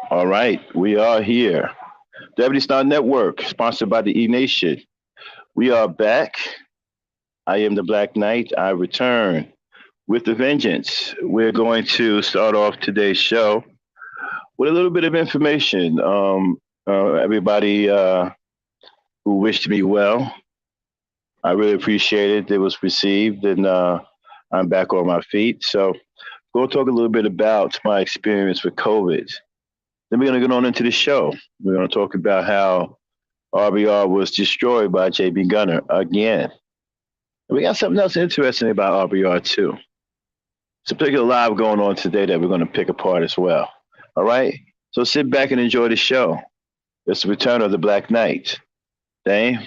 All right, we are here. Deputy Star Network, sponsored by the E Nation. We are back. I am the Black Knight. I return with a vengeance. We're going to start off today's show with a little bit of information. Everybody who wished me well, I really appreciate it. It was received, and I'm back on my feet. So, we'll talk a little bit about my experience with COVID. Then we're going to get on into the show. We're going to talk about how RBR was destroyed by JB Gunner again. And we got something else interesting about RBR too. It's a particular live going on today that we're going to pick apart as well. All right? So sit back and enjoy the show. It's the return of the Black Knight. Dame?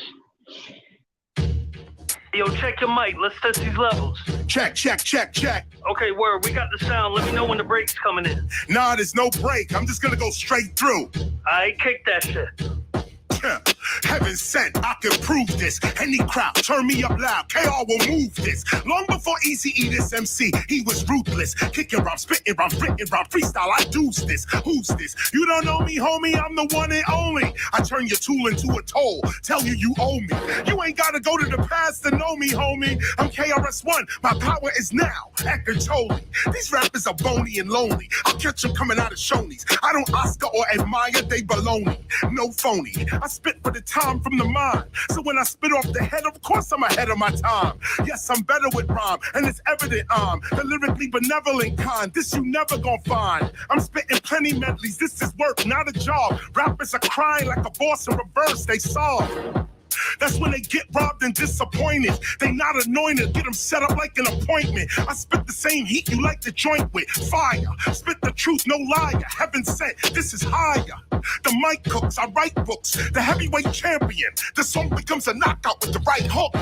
Yo, check your mic. Let's test these levels. Check. Okay, word. We got the sound. Let me know when the break's coming in. Nah, there's no break. I'm just gonna go straight through. I kick that shit. Heaven sent, I can prove this. Any crowd, turn me up loud. KR will move this. Long before Eazy-E, this MC, he was ruthless. Kicking rhymes, spitting rhymes, written rhymes, freestyle. I do this. Who's this? You don't know me, homie. I'm the one and only. I turn your tool into a toll. Tell you owe me. You ain't gotta go to the past to know me, homie. I'm KRS-One. My power is now. Eckhart These rappers are bony and lonely. I'll catch them coming out of Shoney's. I don't Oscar or admire, they baloney. No phony. I spit for the time from the mind. So when I spit off the head, of course I'm ahead of my time. Yes, I'm better with rhyme, and it's evident I'm the lyrically benevolent kind. This you never gonna find. I'm spitting plenty medleys. This is work, not a job. Rappers are crying like a boss in reverse. They solve. That's when they get robbed and disappointed. They not anointed, get them set up like an appointment. I spit the same heat you like to joint with. Fire, spit the truth, no liar. Heaven sent, this is higher. The mic cooks, I write books. The heavyweight champion. The song becomes a knockout with the right hook.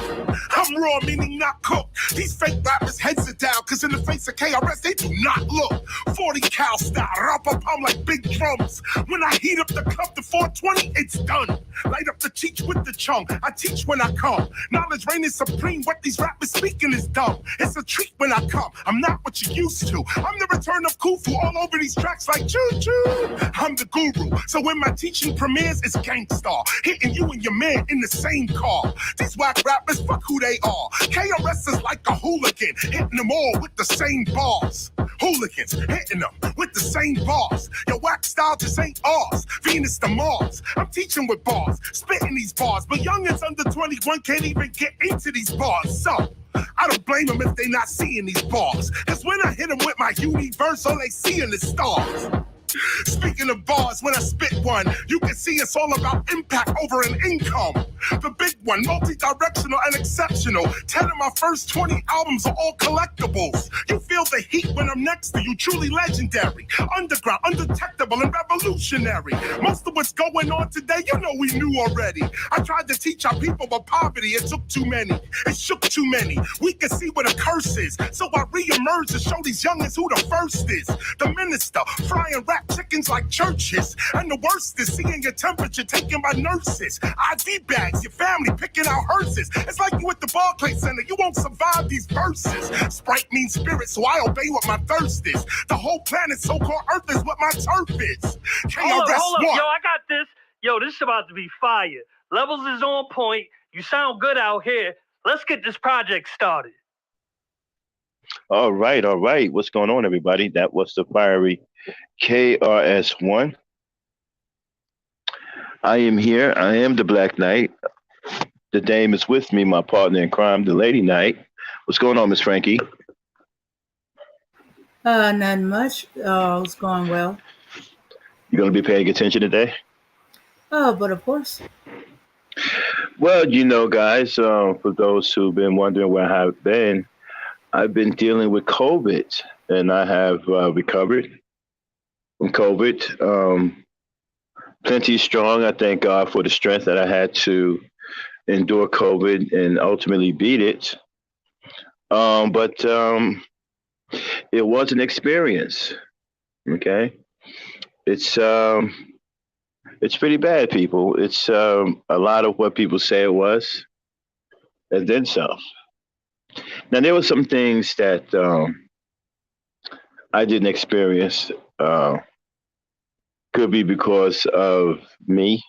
I'm raw, meaning not cooked. These fake rappers heads are down, cause in the face of KRS, they do not look. 40 cal style, rap-a-pum like big drums. When I heat up the cup to 420, it's done. Light up the cheek with the chunk. I teach when I come. Knowledge reigning supreme. What these rappers speaking is dumb. It's a treat when I come. I'm not what you used to. I'm the return of Khufu all over these tracks like choo-choo. I'm the guru. So when my teaching premieres, it's Gangstar. Hitting you and your man in the same car. These whack rappers, fuck who they are. KRS is like a hooligan. Hitting them all with the same bars. Hooligans hitting them with the same bars. Your whack style just ain't ours. Venus to Mars. I'm teaching with bars. Spitting these bars. But youngins under 21 can't even get into these bars. So I don't blame them if they not seeing these bars. Cause when I hit them with my universe, all they seeing is stars. Speaking of bars, when I spit one, you can see it's all about impact over an income. The big one, multi-directional and exceptional. 10 of my first 20 albums are all collectibles. You feel the heat when I'm next to you, truly legendary. Underground, undetectable, and revolutionary. Most of what's going on today, you know we knew already. I tried to teach our people about poverty, it took too many. It shook too many. We can see what a curse is. So I re-emerge to show these youngins who the first is. The minister, frying rap chickens like churches. And the worst is seeing your temperature taken by nurses. IV bags, your family picking out hearses. It's like you at the Barclays Center, you won't survive these verses. Sprite means spirit, so I obey what my thirst is. The whole planet, so-called Earth, is what my turf is. Hold up. Yo, I got this. Yo, this is about to be fire. Levels is on point. You sound good out here. Let's get this project started. All right. What's going on, everybody? That was the fiery KRS-One. I am here. I am the Black Knight. The dame is with me, my partner in crime, the Lady Knight. What's going on, Miss Frankie? Not much. It's going well. You going to be paying attention today? Oh, but of course. Well, you know, guys, for those who've been wondering where I've been dealing with COVID, and I have recovered from COVID. Plenty strong. I thank God for the strength that I had to endure COVID and ultimately beat it. But it was an experience. Okay, it's pretty bad, people. It's a lot of what people say it was, and then some. Now there were some things that I didn't experience Could be because of me,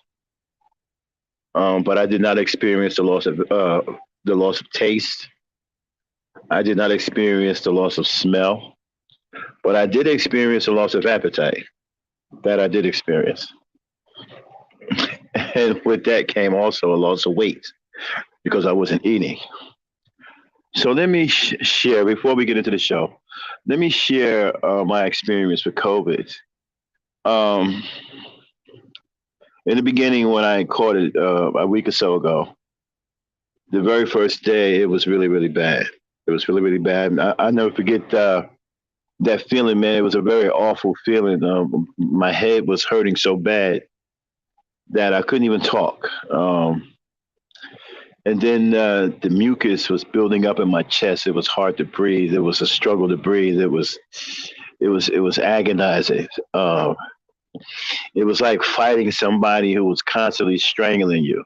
but I did not experience the loss of taste. I did not experience the loss of smell, but I did experience a loss of appetite. That I did experience, and with that came also a loss of weight because I wasn't eating. So let me share before we get into the show. Let me share my experience with COVID. Um, in the beginning, when I caught it a week or so ago, the very first day, it was really, really bad. It was really, really bad. I never forget that feeling, man. It was a very awful feeling. My head was hurting so bad that I couldn't even talk. And then the mucus was building up in my chest. It was hard to breathe. It was a struggle to breathe. It was agonizing. It was like fighting somebody who was constantly strangling you.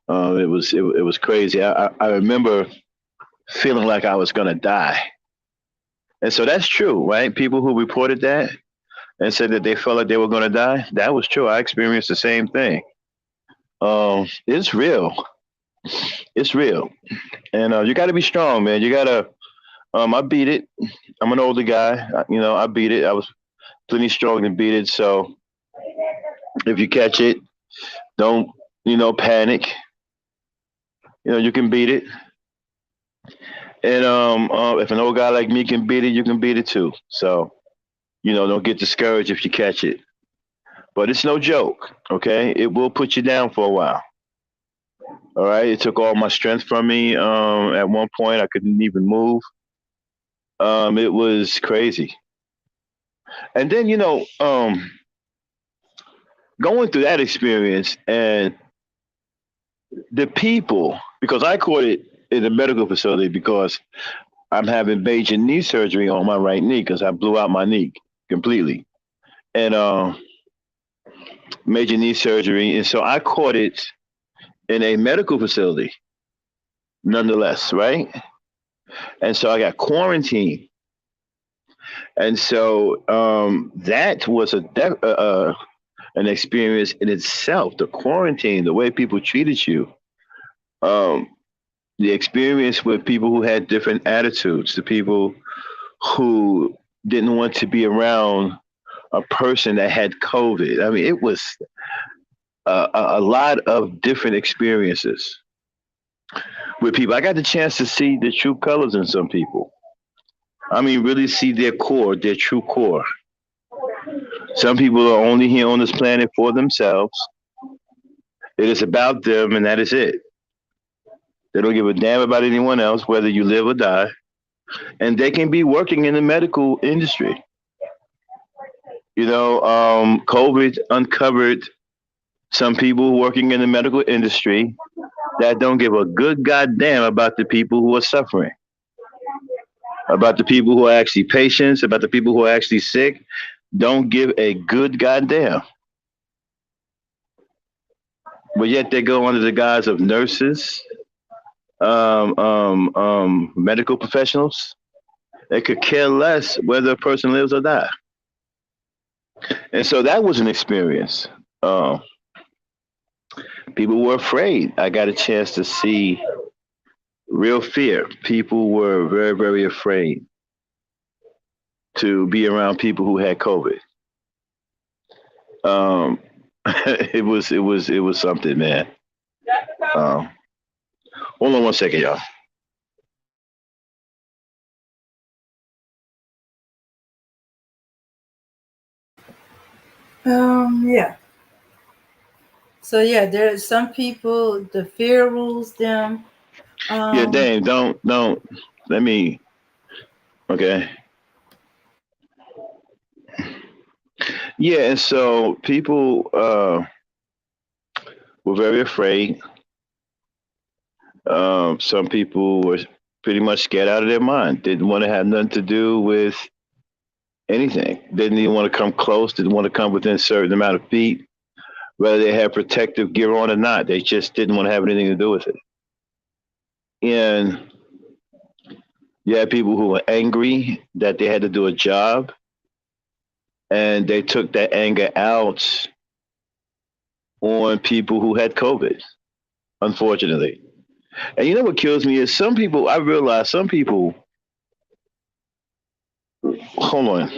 It was crazy. I remember feeling like I was gonna die, and so that's true, right? People who reported that and said that they felt like they were gonna die, that was true. I experienced the same thing. It's real. It's real, and you got to be strong, man. You gotta. I beat it. I'm an older guy. I beat it. I was plenty strong to beat it. So if you catch it, don't panic. You can beat it. And if an old guy like me can beat it, you can beat it too. So don't get discouraged if you catch it. But it's no joke. Okay, it will put you down for a while. All right, it took all my strength from me. At one point, I couldn't even move. It was crazy. And then going through that experience and the people, because I caught it in a medical facility because I'm having major knee surgery on my right knee because I blew out my knee completely, and major knee surgery, and so I caught it in a medical facility, nonetheless, right? And so I got quarantined, and so that was an experience in itself. The quarantine, the way people treated you, um, the experience with people who had different attitudes, the people who didn't want to be around a person that had COVID. I mean, it was a lot of different experiences with people. I got the chance to see the true colors in some people. I mean, really see their core, their true core. Some people are only here on this planet for themselves. It is about them, and that is it. They don't give a damn about anyone else, whether you live or die. And they can be working in the medical industry. COVID uncovered some people working in the medical industry that don't give a good goddamn about the people who are suffering, about the people who are actually patients, about the people who are actually sick. Don't give a good goddamn. But yet they go under the guise of nurses, medical professionals. They could care less whether a person lives or dies. And so that was an experience. People were afraid. I got a chance to see real fear. People were very, very afraid to be around people who had COVID. It was something, man. Um, Hold on one second, y'all. Yeah. So yeah, there are some people the fear rules them. Yeah, Um, Dame, don't. Let me. Okay. Yeah, and so people were very afraid. Some people were pretty much scared out of their mind. Didn't want to have nothing to do with anything. Didn't even want to come close. Didn't want to come within a certain amount of feet, whether they had protective gear on or not. They just didn't want to have anything to do with it. And you had people who were angry that they had to do a job and they took that anger out on people who had COVID, unfortunately. And you know what kills me is some people, I realize some people, hold on.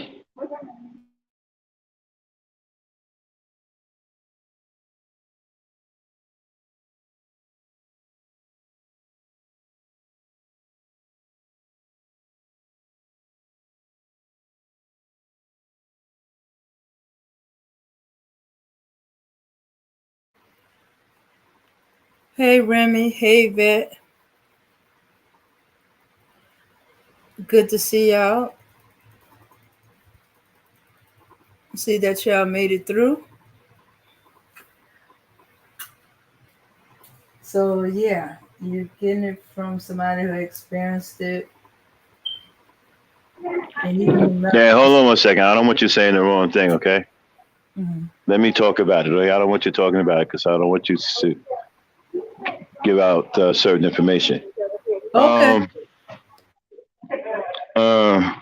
Hey Remy, hey Vet. Good to see y'all. See that y'all made it through. So yeah, you're getting it from somebody who experienced it. And even Yeah, hold on one second. I don't want you saying the wrong thing, okay? mm-hmm. Let me talk about it. I don't want you talking about it because I don't want you to give out certain information. Okay. Uh,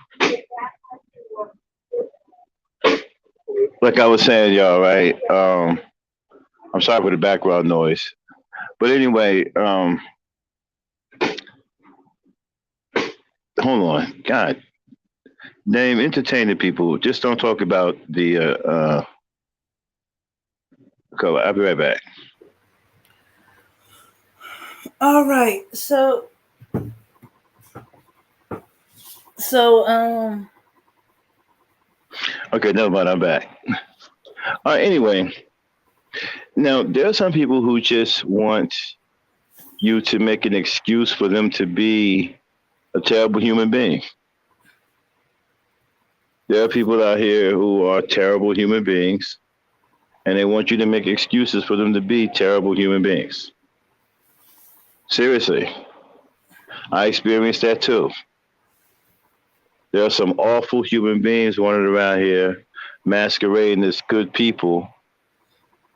like I was saying, y'all, right? I'm sorry for the background noise. But anyway, hold on. God, name entertaining people. Just don't talk about the color. I'll be right back. All right. So Okay, never mind. I'm back. All right, anyway, now there are some people who just want you to make an excuse for them to be a terrible human being. There are people out here who are terrible human beings, and they want you to make excuses for them to be terrible human beings. Seriously, I experienced that too. There are some awful human beings running around here masquerading as good people,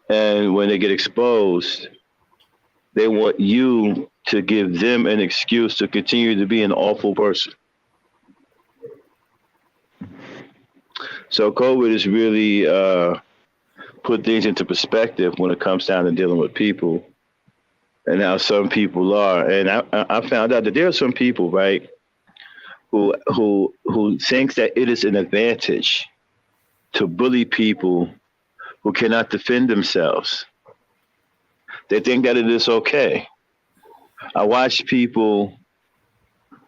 and when they get exposed, they want you to give them an excuse to continue to be an awful person. So COVID has really put things into perspective when it comes down to dealing with people and how some people are. And I found out that there are some people, right, who thinks that it is an advantage to bully people who cannot defend themselves. They think that it is okay. I watch people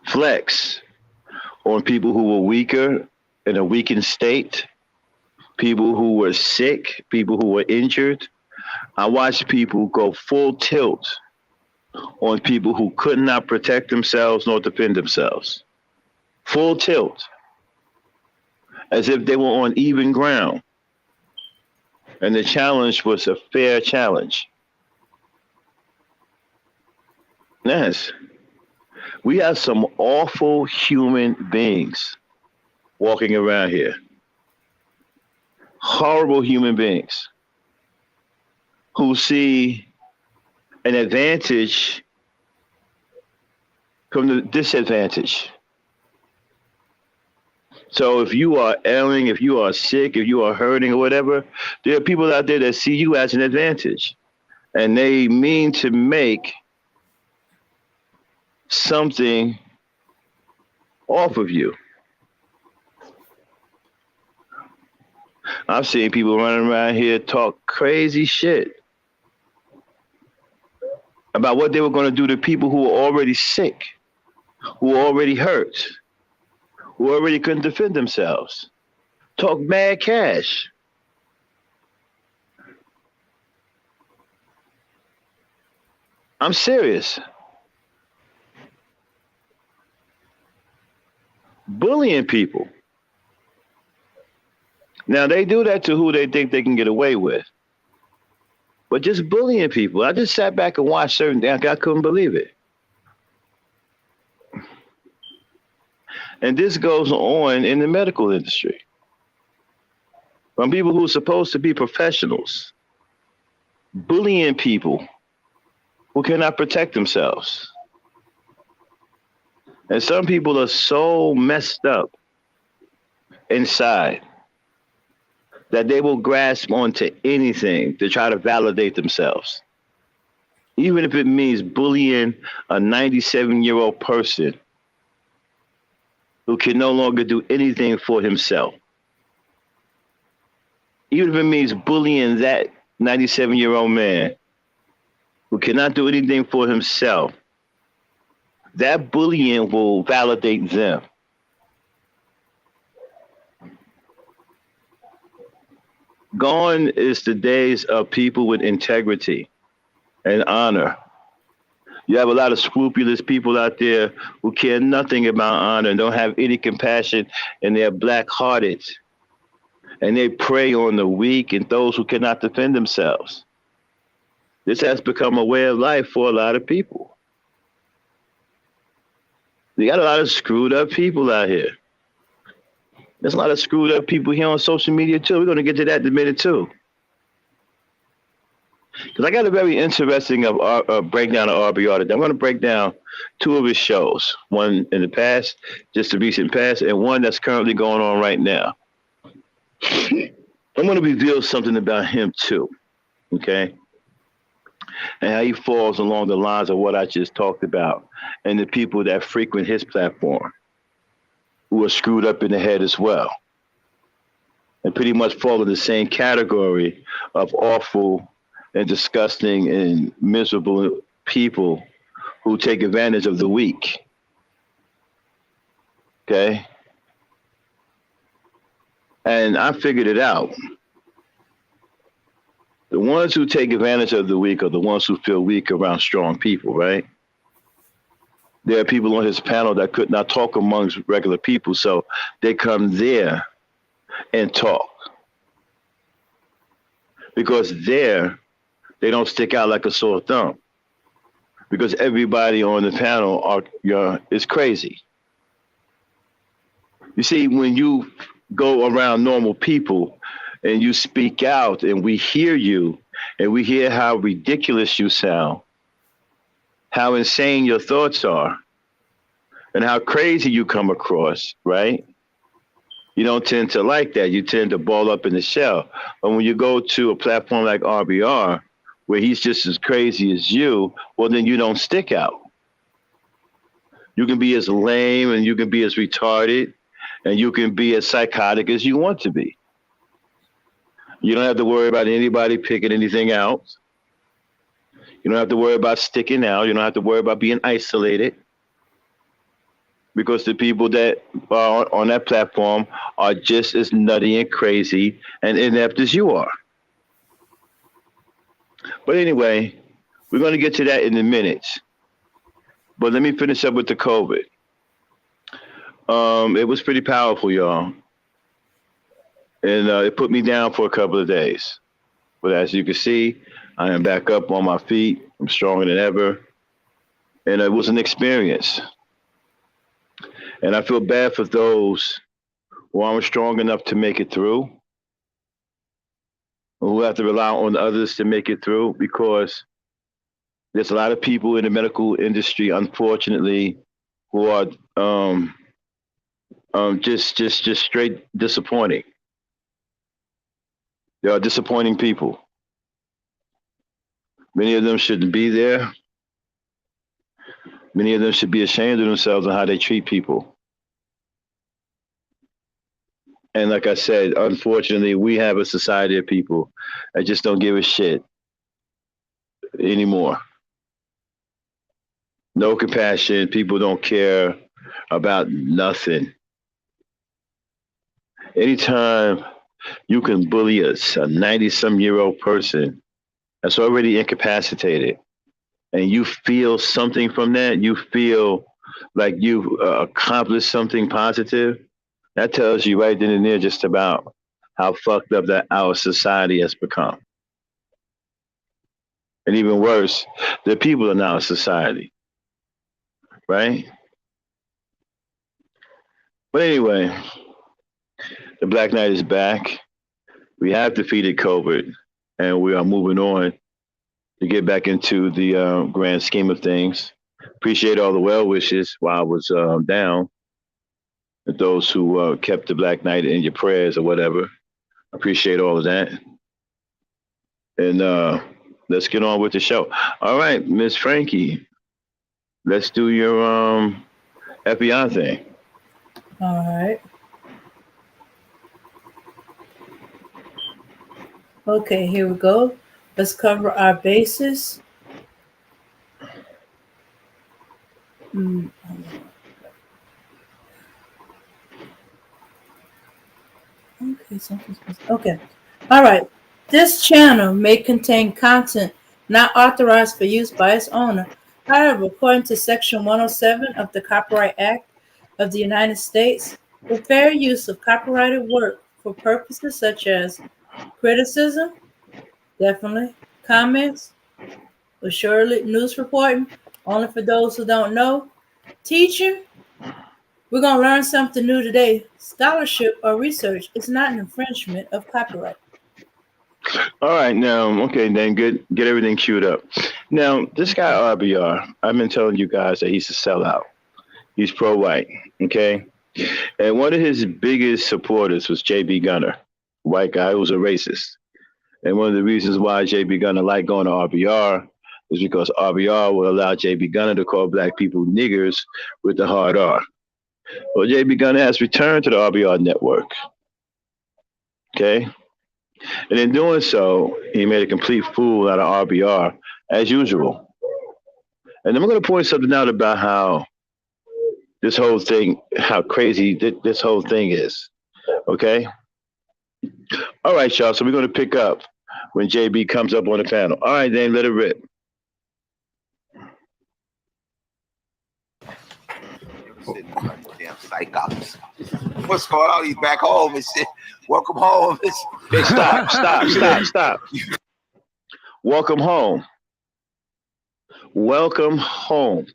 flex on people who were weaker in a weakened state, people who were sick, people who were injured. I watched people go full tilt on people who could not protect themselves nor defend themselves. Full tilt, as if they were on even ground. And the challenge was a fair challenge. Yes, we have some awful human beings walking around here. Horrible human beings who see an advantage from the disadvantage. So if you are ailing, if you are sick, if you are hurting or whatever, there are people out there that see you as an advantage. And they mean to make something off of you. I've seen people running around here talk crazy shit about what they were going to do to people who were already sick, who were already hurt, who already couldn't defend themselves. Talk mad cash. I'm serious. Bullying people. Now, they do that to who they think they can get away with. But just bullying people. I just sat back and watched certain things. I couldn't believe it. And this goes on in the medical industry. From people who are supposed to be professionals, bullying people who cannot protect themselves. And some people are so messed up inside that they will grasp onto anything to try to validate themselves, even if it means bullying a 97-year-old person who can no longer do anything for himself. Even if it means bullying that 97-year-old man who cannot do anything for himself, that bullying will validate them. Gone is the days of people with integrity and honor. You have a lot of scrupulous people out there who care nothing about honor and don't have any compassion, and they're black-hearted. And they prey on the weak and those who cannot defend themselves. This has become a way of life for a lot of people. You got a lot of screwed up people out here. There's a lot of screwed up people here on social media too. We're going to get to that in a minute too. Because I got a very interesting breakdown of RBR today. I'm going to break down two of his shows. One in the past, just the recent past, and one that's currently going on right now. I'm going to reveal something about him too, okay? And how he falls along the lines of what I just talked about, and the people that frequent his platform who are screwed up in the head as well, and pretty much fall in the same category of awful and disgusting and miserable people who take advantage of the weak, okay? And I figured it out. The ones who take advantage of the weak are the ones who feel weak around strong people, right? There are people on his panel that could not talk amongst regular people, so they come there and talk. Because there, they don't stick out like a sore thumb. Because everybody on the panel is crazy. You see, when you go around normal people and you speak out and we hear you and we hear how ridiculous you sound, how insane your thoughts are, and how crazy you come across, right? You don't tend to like that. You tend to ball up in the shell. But when you go to a platform like RBR, where he's just as crazy as you, well, then you don't stick out. You can be as lame and you can be as retarded and you can be as psychotic as you want to be. You don't have to worry about anybody picking anything out. You don't have to worry about sticking out. You don't have to worry about being isolated. Because the people that are on that platform are just as nutty and crazy and inept as you are. But anyway, we're going to get to that in a minute. But let me finish up with the COVID. It was pretty powerful, y'all. And it put me down for a couple of days. But as you can see, I am back up on my feet. I'm stronger than ever. And it was an experience. And I feel bad for those who aren't strong enough to make it through, who have to rely on others to make it through, because there's a lot of people in the medical industry, unfortunately, who are just straight disappointing. They are disappointing people. Many of them shouldn't be there. Many of them should be ashamed of themselves and how they treat people. And like I said, unfortunately, we have a society of people that just don't give a shit anymore. No compassion. People don't care about nothing. Anytime you can bully a 90-some-year-old person that's already incapacitated, and you feel something from that, you feel like you've accomplished something positive, that tells you right then and there just about how fucked up that our society has become. And even worse, the people in our society, right? But anyway, the Black Knight is back. We have defeated COVID, and we are moving on to get back into the grand scheme of things. Appreciate all the well wishes while I was down. And those who kept the Black Knight in your prayers or whatever. Appreciate all of that. And let's get on with the show. All right, Miss Frankie, let's do your FBI thing. All right. Okay, here we go. Let's cover our bases. Mm, okay, okay. All right. This channel may contain content not authorized for use by its owner. However, according to Section 107 of the Copyright Act of the United States, the fair use of copyrighted work for purposes such as criticism, definitely, comments, assuredly, news reporting, only for those who don't know, teaching. We're going to learn something new today. Scholarship or research is not an infringement of copyright. All right, now, okay, then get everything queued up. Now, this guy RBR, I've been telling you guys that he's a sellout. He's pro-white, okay? And one of his biggest supporters was J.B. Gunner, white guy who was a racist. And one of the reasons why J.B. Gunner liked going to RBR was because RBR would allow J.B. Gunner to call black people niggers with the hard R. Well, J.B. Gunner has returned to the RBR network, okay? And in doing so, he made a complete fool out of RBR, as usual. And I'm going to point something out about how this whole thing, how crazy this whole thing is, okay? All right, y'all, so we're going to pick up when JB comes up on the panel. All right, then, let it rip. Damn psychops. What's going on? He's back home and shit. Welcome home. Hey, stop. Welcome home. Welcome home.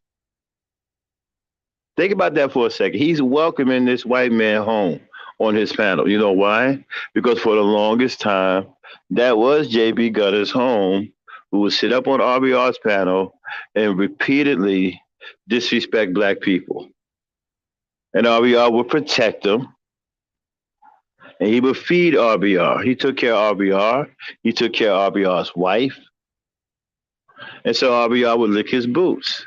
Think about that for a second. He's welcoming this white man home on his panel. You know why? Because for the longest time, that was J.B. Gunner's home, who would sit up on RBR's panel and repeatedly disrespect black people. And RBR would protect him. And he would feed RBR. He took care of RBR. He took care of RBR's wife. And so RBR would lick his boots.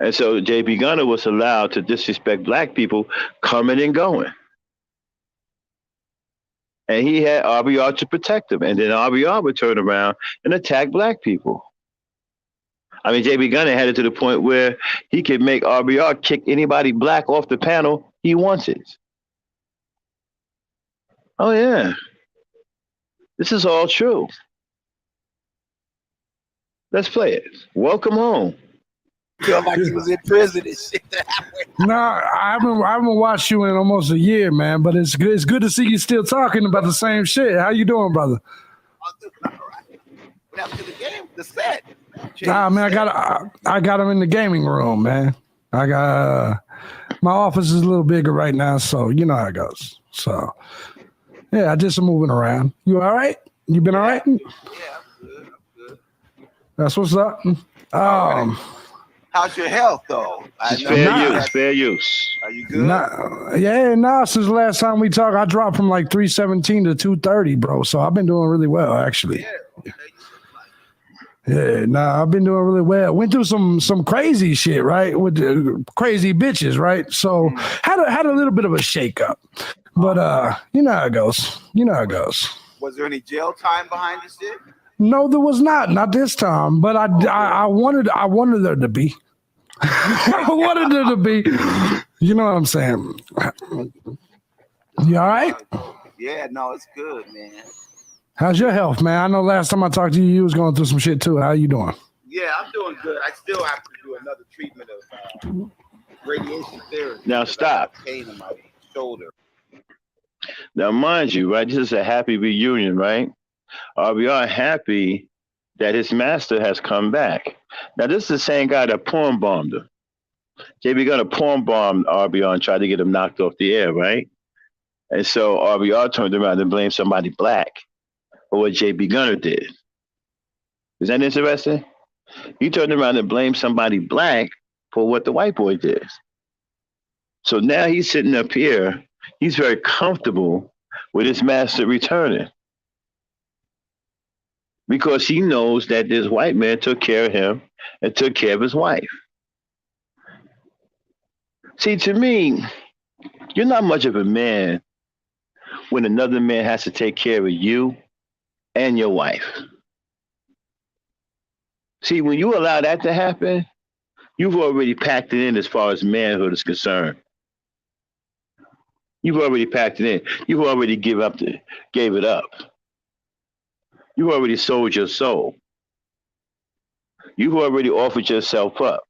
And so J.B. Gunner was allowed to disrespect black people coming and going. And he had RBR to protect him. And then RBR would turn around and attack black people. I mean, J.B. Gunner had it to the point where he could make RBR kick anybody black off the panel he wanted. Oh, yeah. This is all true. Let's play it. Welcome home. Feel like he was in prison and shit. Nah, I haven't watched you in almost a year, man. But it's good. It's good to see you still talking about the same shit. How you doing, brother? All right. What happened to the game? The set. Nah, man, I got him in the gaming room, man. I got my office is a little bigger right now, so you know how it goes. So yeah, I did some moving around. You all right? You been all right? Yeah, I'm good. That's what's up. How's your health, though? Fair use. Are you good? Since the last time we talked, I dropped from like 317 to 230, bro. So I've been doing really well, actually. Yeah. I've been doing really well. Went through some crazy shit, right? With the crazy bitches, right? So had a little bit of a shakeup. But you know how it goes. Was there any jail time behind this shit? No, there was not this time. But I wanted there to be. I wanted there to be. You know what I'm saying? You all right? Yeah, no, it's good, man. How's your health, man? I know last time I talked to you, you was going through some shit too. How you doing? Yeah, I'm doing good. I still have to do another treatment of radiation therapy. Now stop. Pain in my shoulder. Now, mind you, right, this is a happy reunion, right? RBR happy that his master has come back. Now, this is the same guy that porn bombed him. JB Gunner porn bombed RBR and tried to get him knocked off the air, right? And so RBR turned around and blamed somebody black for what JB Gunner did. Is that interesting? He turned around and blamed somebody black for what the white boy did. So now he's sitting up here. He's very comfortable with his master returning. Because he knows that this white man took care of him and took care of his wife. See, to me, you're not much of a man when another man has to take care of you and your wife. See, when you allow that to happen, you've already packed it in as far as manhood is concerned. You've already packed it in. You've already gave it up. You've already sold your soul. You've already offered yourself up.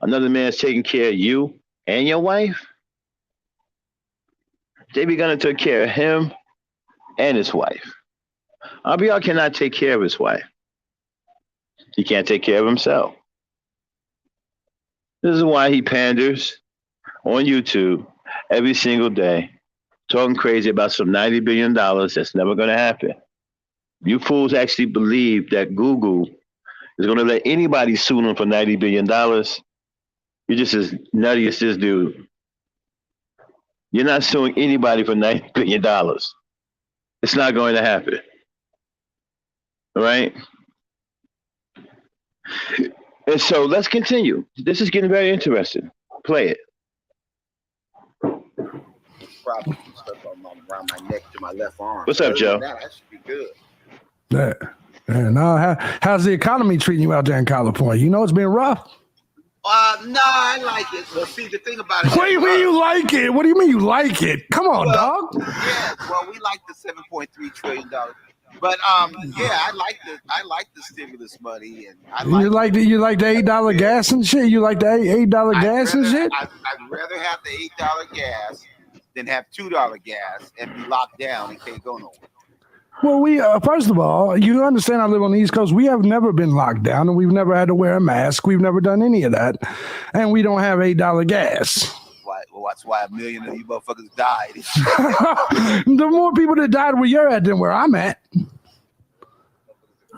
Another man's taking care of you and your wife. JB Gunner took care of him and his wife. RBR cannot take care of his wife. He can't take care of himself. This is why he panders on YouTube every single day, talking crazy about some $90 billion that's never going to happen. You fools actually believe that Google is going to let anybody sue them for $90 billion. You're just as nutty as this dude. You're not suing anybody for $90 billion. It's not going to happen. All right? And so let's continue. This is getting very interesting. Play it. Probably stuff around my neck to my left arm. What's up, Joe? That should be good. Yeah. Now, how's the economy treating you out there in California? You know it's been rough. No, I like it. Well, see, the thing about it. What do you mean you like it? What do you mean you like it? Come on, dog. Yeah, well, we like the $7.3 trillion. But yeah, I like the stimulus money, and you like the $8 gas and shit. You like the $8 gas and shit. I'd rather have the $8 gas than have $2 gas and be locked down and can't go nowhere. Well, we first of all, you understand I live on the East Coast. We have never been locked down, and we've never had to wear a mask. We've never done any of that, and we don't have $8 gas. Well, that's why 1 million of you motherfuckers died. The more people that died where you're at than where I'm at.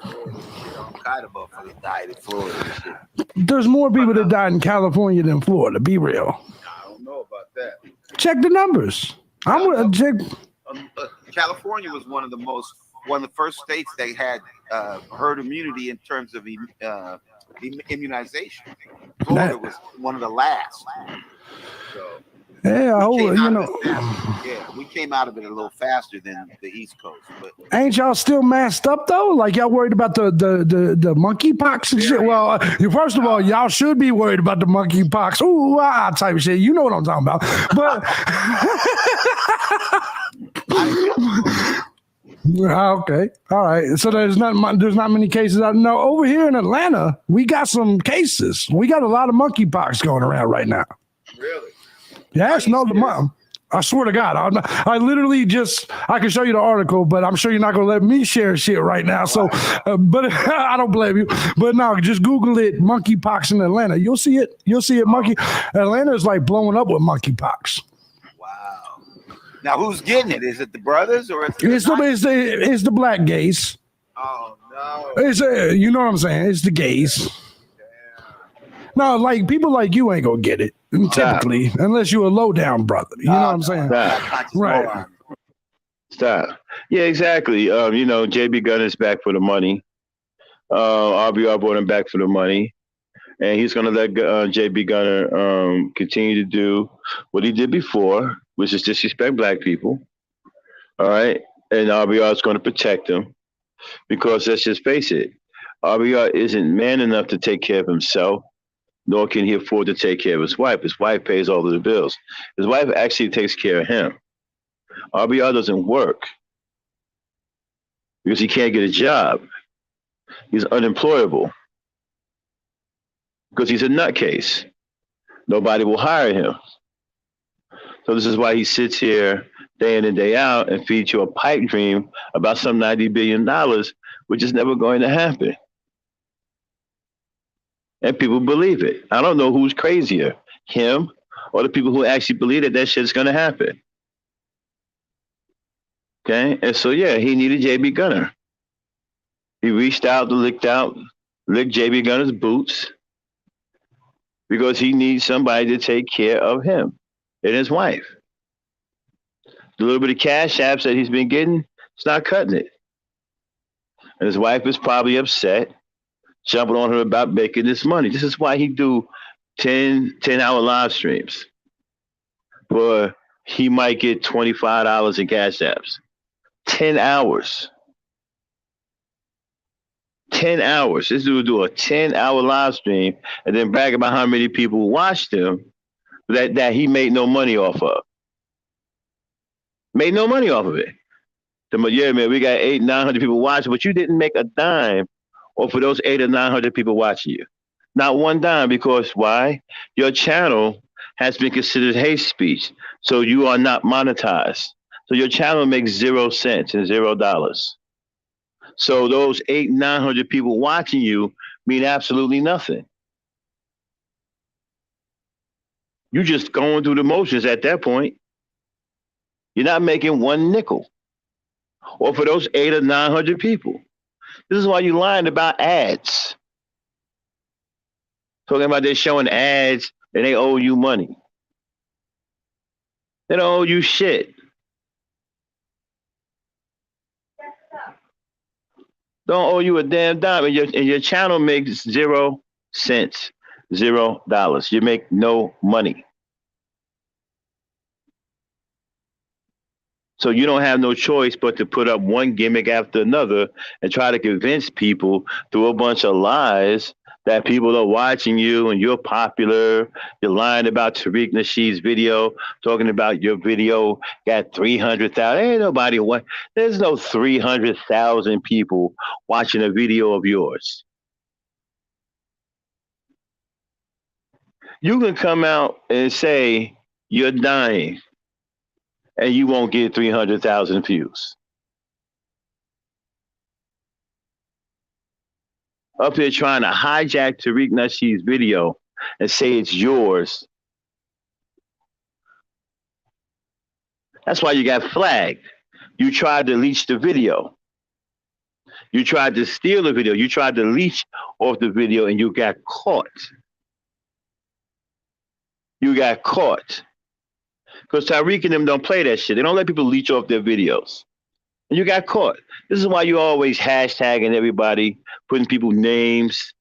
Kind of motherfuckers died in Florida. There's more people that died in California than Florida. Be real. I don't know about that. Check the numbers. I'm gonna check. California was one of the first states that had herd immunity in terms of immunization. Florida was one of the last. So, yeah, I hope we came out of it a little faster than the East Coast. But ain't y'all still masked up though? Like y'all worried about the monkeypox and shit? Well, first of all, y'all should be worried about the monkeypox. Ooh, type of shit. You know what I'm talking about. But okay, all right. So there's not many cases. No, over here in Atlanta, we got some cases. We got a lot of monkeypox going around right now. Really? Yes, no, I swear to God, I literally I can show you the article, but I'm sure you're not going to let me share shit right now. So, but I don't blame you. But no, just Google it, monkeypox in Atlanta. You'll see it. Atlanta is like blowing up with monkeypox. Wow. Now, who's getting it? Is it the brothers or it's the black gays? Oh no! You know what I'm saying? It's the gays. No, like people like you ain't gonna get it typically, unless you're a low down brother. You know what I'm saying? Right. Stop. Yeah, exactly. JB Gunner's back for the money. RBR brought him back for the money, and he's gonna let JB Gunner continue to do what he did before, which is disrespect black people. All right, and RBR is going to protect him because let's just face it, RBR isn't man enough to take care of himself. Nor can he afford to take care of his wife. His wife pays all of the bills. His wife actually takes care of him. RBR doesn't work because he can't get a job. He's unemployable because he's a nutcase. Nobody will hire him. So this is why he sits here day in and day out and feeds you a pipe dream about some $90 billion, which is never going to happen. And people believe it. I don't know who's crazier, him or the people who actually believe that shit's going to happen. Okay? And so, yeah, he needed JB Gunner. He reached out, licked JB Gunner's boots because he needs somebody to take care of him and his wife. The little bit of cash apps that he's been getting, it's not cutting it. And his wife is probably upset, jumping on him about making this money. This is why he do 10-hour live streams. For he might get $25 in cash apps. 10 hours. 10 hours. This dude do a 10-hour live stream and then brag about how many people watched him that he made no money off of. Made no money off of it. Yeah, man, we got 800-900 people watching, but you didn't make a dime off of those 800 or 900 people watching you. Not one dime, because why? Your channel has been considered hate speech, so you are not monetized. So your channel makes 0 cents and $0. So those 800-900 people watching you mean absolutely nothing. You're just going through the motions at that point. You're not making one nickel. Or for those 800 or 900 people. This is why you're lying about ads. Talking about they're showing ads and they owe you money. They don't owe you shit. Don't owe you a damn dime, and your channel makes 0 cents, $0. You make no money. So you don't have no choice but to put up one gimmick after another and try to convince people through a bunch of lies that people are watching you and you're popular. You're lying about Tariq Nasheed's video, talking about your video got 300,000. Ain't nobody there's no 300,000 people watching a video of yours. You can come out and say you're dying and you won't get 300,000 views. Up here trying to hijack Tariq Nasheed's video and say it's yours. That's why you got flagged. You tried to leech the video. You tried to steal the video. You tried to leech off the video and you got caught. You got caught. Because Tariq and them don't play that shit. They don't let people leech off their videos. And you got caught. This is why you always hashtagging everybody, putting people names,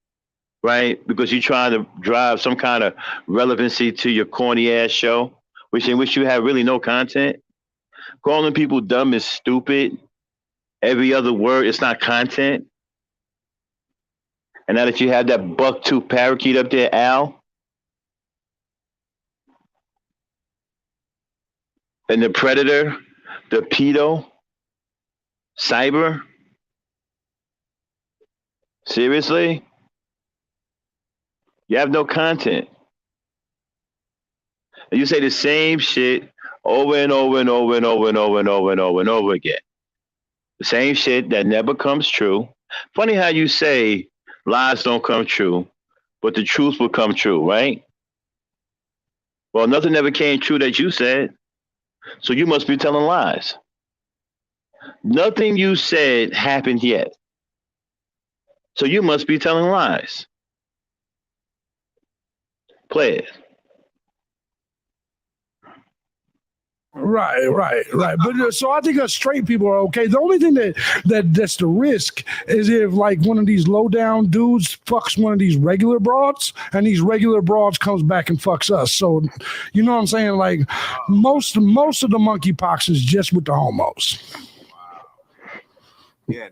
right? Because you're trying to drive some kind of relevancy to your corny ass show, in which you have really no content. Calling people dumb is stupid. Every other word, it's not content. And now that you have that buck-tooth parakeet up there, Al, and the predator, the pedo, cyber. Seriously? You have no content. And you say the same shit over and over and over and over and over and over and over and over again. The same shit that never comes true. Funny how you say lies don't come true, but the truth will come true, right? Well, nothing ever came true that you said. So you must be telling lies. Nothing you said happened yet. So you must be telling lies. Play it. Right. But so I think us straight people are okay. The only thing that's the risk is if like one of these low down dudes fucks one of these regular broads, and these regular broads comes back and fucks us. So you know what I'm saying? Like most of the monkeypox is just with the homos. Yeah.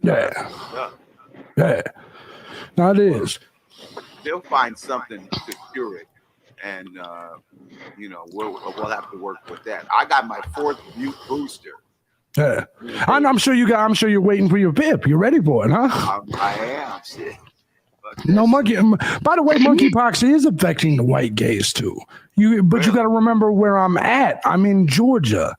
Now it is. They'll find something to cure it. And we'll have to work with that. I got my 4th booster. Yeah, I'm sure you're waiting for your PIP. You're ready for it, huh? I am. Shit. No monkey. By the way, monkeypox is affecting the white gays too. You got to remember where I'm at. I'm in Georgia.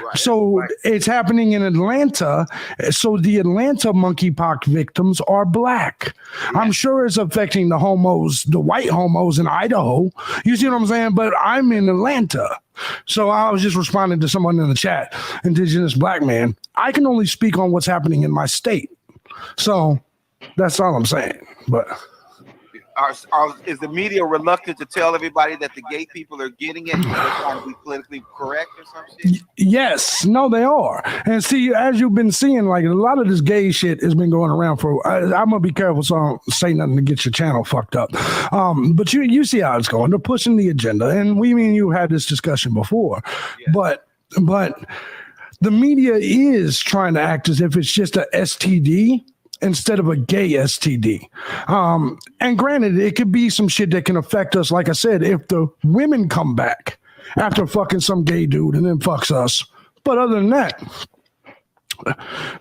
Right, so it's happening in Atlanta. So the Atlanta monkeypox victims are black. Yeah. I'm sure it's affecting the homos, the white homos in Idaho. You see what I'm saying? But I'm in Atlanta. So I was just responding to someone in the chat, indigenous black man. I can only speak on what's happening in my state. So that's all I'm saying. But is the media reluctant to tell everybody that the gay people are getting it because they're trying to be politically correct or some shit? Yes, no, they are. And see, as you've been seeing, like a lot of this gay shit has been going around for. I'm gonna be careful so I don't say nothing to get your channel fucked up. But you see how it's going. They're pushing the agenda, and me and you had this discussion before. Yeah. But the media is trying to act as if it's just a STD instead of a gay STD. And granted, it could be some shit that can affect us. Like I said, if the women come back after fucking some gay dude and then fucks us. But other than that,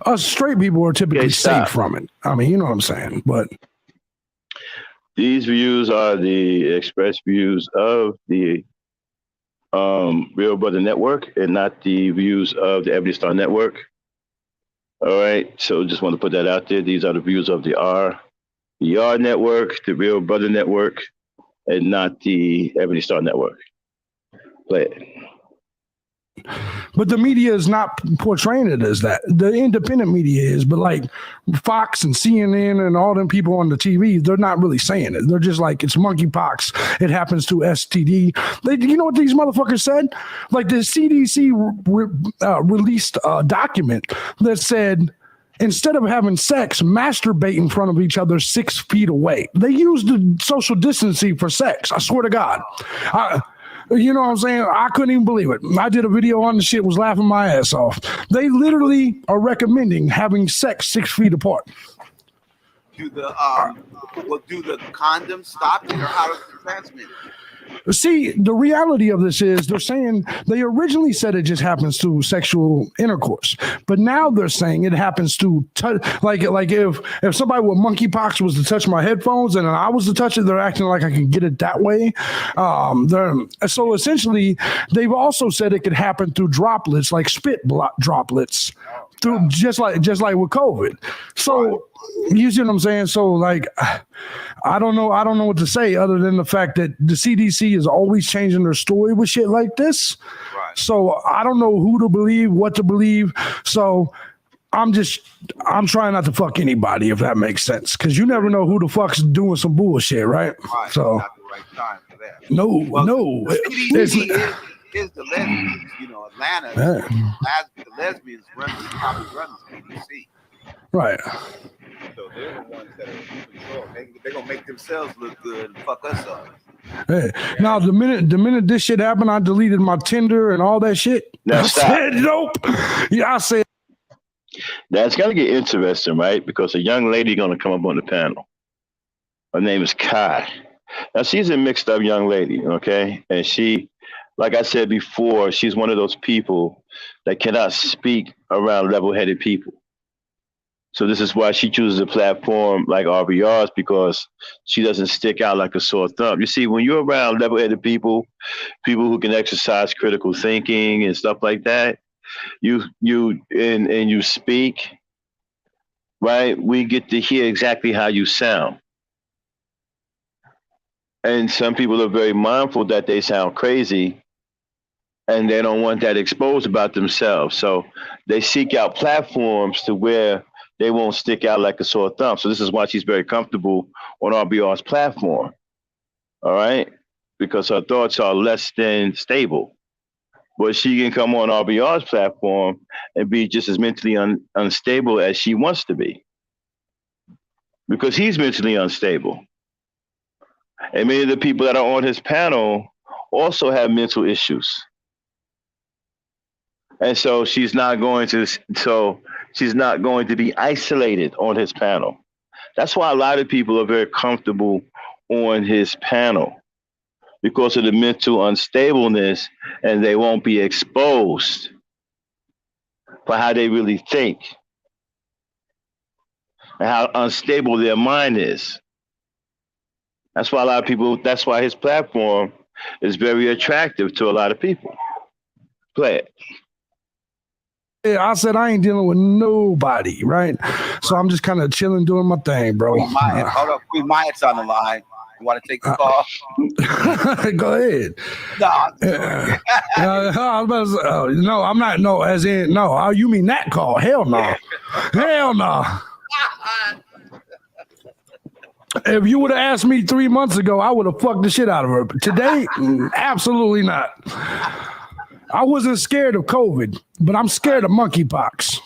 us straight people are typically safe from it. I mean, you know what I'm saying? But these views are the express views of the Real Brother Network and not the views of the Ebony Star Network. All right, so just want to put that out there. These are the views of the RBR Network, the Real Brother Network, and not the Ebony Star Network. Play it. But the media is not portraying it as that. The independent media is, but like Fox and CNN and all them people on the TV, they're not really saying it. They're just like, it's monkeypox. It happens to STD. You know what these motherfuckers said? Like the CDC released a document that said, instead of having sex, masturbate in front of each other 6 feet away. They used the social distancing for sex. I swear to God. You know what I'm saying? I couldn't even believe it. I did a video on the shit, was laughing my ass off. They literally are recommending having sex 6 feet apart. Do the condoms stop it, or how does it transmit it? See, the reality of this is they're saying they originally said it just happens to sexual intercourse, but now they're saying it happens to like if somebody with monkeypox was to touch my headphones and I was to touch it, they're acting like I can get it that way. So essentially, they've also said it could happen through droplets, like spit droplets, through just like with COVID. So you see what I'm saying? So like, I don't know what to say other than the fact that the CDC is always changing their story with shit like this. Right. So I don't know who to believe, what to believe. So I'm trying not to fuck anybody, if that makes sense, because you never know who the fuck's doing some bullshit, right? Right. So Not the right time for that. no. The CDC is the lesbians. You know, Atlanta. The lesbians probably run the CDC. Right. So they're the ones that are in control. They're gonna make themselves look good and fuck us up. Hey. Now the minute this shit happened, I deleted my Tinder and all that shit. Now, I said nope. Yeah, I said that's gonna get interesting, right? Because a young lady gonna come up on the panel. Her name is Kai. Now she's a mixed up young lady, okay? And she, like I said before, she's one of those people that cannot speak around level-headed people. So this is why she chooses a platform like RBR's, because she doesn't stick out like a sore thumb. You see, when you're around level-headed people who can exercise critical thinking and stuff like that, you speak, right? We get to hear exactly how you sound. And some people are very mindful that they sound crazy and they don't want that exposed about themselves. So they seek out platforms to where they won't stick out like a sore thumb. So this is why she's very comfortable on RBR's platform, all right? Because her thoughts are less than stable. But she can come on RBR's platform and be just as mentally unstable as she wants to be, because he's mentally unstable. And many of the people that are on his panel also have mental issues. And so she's not going to be isolated on his panel. That's why a lot of people are very comfortable on his panel, because of the mental unstableness, and they won't be exposed for how they really think and how unstable their mind is. That's why his platform is very attractive to a lot of people. Play it. Yeah, I said I ain't dealing with nobody, right? So I'm just kind of chilling, doing my thing, bro. Hold up, Queen Maya's on the line. You want to take the call? Go ahead. No, I was about to say, no, I'm not. No, as in no. Oh, you mean that call? Hell no. Hell no. If you would have asked me 3 months ago, I would have fucked the shit out of her. But today, absolutely not. I wasn't scared of COVID, but I'm scared of monkeypox.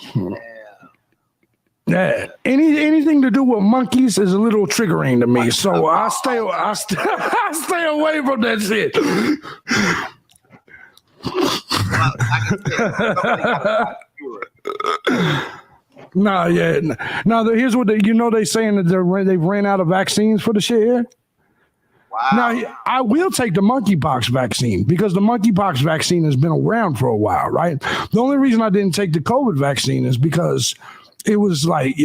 Yeah, anything to do with monkeys is a little triggering to me, so I stay away from that shit. No, yeah. Now, here's what they saying that they've ran out of vaccines for the shit here. Wow. Now, I will take the monkeypox vaccine because the monkeypox vaccine has been around for a while, right? The only reason I didn't take the COVID vaccine is because it was like,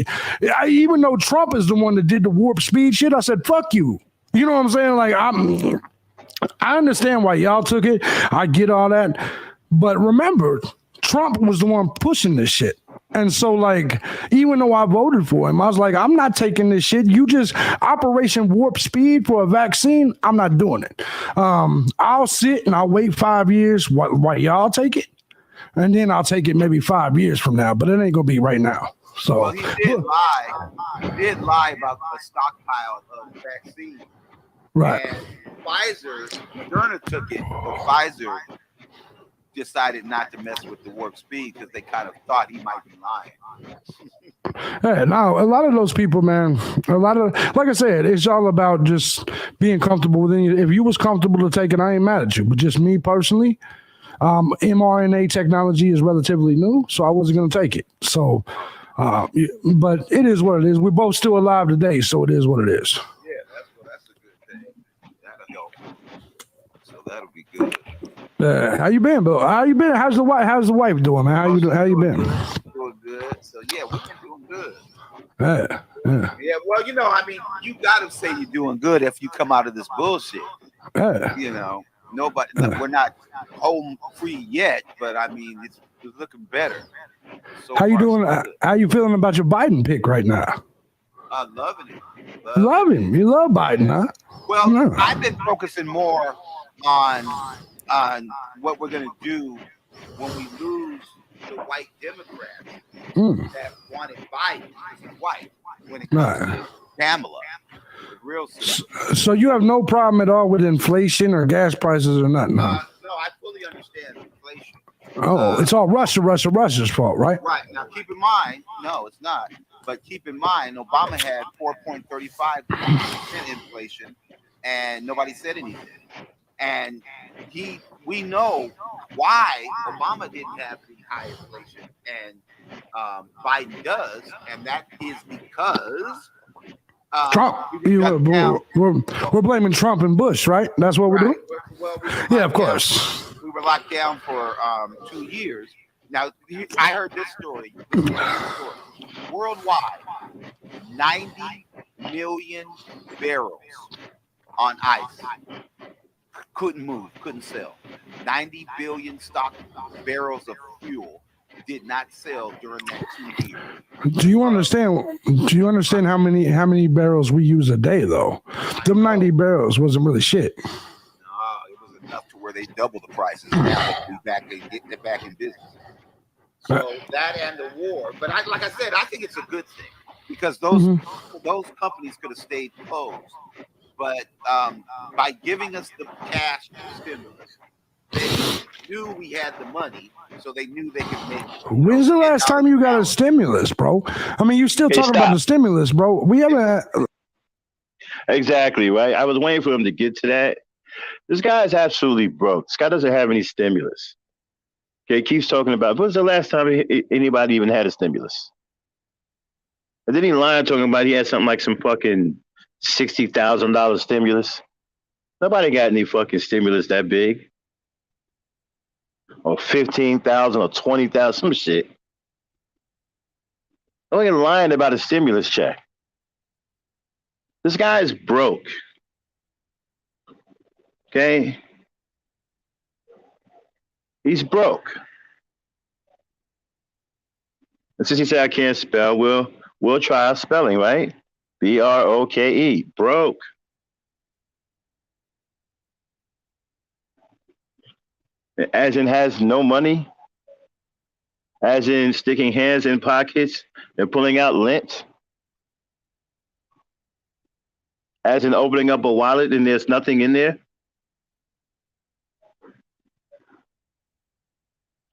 even though Trump is the one that did the warp speed shit, I said, fuck you. You know what I'm saying? Like, I understand why y'all took it. I get all that. But remember, Trump was the one pushing this shit. And so, like, even though I voted for him, I was like, I'm not taking this shit. You just Operation Warp Speed for a vaccine. I'm not doing it. I'll sit and I'll wait 5 years while y'all take it. And then I'll take it maybe 5 years from now. But it ain't going to be right now. So, well, he did lie. He did lie about the stockpile of vaccine. Right. And Moderna took it, but Pfizer decided not to mess with the warp speed because they kind of thought he might be lying. Yeah, no, a lot of those people, man, like I said, it's all about just being comfortable within you. If you was comfortable to take it, I ain't mad at you. But just me personally, mRNA technology is relatively new, so I wasn't going to take it. So, but it is what it is. We're both still alive today, so it is what it is. Yeah, that's a good thing. That'll help. So that'll be good. How you been, Bill? How you been? How's the wife doing, man? How you been? Doing good. So yeah, we've been doing good. Yeah. Yeah. Well, you got to say you're doing good if you come out of this bullshit. Yeah. Nobody. We're not home free yet, but it's looking better. So how you doing? How you feeling about your Biden pick right now? I'm loving it. Love him. You love Biden, huh? Well, Yeah. I've been focusing more on what we're going to do when we lose the white Democrats that wanted Biden because he's white. When it comes to Kamala, the real so you have no problem at all with inflation or gas prices or nothing, huh? No, I fully understand inflation. Oh, it's all Russia's fault, right? Right. Now, keep in mind, no, it's not. But keep in mind, Obama had 4.35% inflation, and nobody said anything. And we know why Obama didn't have the high inflation and Biden does, and that is because Trump. We're blaming Trump and Bush, right? That's what we're doing. Yeah, of course. We were locked down for 2 years. Now, I heard this story. Worldwide, 90 million barrels on ice. Couldn't move, couldn't sell. 90 billion stock barrels of fuel did not sell during that 2 years. Do you understand how many barrels we use a day though? Them 90 barrels wasn't really shit. No, it was enough to where they double the prices. Now we'll be getting it back in business. So that and the war. But like I said, I think it's a good thing because those companies could have stayed closed. But by giving us the cash stimulus, they knew we had the money, so they knew they could make it. When's the last time you got a stimulus, bro? I mean, you still talking about the stimulus, bro. We haven't. Exactly, right? I was waiting for him to get to that. This guy is absolutely broke. This guy doesn't have any stimulus. Okay, he keeps talking about, when's the last time anybody even had a stimulus? And then he lied talking about he had something like some fucking $60,000 stimulus. Nobody got any fucking stimulus that big. Or 15,000 or 20,000, some shit. Only lying about a stimulus check. This guy is broke. Okay? He's broke. And since he said I can't spell, we'll try spelling, right? B-R-O-K-E. Broke. As in has no money. As in sticking hands in pockets and pulling out lint. As in opening up a wallet and there's nothing in there?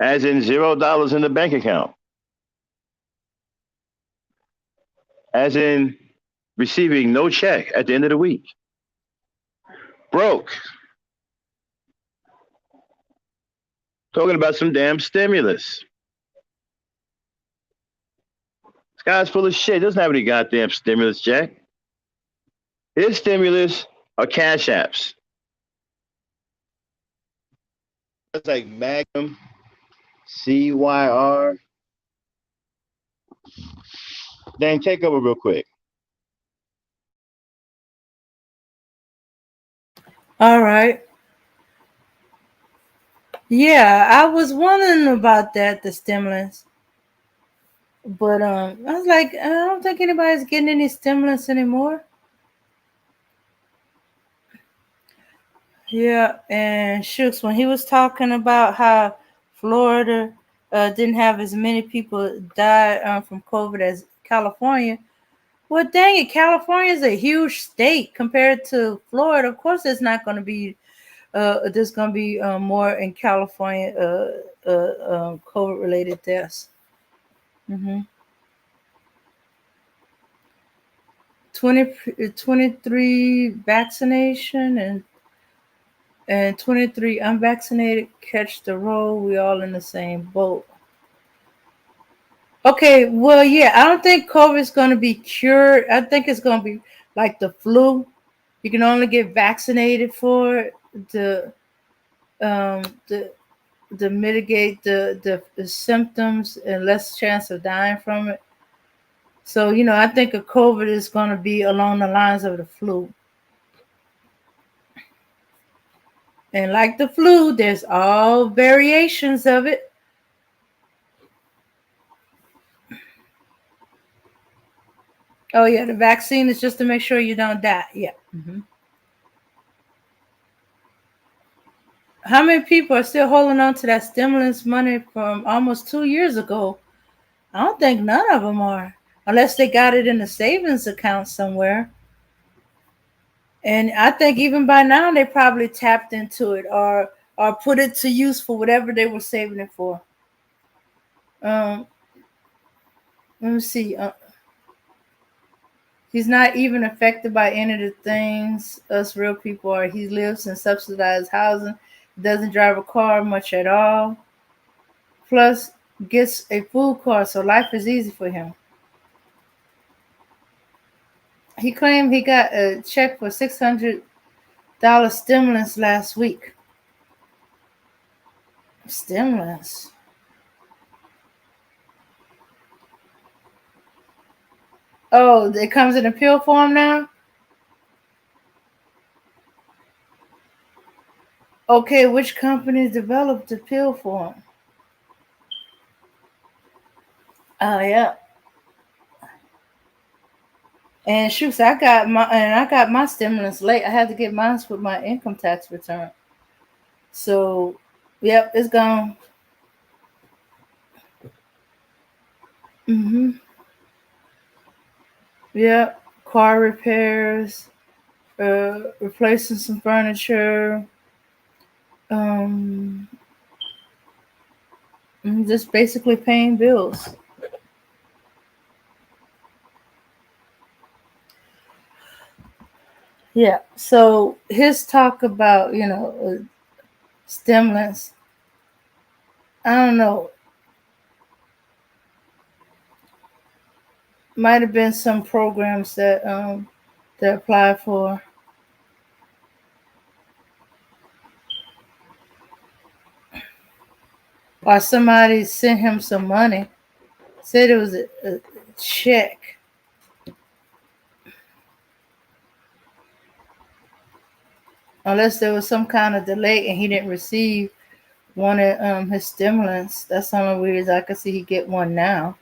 As in $0 in the bank account? As in receiving no check at the end of the week? Broke. Talking about some damn stimulus. This guy's full of shit. Doesn't have any goddamn stimulus, Jack. His stimulus are cash apps. It's like Magnum, CYR. Dang, take over real quick. All right. Yeah, I was wondering about that, the stimulus. But I was like, I don't think anybody's getting any stimulus anymore. Yeah, and Shooks, when he was talking about how Florida didn't have as many people die from COVID as California, well, dang it, California is a huge state compared to Florida. Of course, it's not going to be. There's going to be more in California COVID-related deaths. 23 vaccination and 23 unvaccinated catch the roll. We all in the same boat. Okay, well, yeah, I don't think COVID is going to be cured. I think it's going to be like the flu. You can only get vaccinated for it to mitigate the symptoms and less chance of dying from it. So, I think a COVID is going to be along the lines of the flu. And like the flu, there's all variations of it. Oh, yeah, the vaccine is just to make sure you don't die. Yeah. How many people are still holding on to that stimulus money from almost 2 years ago? I don't think none of them are, unless they got it in a savings account somewhere. And I think even by now they probably tapped into it or put it to use for whatever they were saving it for. Let me see. He's not even affected by any of the things us real people are. He lives in subsidized housing, doesn't drive a car much at all. Plus, gets a food card, so life is easy for him. He claimed he got a check for $600 stimulus last week. Stimulus. Oh, it comes in a pill form now? Okay, which companies developed the pill form? Oh, yeah. And shoots, I got my stimulus late. I had to get mine with my income tax return. So, yep, it's gone. Yep, car repairs, replacing some furniture, just basically paying bills. Yeah. So his talk about stimulus. I don't know. Might have been some programs that they applied for. Or somebody sent him some money. Said it was a check. Unless there was some kind of delay and he didn't receive one of his stimulus. That's the only way I could see he get one now.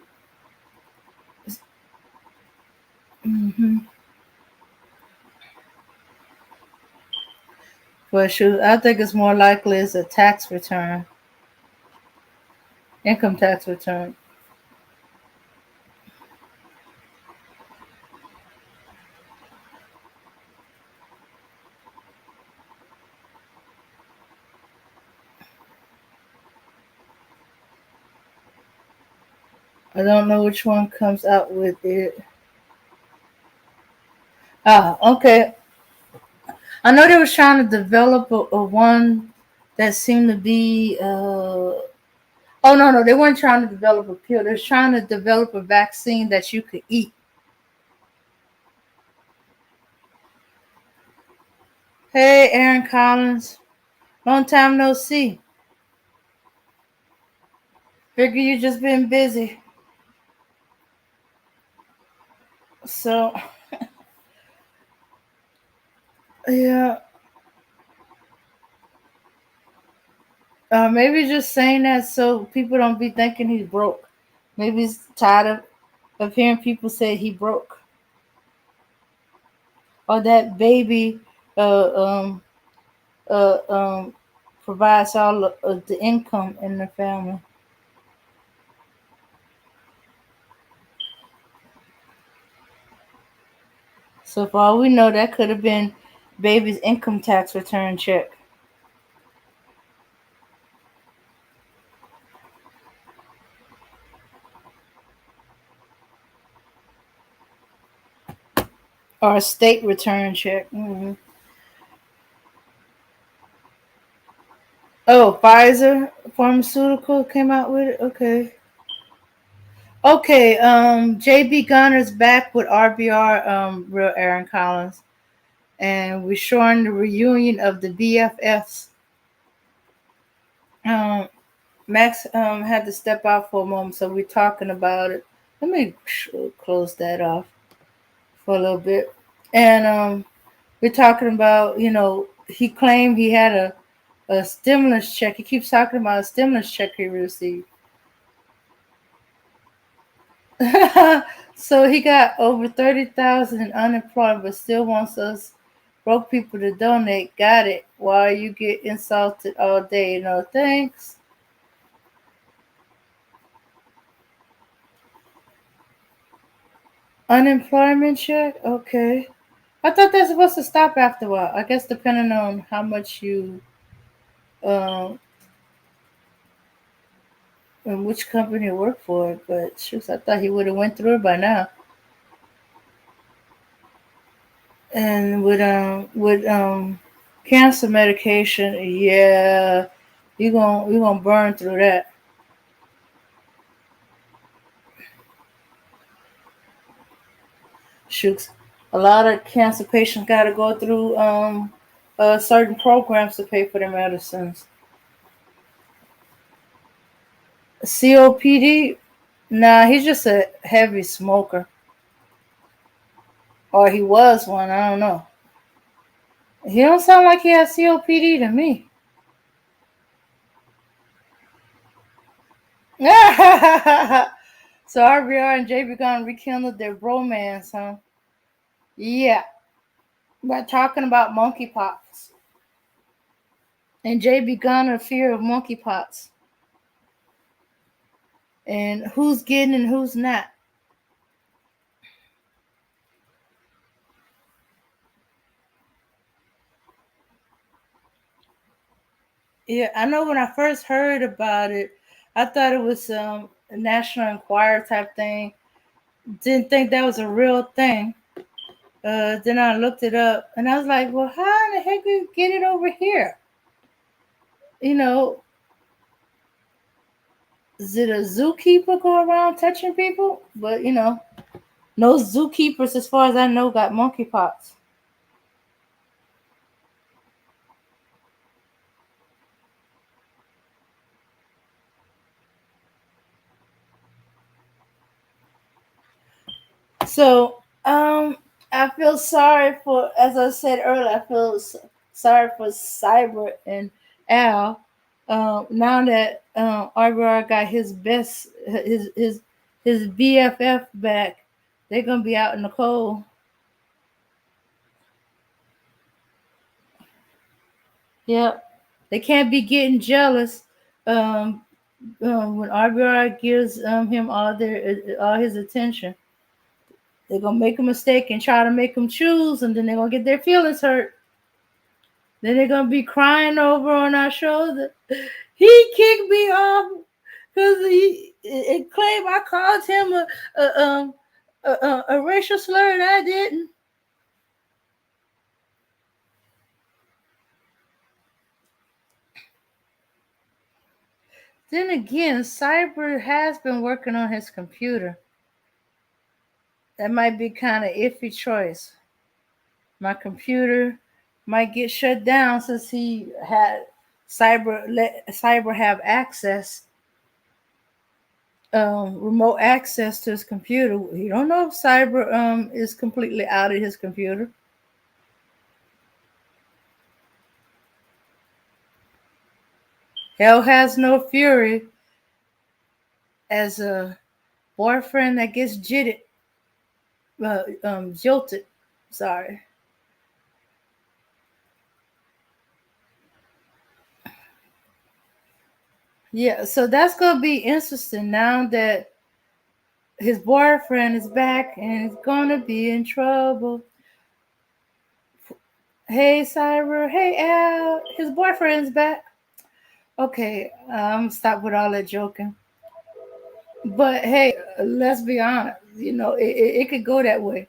But shoot, I think it's more likely it's a tax return. Income tax return. I don't know which one comes out with it. Ah, okay. I know they were trying to develop a one that seemed to be. Oh no, they weren't trying to develop a pill. They're trying to develop a vaccine that you could eat. Hey, Aaron Collins. Long time no see. Figure you just been busy. So, yeah. Maybe just saying that so people don't be thinking he's broke. Maybe he's tired of hearing people say he broke. Or that baby uh, um, uh, um, provides all of the income in the family. So for all we know, that could have been baby's income tax return check. Or a state return check. Mm-hmm. Oh, Pfizer Pharmaceutical came out with it? Okay. Okay, JB Gunner's back with RBR, real Aaron Collins. And we're showing the reunion of the BFFs. Max had to step out for a moment, so we're talking about it. Let me close that off for a little bit. And we're talking about, he claimed he had a stimulus check. He keeps talking about a stimulus check he received. So he got over 30,000 in unemployment, but still wants us broke people to donate. Got it. While you get insulted all day, no thanks. Unemployment check? Okay. I thought that's supposed to stop after a while. I guess depending on how much you um and which company you work for. But shoot, I thought he would have went through it by now. And with cancer medication, yeah, you gonna burn through that. Shoots, a lot of cancer patients got to go through certain programs to pay for their medicines. COPD, nah, he's just a heavy smoker, or he was one. I don't know. He don't sound like he has COPD to me. So RBR and JB gonna rekindle their bromance, huh? Yeah, by talking about monkeypox. And JB Gunner fear of monkeypox. And who's getting and who's not. Yeah, I know when I first heard about it, I thought it was a National Enquirer type thing. Didn't think that was a real thing. Then I looked it up and I was like, well, how in the heck do you get it over here? You know, is it a zookeeper go around touching people? But no zookeepers, as far as I know, got monkeypox. So, I feel sorry for, as I said earlier, I feel sorry for Cyber and Al. Now that RBR got his BFF back, they're gonna be out in the cold. Yep, they can't be getting jealous um, when RBR gives him all his attention. They're gonna make a mistake and try to make him choose, and then they're gonna get their feelings hurt. Then they're gonna be crying over on our shoulder. He kicked me off because it claimed I called him a racial slur, and I didn't. Then again, Cyber has been working on his computer. That might be kind of iffy choice. My computer might get shut down since he had let Cyber have access, remote access to his computer. You don't know if Cyber is completely out of his computer. Hell has no fury as a boyfriend that gets jilted. Sorry. Yeah, so that's gonna be interesting now that his boyfriend is back and he's gonna be in trouble. Hey, Cyber. Hey, Al. His boyfriend's back. Okay, stop with all that joking. But hey, let's be honest. You know, it could go that way.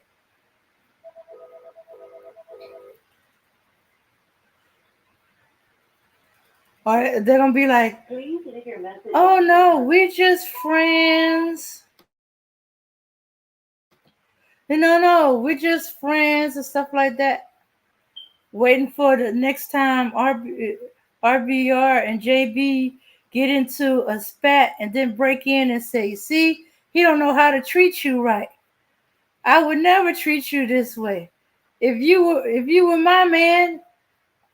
Or they're gonna be like, "Oh no, we're just friends." No, we're just friends and stuff like that. Waiting for the next time RBR and JB get into a spat and then break in and say, "See, he don't know how to treat you right. I would never treat you this way. If you were my man,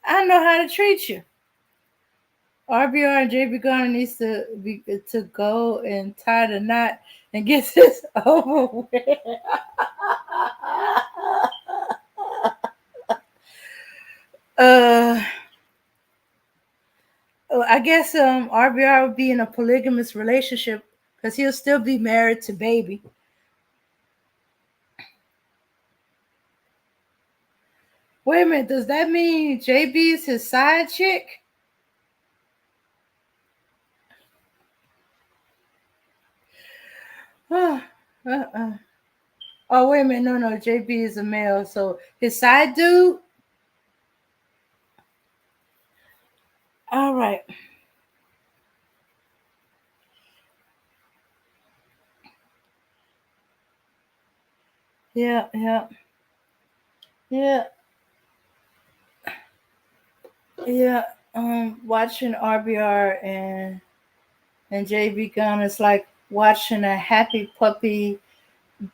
I know how to treat you." RBR and JB Garner needs to go and tie the knot and get this over with. I guess RBR would be in a polygamous relationship because he'll still be married to Baby. Wait a minute, does that mean JB is his side chick? Oh, oh, wait a minute, no, JB is a male, so his side dude? All right. Yeah. Watching RBR and JB Gunn is like watching a happy puppy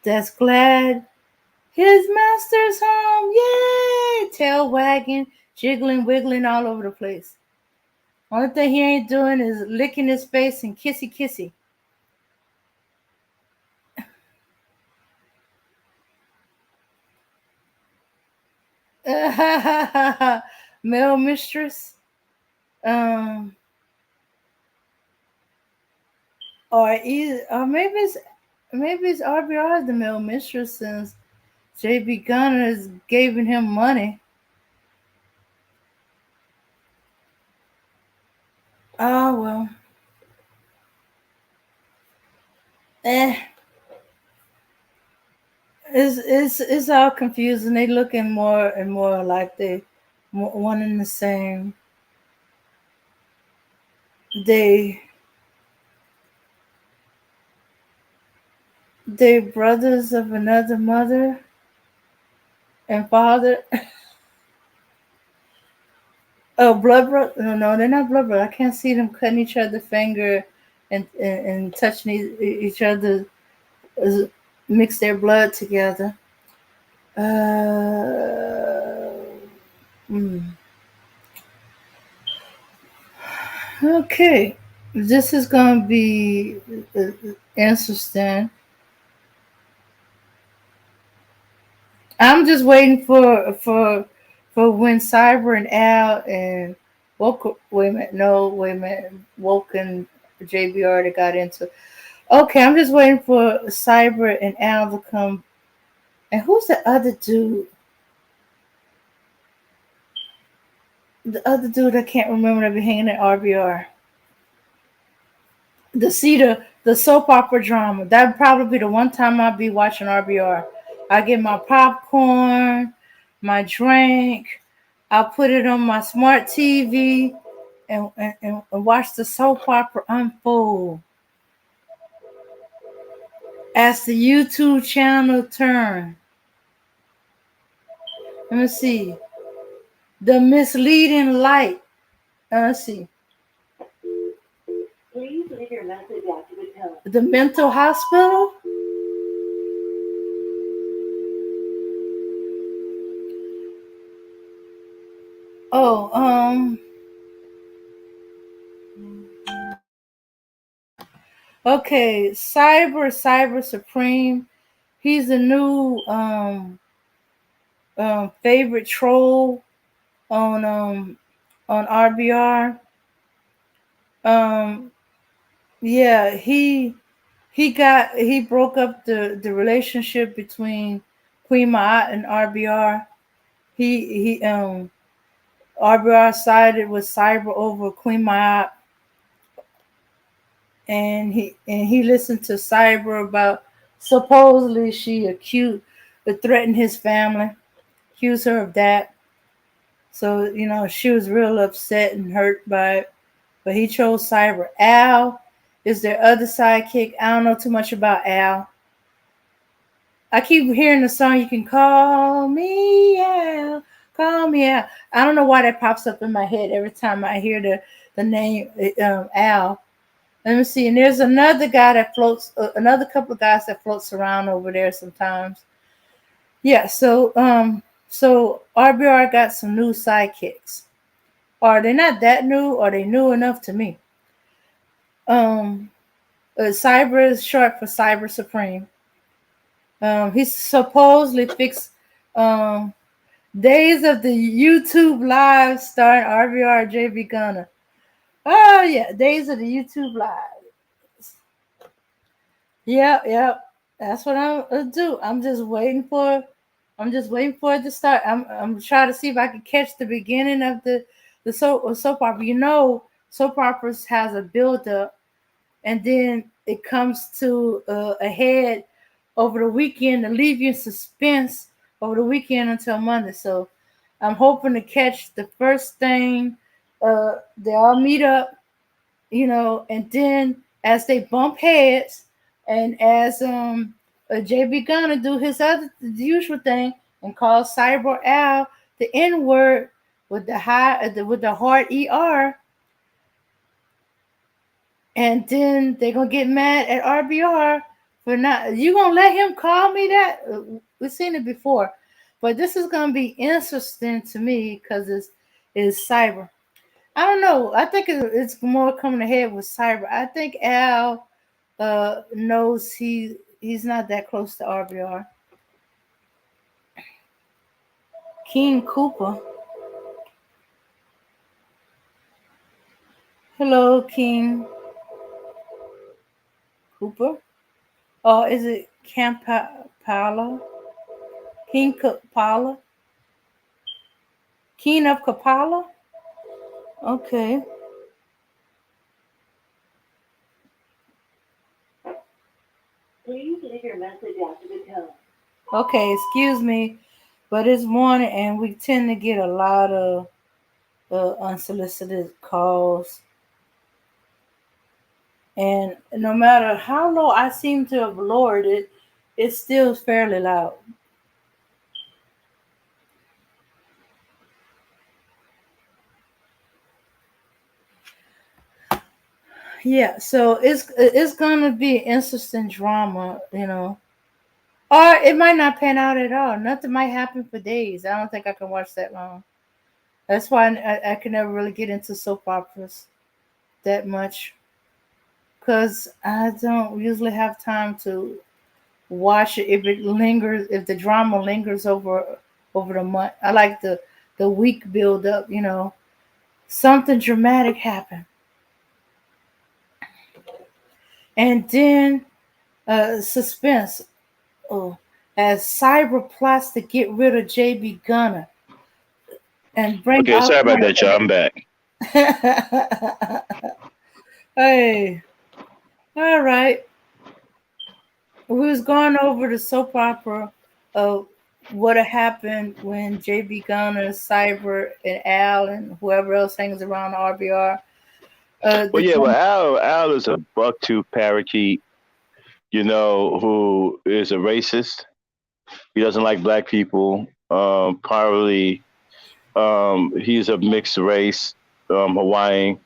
that's glad his master's home. Yay! Tail wagging, jiggling, wiggling all over the place. Only thing he ain't doing is licking his face and kissy kissy. Male mistress. Or maybe it's RBR the male mistress since JB Gunner is giving him money. Oh well. It's all confusing. They looking more and more like they one and the same. They brothers of another mother and father. Oh, blood brother? No, they're not blood brother. I can't see them cutting each other finger and touching each other, mix their blood together. Okay, this is gonna be interesting. I'm just waiting for when Cyber and Al and Woke. Wait a minute, no, wait a minute. Woke and JB already got into. Okay, I'm just waiting for Cyber and Al to come. And who's the other dude? The other dude I can't remember that be hanging at RBR. The Cedar the soap opera drama. That would probably be the one time I'll be watching RBR. I get my popcorn, my drink. I'll put it on my smart TV and watch the soap opera unfold as the YouTube channel turn. Let me see. The misleading light. Let's see. Please leave your message after the tone. The mental hospital. Oh, okay. Cyber Supreme. He's a new favorite troll on RBR. Yeah, he broke up the relationship between Queen Ma'at and RBR. He RBR sided with Cyber over Queen Ma'at, and he listened to Cyber about supposedly she threatened his family, accused her of that. So she was real upset and hurt by it. But he chose Cyber. Al is their other sidekick. I don't know too much about Al. I keep hearing the song, "You Can Call Me Al, Call Me Al." I don't know why that pops up in my head every time I hear the name Al. Let me see. And there's another guy that floats, another couple of guys that floats around over there sometimes. Yeah. So RBR got some new sidekicks. Are they not that new? Or are they new enough to me? Cyber is short for Cyber Supreme. He supposedly fixed days of the YouTube live starring RBR JB Gunner. Oh yeah, days of the YouTube live. Yep. That's what I'm gonna do. I'm just waiting for it to start. I'm trying to see if I can catch the beginning of the soap opera. Soap operas has a build up, and then it comes to a head over the weekend to leave you in suspense over the weekend until Monday. So I'm hoping to catch the first thing. They all meet up, and then as they bump heads, and as JB Gunner do the usual thing and call Cyber Al the N word with the hard ER. And then they're gonna get mad at RBR for not. You gonna let him call me that? We've seen it before, but this is gonna be interesting to me because it's Cyber. I don't know. I think it's more coming ahead with Cyber. I think Al knows he's not that close to RBR. King Cooper. Hello, King Cooper. Oh, is it Kampala? King Kapala? King of Kapala? Okay. Please leave your message after the tone. Okay, excuse me, but it's morning and we tend to get a lot of unsolicited calls. And no matter how low I seem to have lowered it, it's still fairly loud. Yeah, so it's gonna be interesting drama, or it might not pan out at all. Nothing might happen for days. I don't think I can watch that long. That's why I can never really get into soap operas that much, because I don't usually have time to watch it if it lingers, if the drama lingers over the month. I like the week build up. Something dramatic happened, and then suspense. Oh, as Cyber plots to get rid of JB Gunner and bring Okay, sorry about that, y'all. I'm back. Hey, All right. We was going over the soap opera of what happened when JB Gunner, Cyber, and Al, and whoever else hangs around RBR. Well, yeah, well, Al is a buck-tooth parakeet, who is a racist. He doesn't like black people. Probably, he's a mixed race, Hawaiian,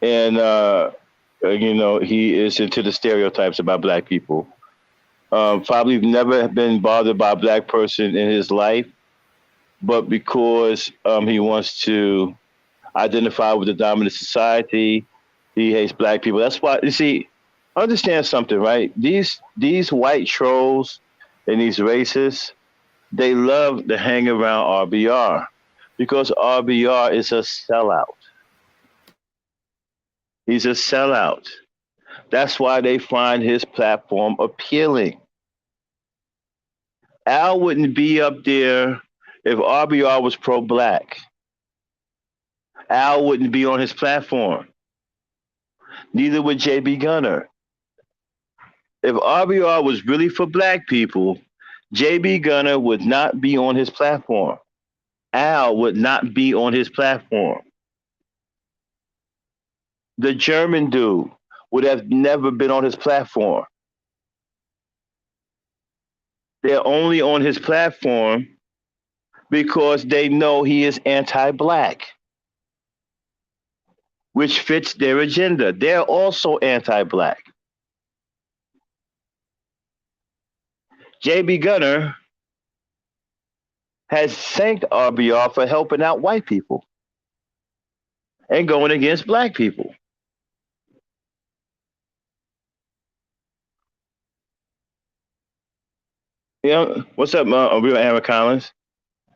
and he is into the stereotypes about black people. Probably never been bothered by a black person in his life, but because he wants to identify with the dominant society, he hates black people. That's why, you see, understand something, right? These white trolls and these racists, they love to hang around RBR because RBR is a sellout. He's a sellout. That's why they find his platform appealing. Al wouldn't be up there if RBR was pro-black. Al wouldn't be on his platform. Neither would JB Gunner. If RBR was really for black people, JB Gunner would not be on his platform. Al would not be on his platform. The German dude would have never been on his platform. They're only on his platform because they know he is anti-black, which fits their agenda. They're also anti-black. JB Gunner has thanked RBR for helping out white people and going against black people. What's up, real Aaron Collins?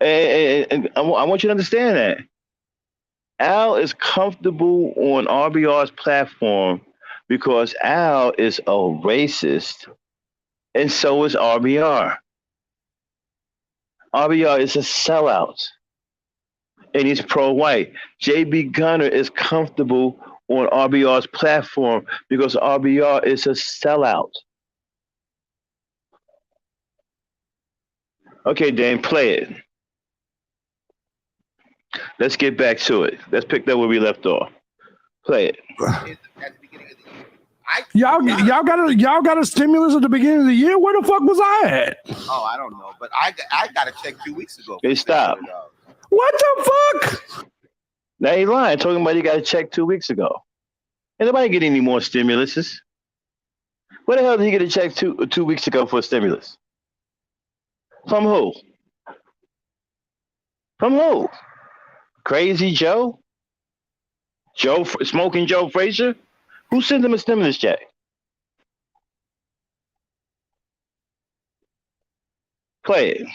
And I want you to understand that Al is comfortable on RBR's platform because Al is a racist, and so is RBR. RBR is a sellout, and he's pro-white. JB Gunner is comfortable on RBR's platform because RBR is a sellout. Okay, Dane, play it. Let's get back to it. Let's pick up where we left off. Play it. Y'all got a stimulus at the beginning of the year? Where the fuck was I at? Oh, I don't know, but I got a check 2 weeks ago. Hey, stop. What the fuck? Now he's lying, talking about he got a check 2 weeks ago. Ain't nobody getting any more stimuluses. Where the hell did he get a check two weeks ago for a stimulus? From who? From who? Crazy Joe? Smoking Joe Frazier? Who sent him a stimulus check? Play it.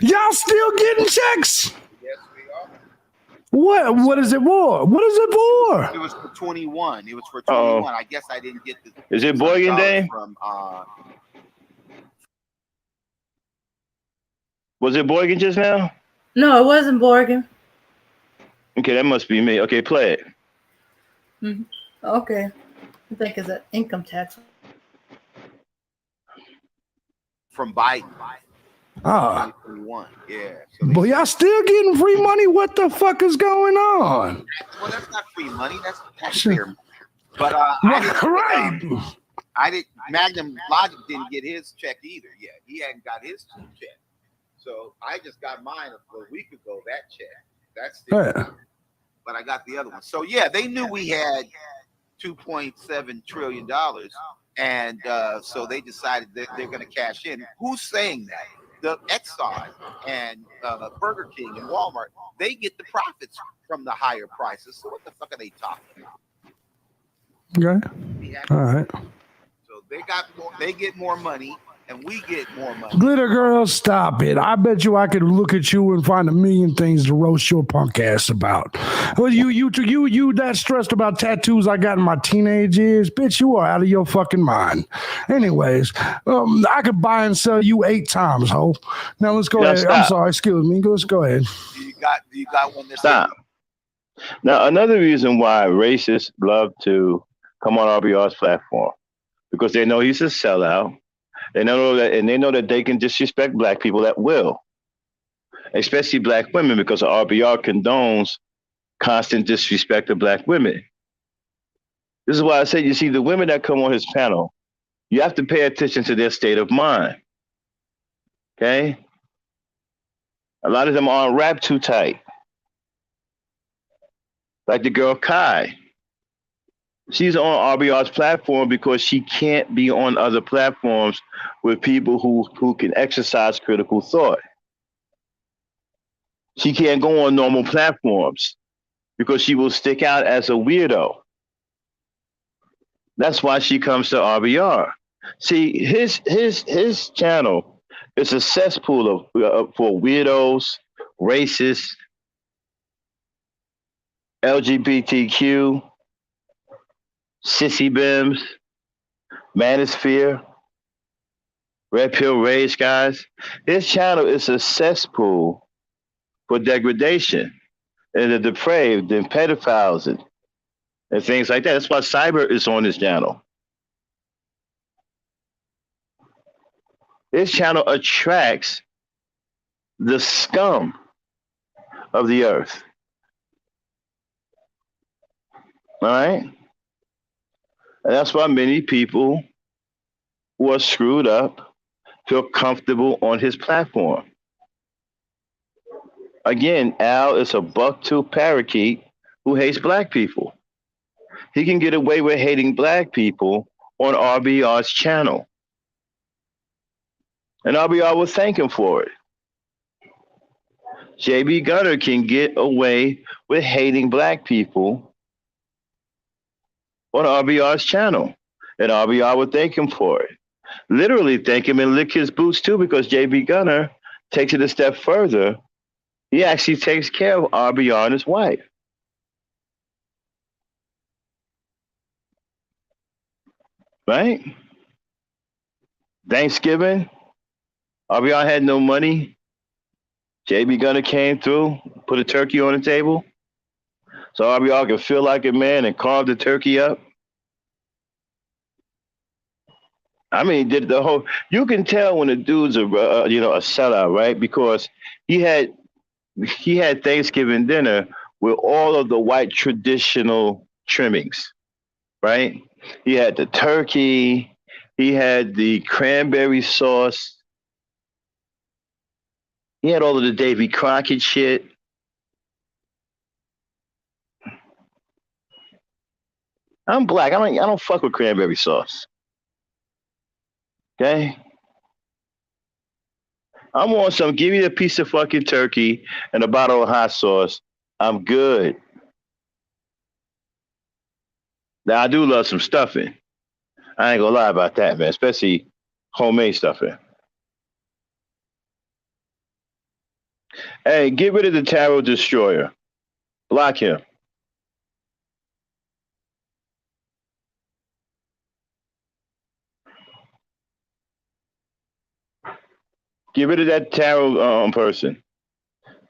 Y'all still getting checks? Yes, we are. What is it for? What is it for? It was for 21. It was for 21. I guess I didn't get the. Is it Boygan Day? From, Was it Boygan just now? No, it wasn't Borgen. Okay, that must be me. Okay, play it. Mm-hmm. Okay. I think it's an income tax. From Biden. Ah. 2021. Yeah. But y'all still getting free money? What the fuck is going on? Well, that's not free money. That's taxpayer money. But I didn't. Magnum Logic didn't get his check either yet. He hadn't got his check. So I just got mine a week ago. That check. That's still, but I got the other one. So yeah, they knew we had $2.7 trillion, and so they decided that they're going to cash in. Who's saying that? The Exxon and Burger King and Walmart, they get the profits from the higher prices. So what the fuck are they talking about? Okay. All right. So they get more money. And we get more money. Glitter girl, stop it. I bet you I could look at you and find a million things to roast your punk ass about. Well, you that stressed about tattoos I got in my teenage years? Bitch, you are out of your fucking mind. Anyways, I could buy and sell you 8 times, ho. Now let's go ahead. Stop. I'm sorry, excuse me. Let's go ahead. You got one that's stop. Now, another reason why racists love to come on RBR's platform because they know he's a sellout. They know that they can disrespect black people at will, especially black women, because RBR condones constant disrespect of black women. This is why I say, you see, the women that come on his panel, you have to pay attention to their state of mind. Okay? A lot of them aren't wrapped too tight. Like the girl Kai. She's on RBR's platform because she can't be on other platforms with people who can exercise critical thought. She can't go on normal platforms because she will stick out as a weirdo. That's why she comes to RBR. See, his channel is a cesspool of for weirdos, racists, LGBTQ, sissy bims, manosphere, red pill rage guys. His channel is a cesspool for degradation and the depraved and pedophiles and things like that. That's why cyber is on his channel. His channel attracts the scum of the earth. All right? And that's why many people who are screwed up feel comfortable on his platform. Again, Al is a buck-tooth parakeet who hates black people. He can get away with hating black people on RBR's channel. And RBR will thank him for it. JB Gunner can get away with hating black people on RBR's channel. And RBR will thank him for it. Literally thank him and lick his boots too, because JB Gunner takes it a step further. He actually takes care of RBR and his wife. Right? Thanksgiving, RBR had no money. JB Gunner came through, put a turkey on the table. So RBR could feel like a man and carve the turkey up. I mean, did the whole, you can tell when a dude's a sellout, right? Because he had Thanksgiving dinner with all of the white traditional trimmings, right? He had the turkey, he had the cranberry sauce, he had all of the Davy Crockett shit. I'm black. I don't fuck with cranberry sauce. Okay? I'm on some, give me a piece of fucking turkey and a bottle of hot sauce. I'm good. Now, I do love some stuffing. I ain't gonna lie about that, man, especially homemade stuffing. Hey, get rid of the Tarot Destroyer. Block him. Get rid of that tarot person.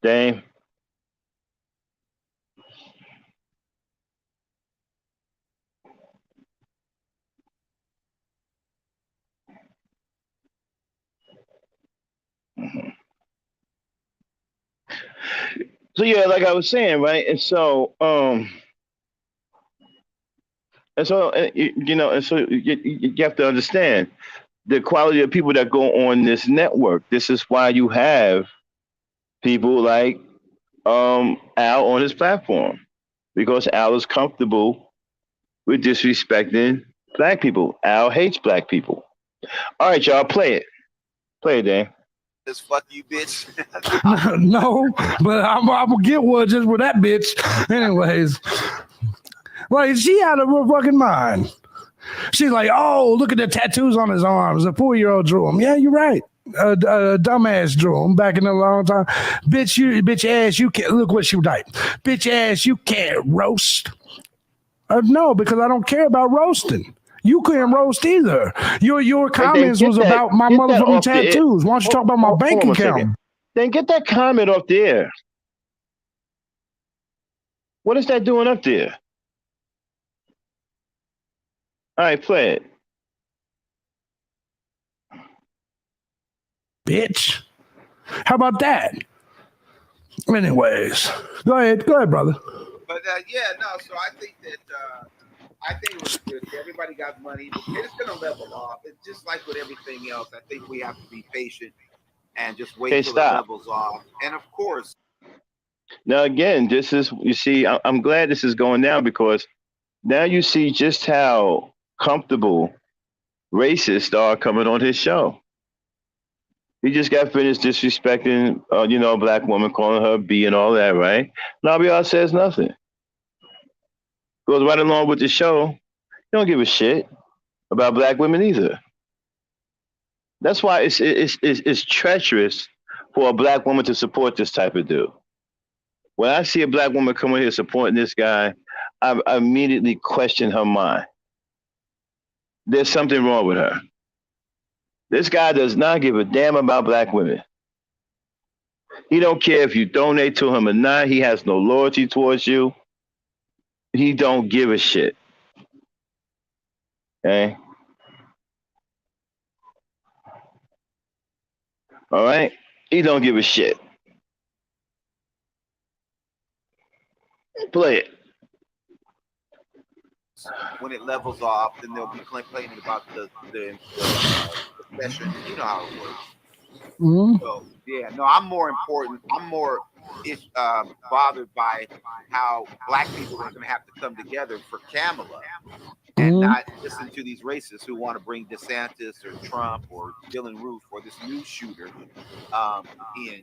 Dame. So yeah, like I was saying, right? And so you have to understand the quality of people that go on this network. This is why you have people like Al on his platform, because Al is comfortable with disrespecting black people. Al hates black people. All right, y'all, play it. Play it, Dan. This fuck you, bitch. No, but I'm gonna get one just with that bitch. Anyways, like, she out of her fucking mind. She's like, oh, look at the tattoos on his arms. A 4-year-old drew them. Yeah, you're right. A dumbass drew them back in a long time. Bitch ass, you can't. Look what she typed. Bitch ass, you can't roast. No, because I don't care about roasting. You couldn't roast either. Your comments was about my motherfucking tattoos. Why don't you talk about my bank account? Then get that comment off the air. What is that doing up there? All right, play it. Bitch. How about that? Anyways, go ahead, brother. But yeah, no. So I think that I think it was good. Everybody got money. It's gonna level off. It's just like with everything else. I think we have to be patient and just wait Okay, till it stop. levels off. And of course, Now again, this is you see. I'm glad this is going down because now you see just how comfortable racists are coming on his show. He just got finished disrespecting, a black woman, calling her a B and all that, right? And RBR says nothing. Goes right along with the show. He don't give a shit about black women either. That's why it's treacherous for a black woman to support this type of dude. When I see a black woman come in here supporting this guy, I immediately question her mind. There's something wrong with her. This guy does not give a damn about black women. He don't care if you donate to him or not. He has no loyalty towards you. He don't give a shit. Okay? All right? He don't give a shit. Play it. when it levels off, then they'll be complaining about the session. You know how it works. Mm-hmm. So yeah, no, I'm more important. I'm more bothered by how black people are going to have to come together for Kamala and not listen to these racists who want to bring DeSantis or Trump or Dylan Roof or this new shooter in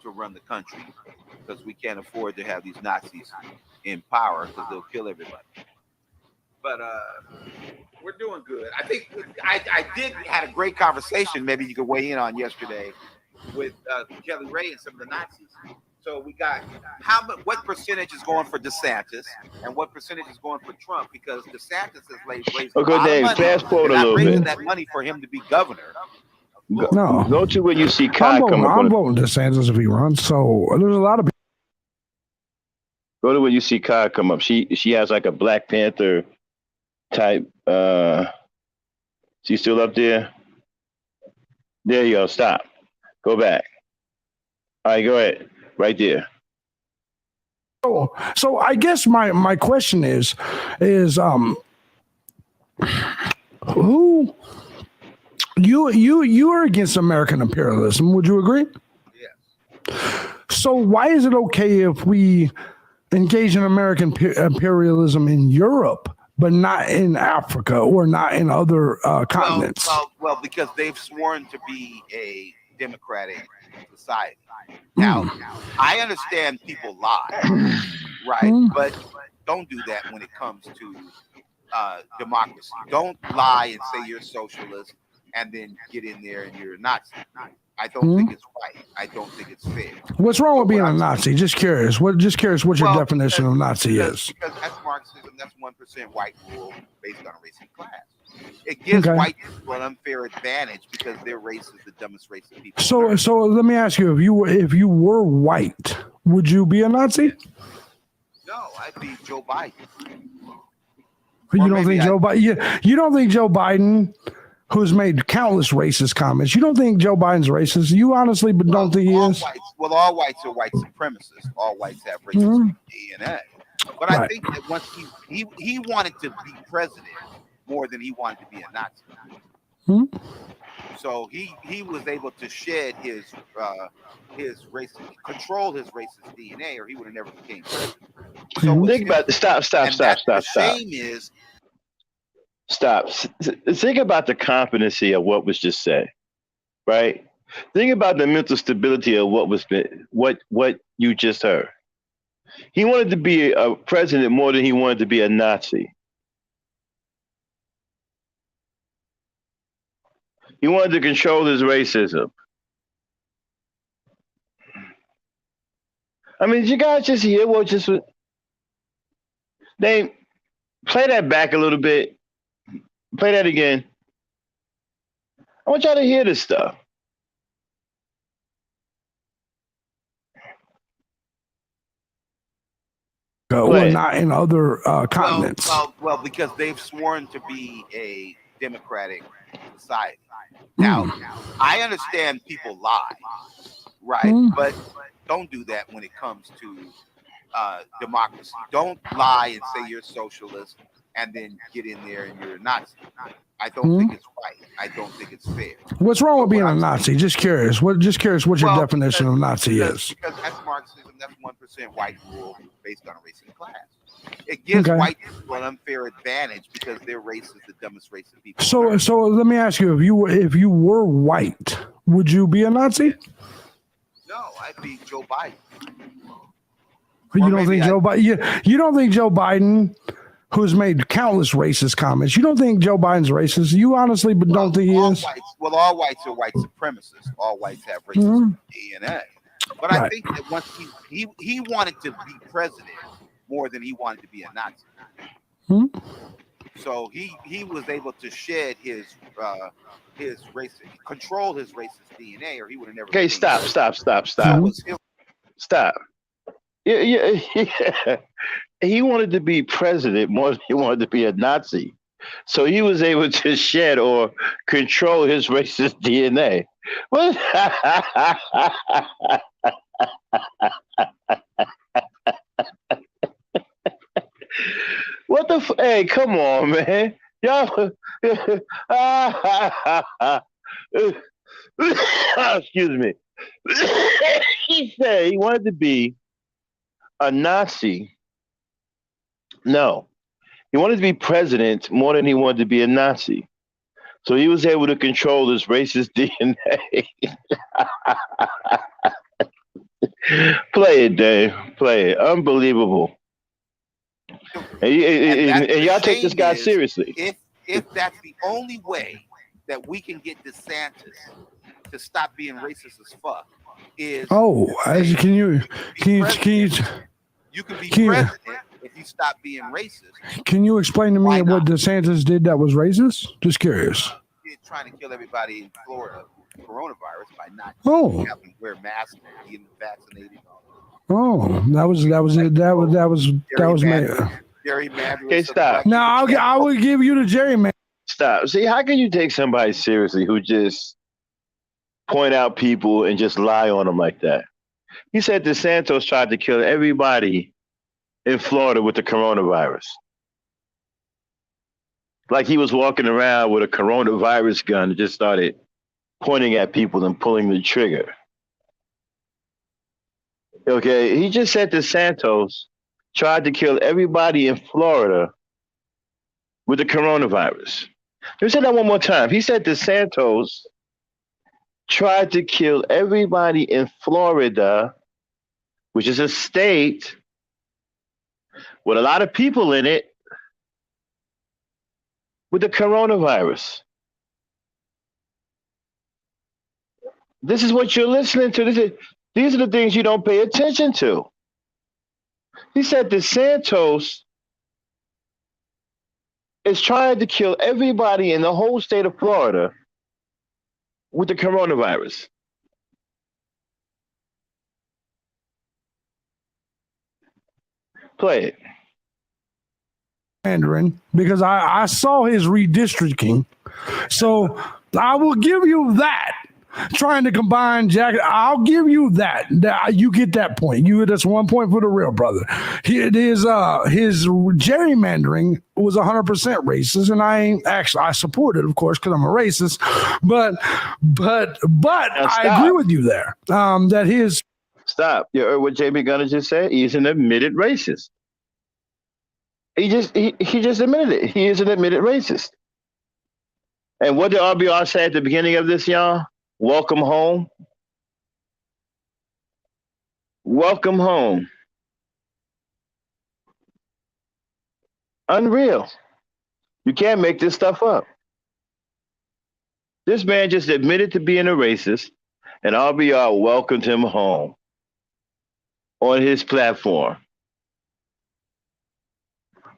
to run the country, because we can't afford to have these Nazis in power because they'll kill everybody. But we're doing good. I think I had a great conversation. Maybe you could weigh in on yesterday with Kelly Ray and some of the Nazis. So we got what percentage is going for DeSantis and what percentage is going for Trump, because DeSantis has raised a lot of money. Fast forward a not little raising bit. that money for him to be governor. No. Go to where you see Kai come up. I'm voting DeSantis if he runs. So there's a lot of people. Go to where you see Kai come up. She has like a Black Panther type. She's still up there. There you go. Stop. Go back. All right, go ahead. Right there. So I guess my question is who you are against American imperialism? Would you agree? Yes. So why is it okay if we engage in American imperialism in Europe, but not in Africa or not in other continents? Well, because they've sworn to be a democratic society. Now, I understand people lie, right? But don't do that when it comes to democracy. Don't lie and say you're socialist and then get in there and you're a Nazi. I don't think it's right. I don't think it's fair. What's wrong with being a Nazi? Just curious. What your definition of Nazi is? Because that's Marxism. That's 1% white rule based on a race and class. It gives white people an unfair advantage because their race is the dumbest race of people. So let me ask you: if you were white, would you be a Nazi? No, I'd be Joe Biden. You don't think Joe Biden? You don't think Joe Biden, who's made countless racist comments, you don't think Joe Biden's racist? You honestly don't think he is? All whites are white supremacists. All whites have racist DNA. But I think that once he wanted to be president more than he wanted to be a Nazi. So he was able to shed his race, control his racist DNA, or he would have never became president. So think about stop. The shame is stop. Think about the competency of what was just said, right? Think about the mental stability of what you just heard. He wanted to be a president more than he wanted to be a Nazi. He wanted to control his racism. I mean, did you guys just hear what just was? They play that back a little bit. Play that again. I want y'all to hear this stuff. Well, not in other continents. Well, because they've sworn to be a democratic society. Now, I understand people lie, right? But don't do that when it comes to democracy. Don't lie and say you're socialist and then get in there and you're a Nazi. I don't think it's right. I don't think it's fair. What's wrong with being a Nazi? Just curious. What your definition of Nazi is? Because that's Marxism. That's 1% white rule based on a race and class. It gives white people an unfair advantage because their race is the dumbest race of people. So let me ask you: if you were white, would you be a Nazi? No, I'd be Joe Biden. You don't think Joe Biden? You don't think Joe Biden, who's made countless racist comments, you don't think Joe Biden's racist? You honestly, but don't think he is? All whites are white supremacists. All whites have racist DNA. But I think that once he wanted to be president more than he wanted to be a Nazi. So he was able to shed his racist, control his racist DNA, or he would have never. Okay, stop. Stop. Yeah. He wanted to be president more than he wanted to be a Nazi. So he was able to shed or control his racist DNA. What? What the? Hey, come on, man. Y'all. Excuse me. He said he wanted to be a Nazi. No, he wanted to be president more than he wanted to be a Nazi. So he was able to control his racist DNA. Play it, Dave. Play it. Unbelievable. And y'all take this guy seriously. If that's the only way that we can get DeSantis to stop being racist as fuck, is can you can be president if you stop being racist. Can you explain to me what DeSantis did that was racist? Just curious. He's trying to kill everybody in Florida, coronavirus, by not having to wear masks and being vaccinated. That was made. Gerrymandering. Okay, stop. Now I would give you the gerrymander. Stop. See, how can you take somebody seriously who just point out people and just lie on them like that? He said DeSantis tried to kill everybody in Florida with the coronavirus. Like he was walking around with a coronavirus gun and just started pointing at people and pulling the trigger. Okay, he just said DeSantis tried to kill everybody in Florida with the coronavirus. Let me say that one more time. He said DeSantis tried to kill everybody in Florida, which is a state with a lot of people in it, with the coronavirus. This is what you're listening to. These are the things you don't pay attention to. He said DeSantis is trying to kill everybody in the whole state of Florida with the coronavirus. Play it. Mandarin, because I saw his redistricting. So I will give you that. Trying to combine Jack, I'll give you that. You get that point. That's 1 point for the real brother. His gerrymandering was 100% racist, and I support it, of course, because I'm a racist. But I agree with you there. That his stop. You heard what JB Gunner just said? He's an admitted racist. He just admitted it. He is an admitted racist. And what did RBR say at the beginning of this, y'all? Welcome home. Welcome home. Unreal. You can't make this stuff up. This man just admitted to being a racist, and RBR welcomed him home on his platform.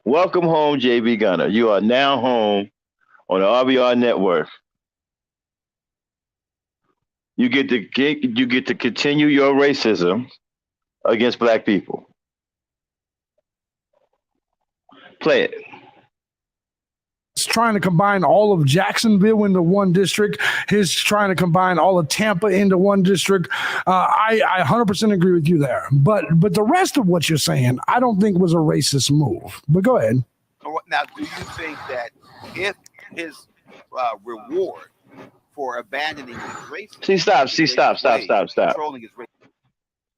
Welcome home, JB Gunner. You are now home on the RBR network. You get to continue your racism against black people. Play it. Trying to combine all of Jacksonville into one district. He's trying to combine all of Tampa into one district. I 100% agree with you there. But the rest of what you're saying, I don't think was a racist move. But go ahead. Now, do you think that if his reward for abandoning his racism? Stop. Controlling his racism.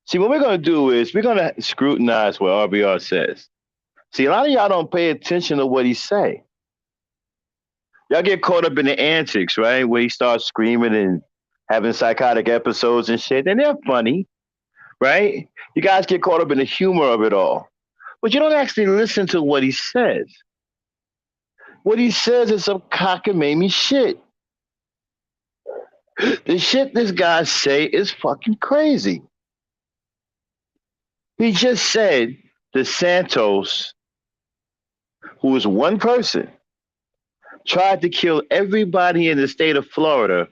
See, what we're going to do is we're going to scrutinize what RBR says. See, a lot of y'all don't pay attention to what he say. Y'all get caught up in the antics, right? Where he starts screaming and having psychotic episodes and shit. And they're funny, right? You guys get caught up in the humor of it all. But you don't actually listen to what he says. What he says is some cockamamie shit. The shit this guy say is fucking crazy. He just said DeSantis, who is one person, tried to kill everybody in the state of Florida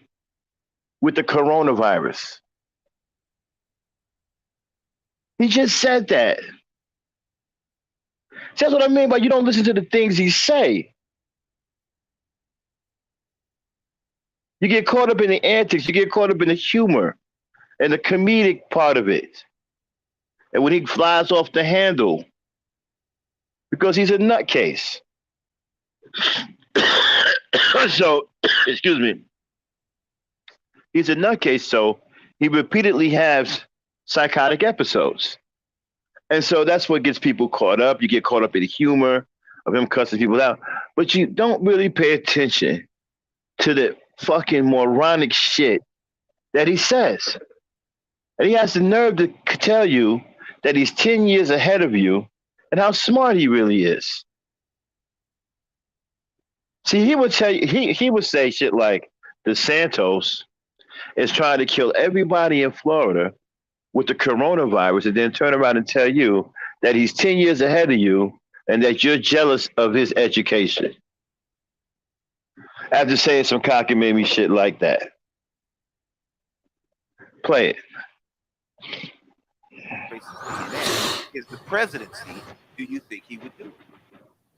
with the coronavirus. He just said that. That's what I mean by you don't listen to the things he say. You get caught up in the antics, you get caught up in the humor and the comedic part of it. And when he flies off the handle, because he's a nutcase. So, excuse me. He's a nutcase, so he repeatedly has psychotic episodes. And so that's what gets people caught up. You get caught up in the humor of him cussing people out. But you don't really pay attention to the fucking moronic shit that he says. And he has the nerve to tell you that he's 10 years ahead of you and how smart he really is. See, he would tell you, he would say shit like DeSantis is trying to kill everybody in Florida with the coronavirus and then turn around and tell you that he's 10 years ahead of you and that you're jealous of his education. After saying some cockamamie shit like that. Play it. Is the presidency, do you think he would do it?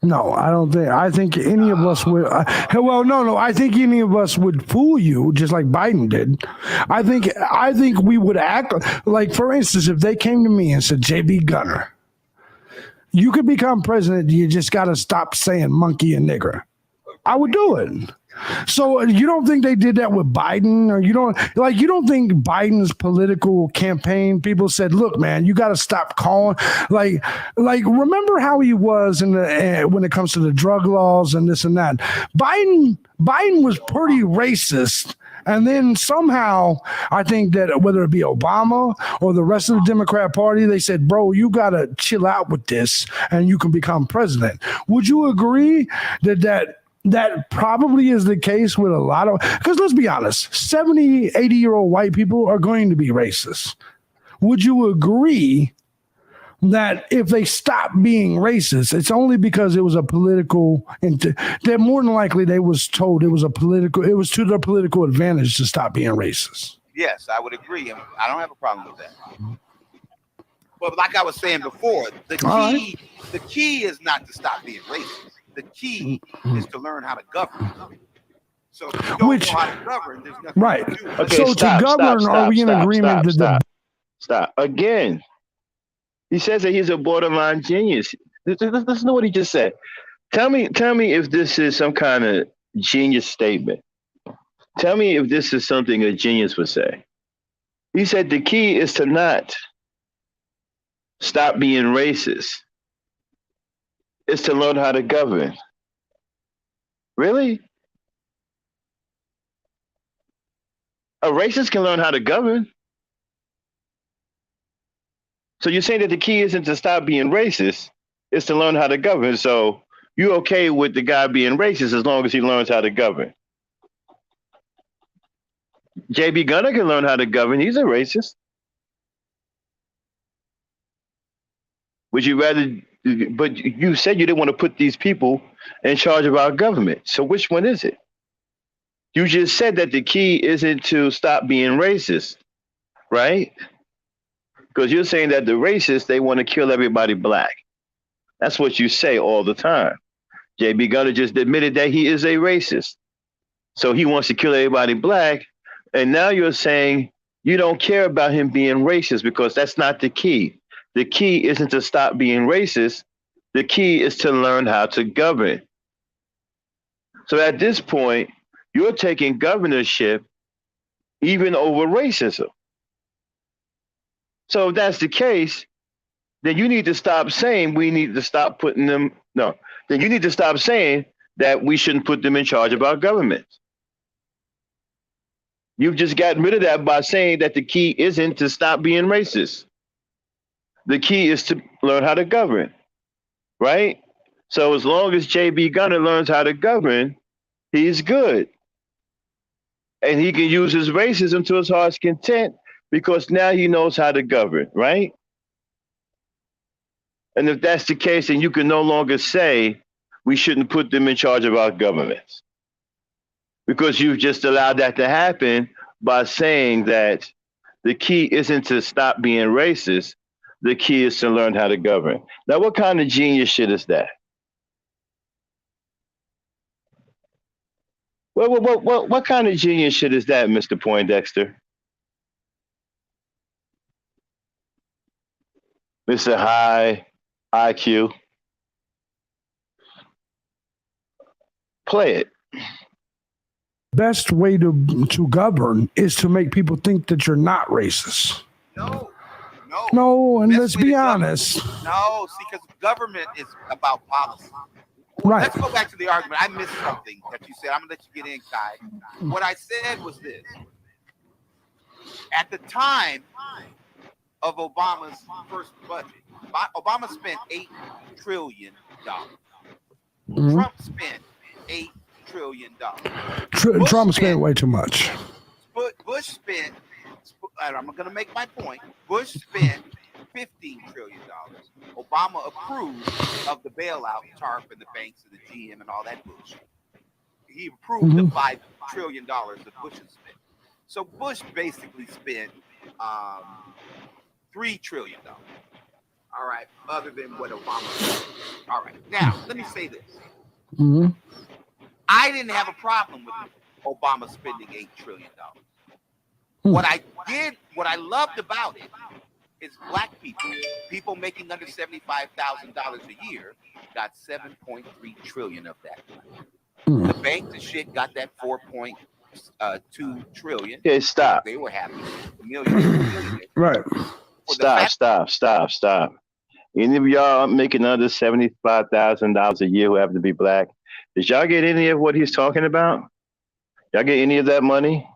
No, I don't think. I think any of us would. No. I think any of us would fool you, just like Biden did. I think we would act like, for instance, if they came to me and said, "JB Gunner, you could become president. You just got to stop saying monkey and nigger." I would do it. So you don't think they did that with Biden, or you don't think Biden's political campaign people said, "Look, man, you got to stop calling like remember how he was in the when it comes to the drug laws and this and that." Biden was pretty racist. And then somehow, I think that whether it be Obama or the rest of the Democrat Party, they said, "Bro, you got to chill out with this and you can become president." Would you agree that probably is the case with a lot of, because let's be honest, 70, 80-year-old white people are going to be racist. Would you agree that if they stop being racist, it's only because it was a political, that more than likely they was told it was to their political advantage to stop being racist? Yes, I would agree. I don't have a problem with that. But like I was saying before, the key is not to stop being racist. The key is to learn how to govern. So if you don't know how to govern, there's nothing right. to do. Okay, so to govern, are we in agreement? Stop. Again, he says that he's a borderline genius. Listen to what he just said. Tell me if this is some kind of genius statement. Tell me if this is something a genius would say. He said the key is to not stop being racist. It's to learn how to govern. Really? A racist can learn how to govern. So you're saying that the key isn't to stop being racist, it's to learn how to govern. So you're okay with the guy being racist as long as he learns how to govern. JB Gunner can learn how to govern. He's a racist. Would you rather, but you said you didn't want to put these people in charge of our government. So which one is it? You just said that the key isn't to stop being racist, right? Because you're saying that the racists, they want to kill everybody black. That's what you say all the time. J.B. Gunner just admitted that he is a racist. So he wants to kill everybody black. And now you're saying you don't care about him being racist because that's not the key. The key isn't to stop being racist. The key is to learn how to govern. So at this point, you're taking governorship even over racism. So if that's the case, then you need to stop saying we need to stop putting them. No, then you need to stop saying that we shouldn't put them in charge of our government. You've just gotten rid of that by saying that the key isn't to stop being racist. The key is to learn how to govern, right? So as long as J.B. Gunner learns how to govern, he's good. And he can use his racism to his heart's content because now he knows how to govern, right? And if that's the case, then you can no longer say we shouldn't put them in charge of our governments because you've just allowed that to happen by saying that the key isn't to stop being racist. The key is to learn how to govern. Now, what kind of genius shit is that? What kind of genius shit is that, Mr. Poindexter? Mr. High IQ? Play it. Best way to govern is to make people think that you're not racist. No, and let's be honest. No, see, because government is about policy. Right. Let's go back to the argument. I missed something that you said. I'm going to let you get in, Kai. What I said was this. At the time of Obama's first budget, Obama spent $8 trillion. Mm-hmm. Trump spent $8 trillion. Trump spent way too much. Bush spent, I'm going to make my point, Bush spent $15 trillion. Obama approved of the bailout, TARP and the banks and the GM and all that bullshit. He approved the $5 trillion that Bush had spent. So Bush basically spent $3 trillion. All right, other than what Obama did. All right, now let me say this. Mm-hmm. I didn't have a problem with Obama spending $8 trillion. What I loved about it is black people making under $75,000 a year got 7.3 trillion of that. The banks and shit got that 4.2 trillion. Okay, stop. They were happy. Million. Right. Stop. Any of y'all making under $75,000 a year who happen to be black, did y'all get any of what he's talking about? Y'all get any of that money?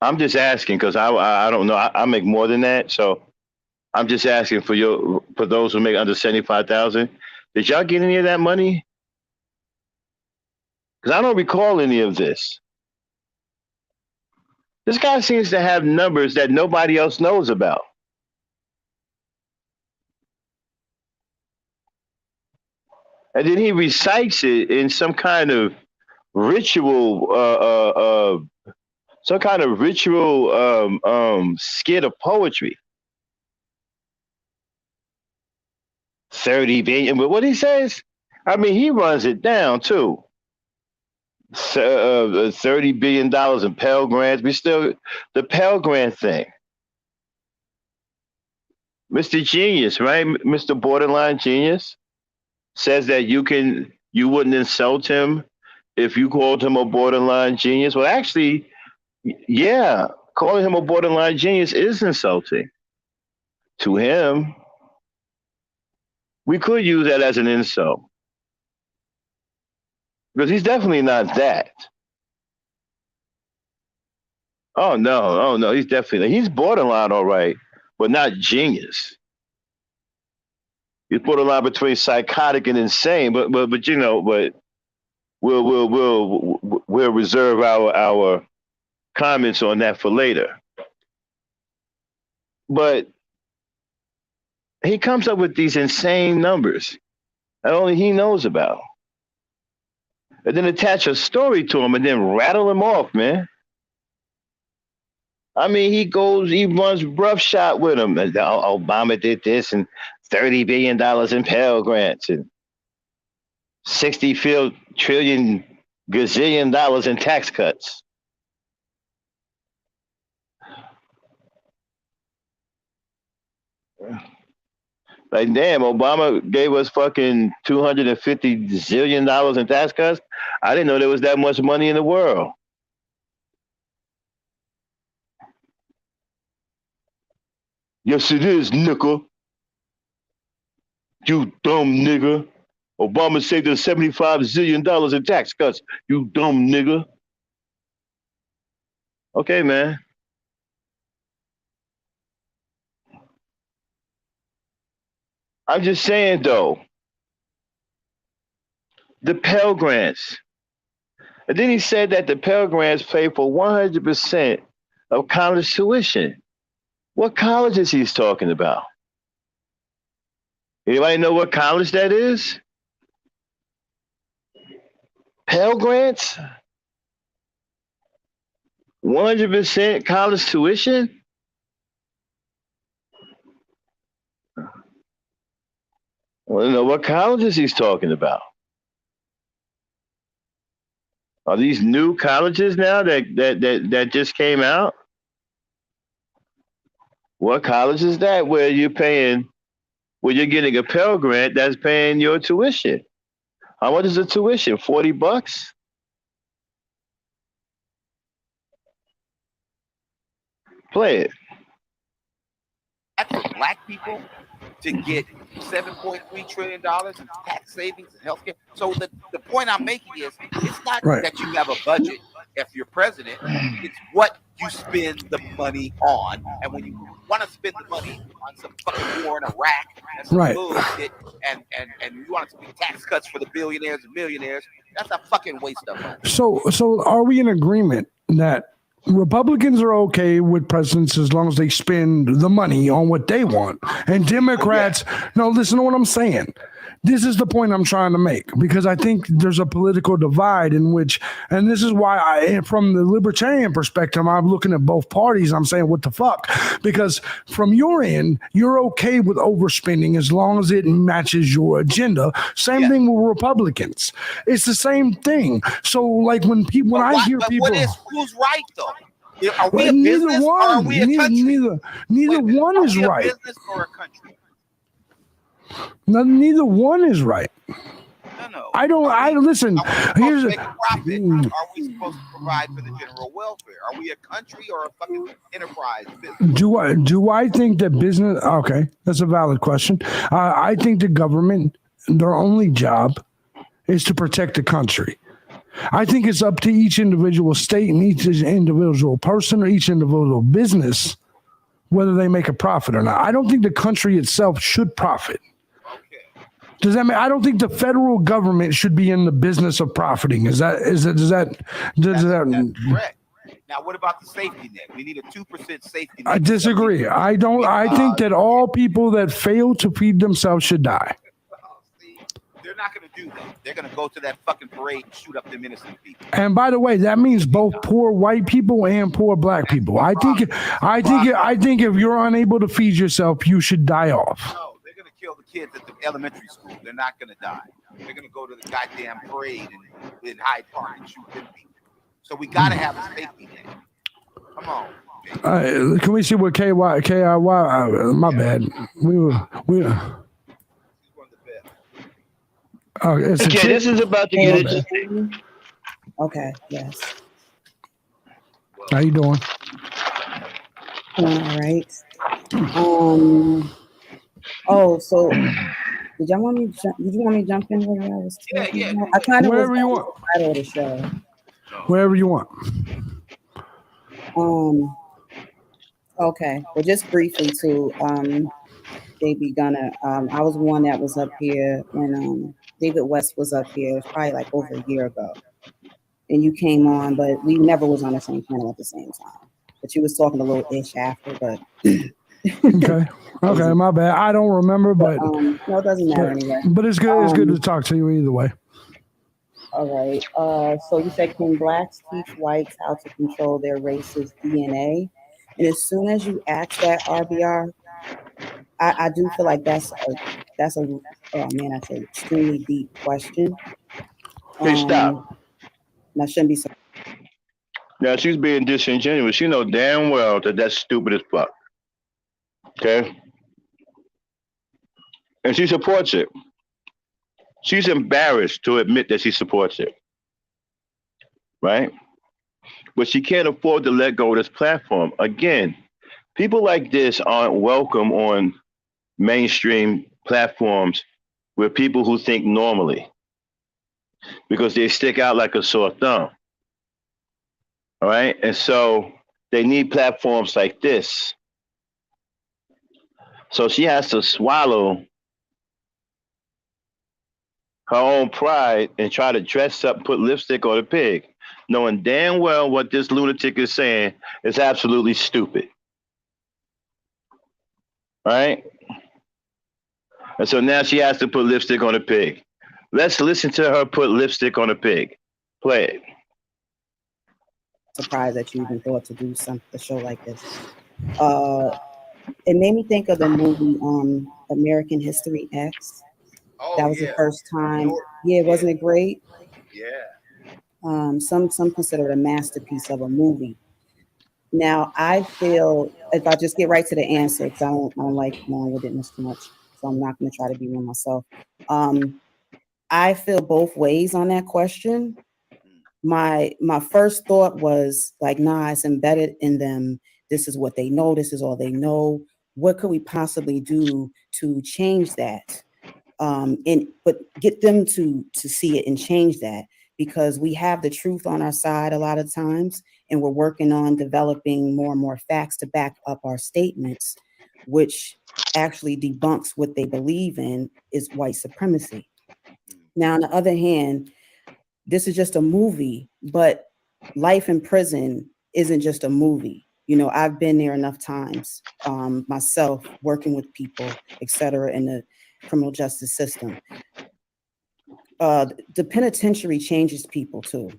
I'm just asking because I don't know. I make more than that, so I'm just asking for those who make under 75,000. Did y'all get any of that money? Because I don't recall any of this. This guy seems to have numbers that nobody else knows about. And then he recites it in some kind of ritual, skit of poetry. 30 billion, but what he says, I mean, he runs it down too. $30 billion in Pell Grants. The Pell Grant thing. Mr. Genius, right? Mr. Borderline Genius says that you wouldn't insult him if you called him a borderline genius. Well, actually, yeah, calling him a borderline genius is insulting to him. We could use that as an insult because he's definitely not that. Oh no, he's borderline, all right, but not genius. He's borderline between psychotic and insane, but we'll reserve our comments on that for later. But he comes up with these insane numbers that only he knows about. And then attach a story to him and then rattle him off, man. I mean, he runs roughshod with him. And Obama did this and $30 billion in Pell Grants and 60 trillion gazillion dollars in tax cuts. Like, damn, Obama gave us fucking $250 zillion in tax cuts. I didn't know there was that much money in the world. Yes, it is, nigga. You dumb nigga. Obama saved us $75 zillion in tax cuts. You dumb nigga. Okay, man. I'm just saying, though, the Pell Grants. And then he said that the Pell Grants pay for 100% of college tuition. What college is he talking about? Anybody know what college that is? Pell Grants? 100% college tuition? I want to know what colleges he's talking about. Are these new colleges now that just came out? What college is that where you're getting a Pell Grant that's paying your tuition? How much is the tuition? $40? Play it. That's for black people to get $7.3 trillion in tax savings and healthcare. So the point I'm making is it's not that you have a budget if you're president, it's what you spend the money on. And when you want to spend the money on some fucking war in Iraq and some bullshit and you want to spend tax cuts for the billionaires and millionaires, that's a fucking waste of money. So are we in agreement that Republicans are okay with presidents as long as they spend the money on what they want? And Democrats, no, listen to what I'm saying. This is the point I'm trying to make, because I think there's a political divide in which, and this is why from the libertarian perspective, I'm looking at both parties. I'm saying, what the fuck? Because from your end, you're okay with overspending as long as it matches your agenda. Same thing with Republicans. It's the same thing. So like when I hear people, who's right though? Are we a business or are we a country? Neither one is right. Are we a business or a country? No, neither one is right. No. Listen. Here's make a profit. Are we supposed to provide for the general welfare? Are we a country or a fucking enterprise business? Do I think that business? Okay, that's a valid question. I think the government, their only job, is to protect the country. I think it's up to each individual state and each individual person or each individual business whether they make a profit or not. I don't think the country itself should profit. Does that mean I don't think the federal government should be in the business of profiting? Does that correct? Now, what about the safety net? We need a 2% safety net. I disagree. I think that all people that fail to feed themselves should die. See, they're not going to do that. They're going to go to that fucking parade and shoot up them innocent people. And by the way, that means both poor white people and poor black people. I think if you're unable to feed yourself, you should die off. No, they're going to kill the kids at the elementary school. They're not going to die. They're going to go to the goddamn parade in Hyde Park and shoot them people. So we got to have a safety net. Come on. Can we see what KIY? My bad. This is about to get interesting. Okay. Yes. How you doing? All right. Oh, so did you want me to jump in where I was talking? Yeah. I kind of Wherever you want. Title of the show. Wherever you want. Okay. Well, just briefly to J.B. Gunner. I was one that was up here when David West was up here. It was probably like over a year ago, and you came on, but we never was on the same channel at the same time. But you was talking a little ish after, but. Okay, my bad. I don't remember, but no, it doesn't matter anyway. But it's good. It's good to talk to you either way. All right. So you said, can blacks teach whites how to control their race's DNA? And as soon as you ask that, RBR, I do feel like that's a oh man, that's an extremely deep question. Hey, stop. And I shouldn't be so. Now she's being disingenuous. She know damn well that that's stupid as fuck. Okay, and she supports it. She's embarrassed to admit that she supports it, right? But she can't afford to let go of this platform. Again, people like this aren't welcome on mainstream platforms with people who think normally because they stick out like a sore thumb. All right. And so they need platforms like this. So she has to swallow her own pride and try to dress up, put lipstick on a pig, knowing damn well what this lunatic is saying is absolutely stupid. Right? And so now she has to put lipstick on a pig. Let's listen to her put lipstick on a pig. Play it. Surprised that you even thought to do a show like this. It made me think of the movie American History X. Oh, That was the first time. Yeah, wasn't it great? Yeah. Some consider it a masterpiece of a movie. Now I feel if I just get right to the answer, because I don't like long windedness too much, so I'm not going to try to be one myself. I feel both ways on that question. My first thought was like, nah, it's embedded in them. This is what they know. This is all they know. What could we possibly do to change that? But get them to see it and change that, because we have the truth on our side a lot of times, and we're working on developing more and more facts to back up our statements, which actually debunks what they believe in is white supremacy. Now, on the other hand, this is just a movie, but life in prison isn't just a movie. You know, I've been there enough times myself, working with people, et cetera, in the criminal justice system. The penitentiary changes people too.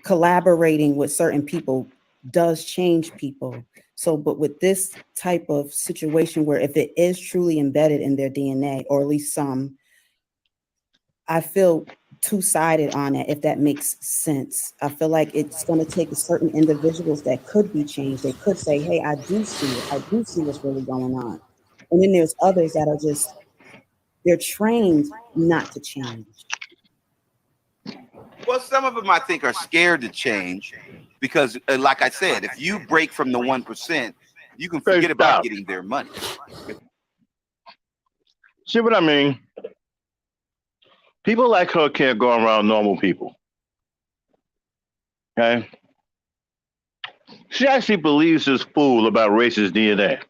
Collaborating with certain people does change people. So, but with this type of situation where if it is truly embedded in their DNA, or at least some, I feel two-sided on it, if that makes sense. I feel like it's going to take certain individuals that could be changed. They could say, hey, I do see it. I do see what's really going on. And then there's others that are just, they're trained not to change. Well, some of them I think are scared to change because, like I said, if you break from the 1%, you can forget about getting their money. See what I mean? People like her can't go around normal people. Okay? She actually believes this fool about racist DNA.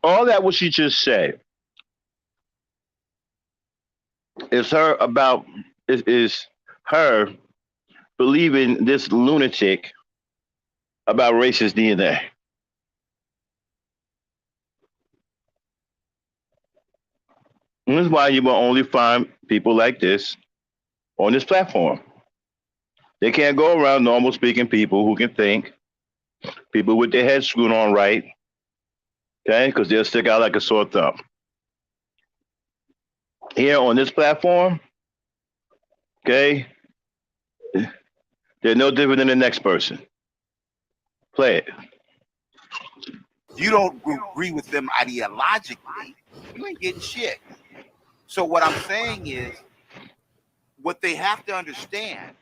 All that what she just said is her about is her believing this lunatic about racist DNA. And this is why you will only find people like this on this platform. They can't go around normal speaking people who can think, people with their heads screwed on right, okay, because they'll stick out like a sore thumb. Here on this platform, okay, they're no different than the next person. Play it. You don't agree with them ideologically, you ain't getting shit. So what I'm saying is, what they have to understand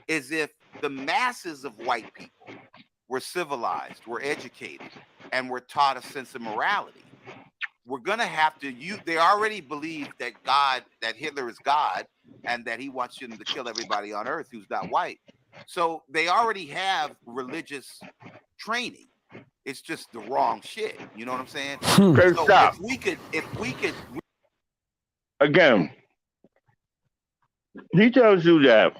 is if the masses of white people were civilized, were educated, and were taught a sense of morality, we're going to have to, they already believe that that Hitler is God, and that he wants them to kill everybody on earth who's not white. So they already have religious training. It's just the wrong shit. You know what I'm saying? So stop. if we could. Again, he tells you that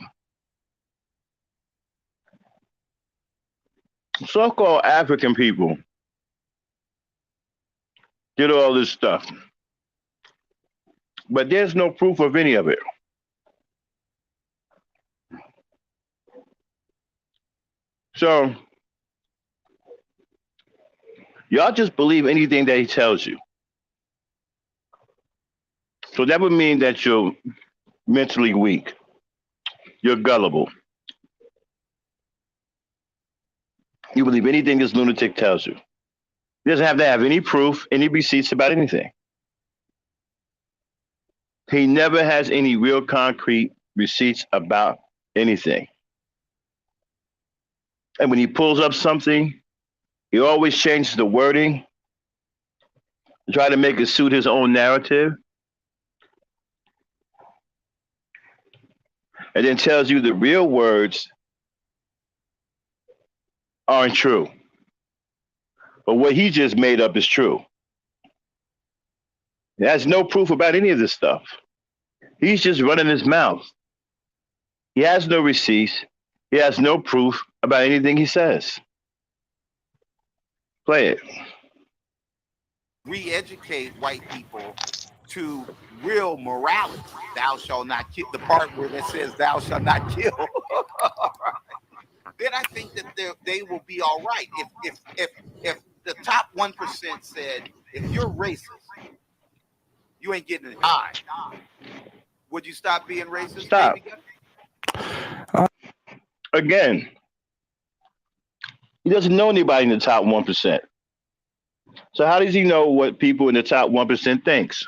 so-called African people did all this stuff, but there's no proof of any of it. So Y'all just believe anything that he tells you. So that would mean that you're mentally weak. You're gullible. You believe anything this lunatic tells you. He doesn't have to have any proof, any receipts about anything. He never has any real concrete receipts about anything. And when he pulls up something, he always changes the wording to try to make it suit his own narrative. And then tells you the real words aren't true. But what he just made up is true. He has no proof about any of this stuff. He's just running his mouth. He has no receipts. He has no proof about anything he says. Play it. Re-educate white people to real morality. Thou shalt not kill. The part where it says thou shalt not kill. Then I think that they will be all right. If the top 1% said, if you're racist, you ain't getting high, would you stop being racist? Stop. Again, he doesn't know anybody in the top 1%. So how does he know what people in the top 1% thinks?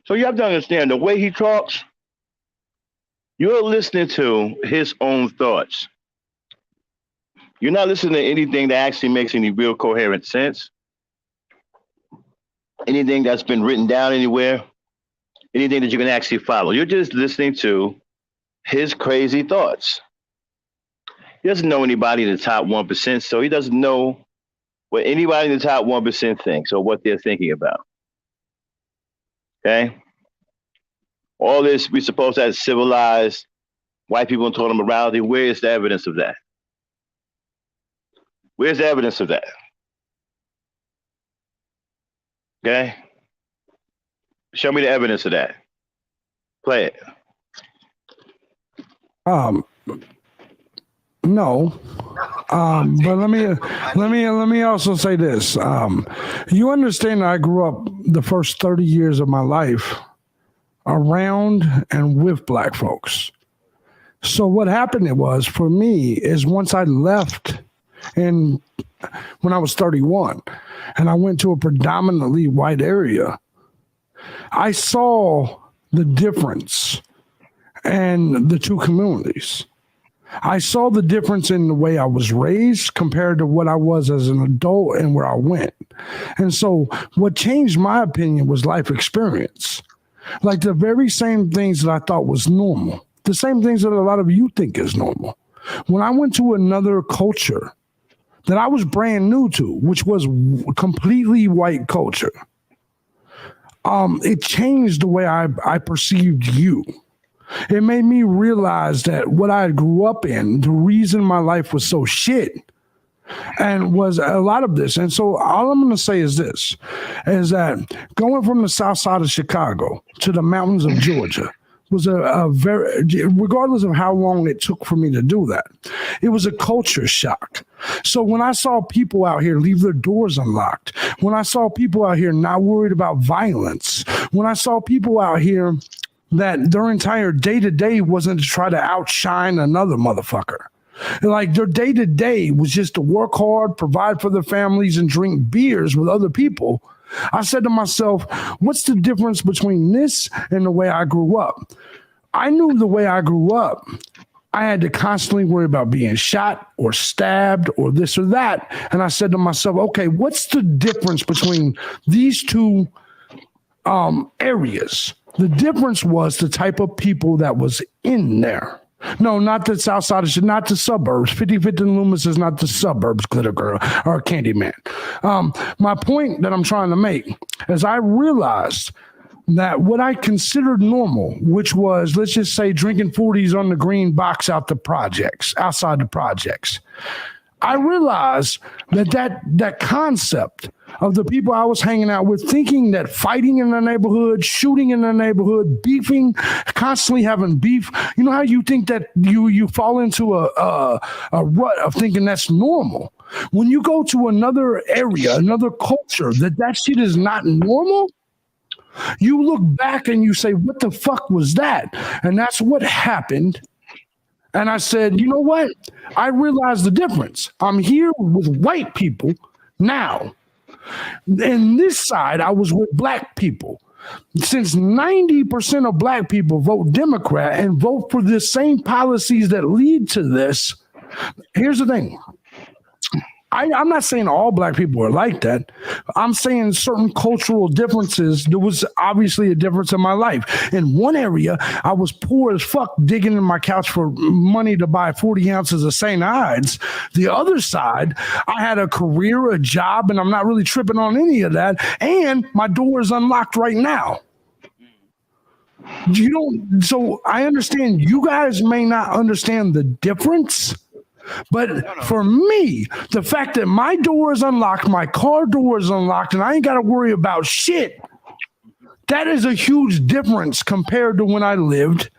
So you have to understand the way he talks, you're listening to his own thoughts. You're not listening to anything that actually makes any real coherent sense. Anything that's been written down anywhere, anything that you can actually follow. You're just listening to his crazy thoughts. He doesn't know anybody in the top 1%, so he doesn't know what anybody in the top 1% thinks or what they're thinking about. Okay? All this, we're supposed to have civilized white people and total morality. Where is the evidence of that? Where's the evidence of that? Okay? Show me the evidence of that. Play it. No. But let me also say this. You understand that I grew up the first 30 years of my life around and with black folks. So what happened was for me is once I left and when I was 31 and I went to a predominantly white area, I saw the difference in the two communities. I saw the difference in the way I was raised compared to what I was as an adult and where I went. And so what changed my opinion was life experience. Like the very same things that I thought was normal, the same things that a lot of you think is normal. When I went to another culture that I was brand new to, which was completely white culture, it changed the way I perceived you. It made me realize that what I grew up in, the reason my life was so shit, and was a lot of this. And so all I'm going to say is this, is that going from the south side of Chicago to the mountains of Georgia was a very, regardless of how long it took for me to do that, it was a culture shock. So when I saw people out here leave their doors unlocked, when I saw people out here not worried about violence, when I saw people out here that their entire day-to-day wasn't to try to outshine another motherfucker. Like their day-to-day was just to work hard, provide for their families, and drink beers with other people. I said to myself, what's the difference between this and the way I grew up? I knew the way I grew up, I had to constantly worry about being shot or stabbed or this or that. And I said to myself, okay, what's the difference between these two areas? The difference was the type of people that was in there. No, not the south side, not the suburbs. 55th and Loomis is not the suburbs, Glitter Girl or Candyman. My point that I'm trying to make is I realized that what I considered normal, which was, let's just say, drinking 40s on the green box outside the projects, I realized that concept of the people I was hanging out with, thinking that fighting in the neighborhood, shooting in the neighborhood, beefing, constantly having beef. You know how you think that you fall into a rut of thinking that's normal. When you go to another area, another culture, that shit is not normal, you look back and you say, what the fuck was that? And that's what happened. And I said, you know what? I realized the difference. I'm here with white people now. And this side, I was with black people. Since 90% of black people vote Democrat and vote for the same policies that lead to this, here's the thing. I'm not saying all black people are like that. I'm saying certain cultural differences. There was obviously a difference in my life. In one area, I was poor as fuck, digging in my couch for money to buy 40 ounces of St. Ides. The other side, I had a career, a job, and I'm not really tripping on any of that. And my door is unlocked right now. So I understand you guys may not understand the difference. But for me, the fact that my door is unlocked, my car door is unlocked, and I ain't got to worry about shit, that is a huge difference compared to when I lived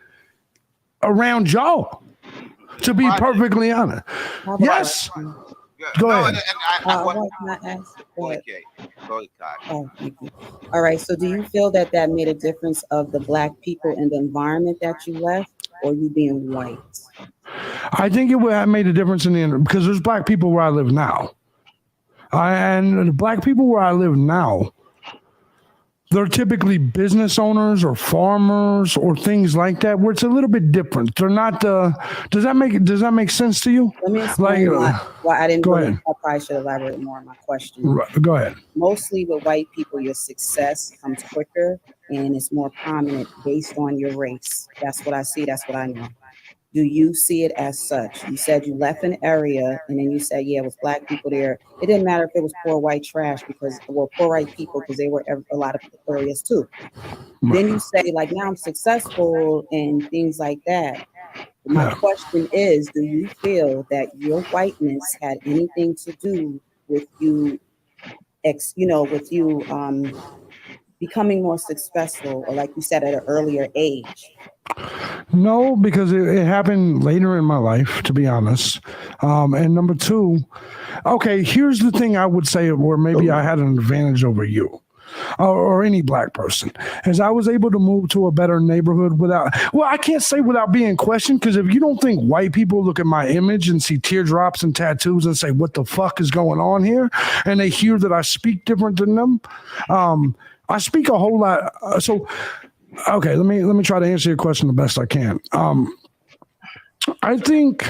around y'all, to be perfectly honest. Yes. Go ahead. Go ahead, Kay. Go ahead, Kai. Oh, thank you. All right. So do you feel that made a difference of the black people in the environment that you left, or you being white? I think it would have made a difference in the end because there's black people where I live now. And the black people where I live now, they're typically business owners or farmers or things like that, where it's a little bit different. They're not. Does that make sense to you? Let me explain why I didn't. Go ahead. I probably should elaborate more on my question. Right, go ahead. Mostly with white people, your success comes quicker and it's more prominent based on your race. That's what I see. That's what I know. Do you see it as such? You said you left an area and then you said, yeah, it was black people there. It didn't matter if it was poor white trash poor white people, because they were a lot of areas too. Then you say, like, now I'm successful and things like that. My question is, do you feel that your whiteness had anything to do with you, becoming more successful, or like you said, at an earlier age? No, because it happened later in my life, to be honest. And number two, okay, here's the thing I would say where maybe I had an advantage over you or any black person, is I was able to move to a better neighborhood I can't say without being questioned, because if you don't think white people look at my image and see teardrops and tattoos and say, what the fuck is going on here? And they hear that I speak different than them. I speak a whole lot. Okay, let me try to answer your question the best I can. I think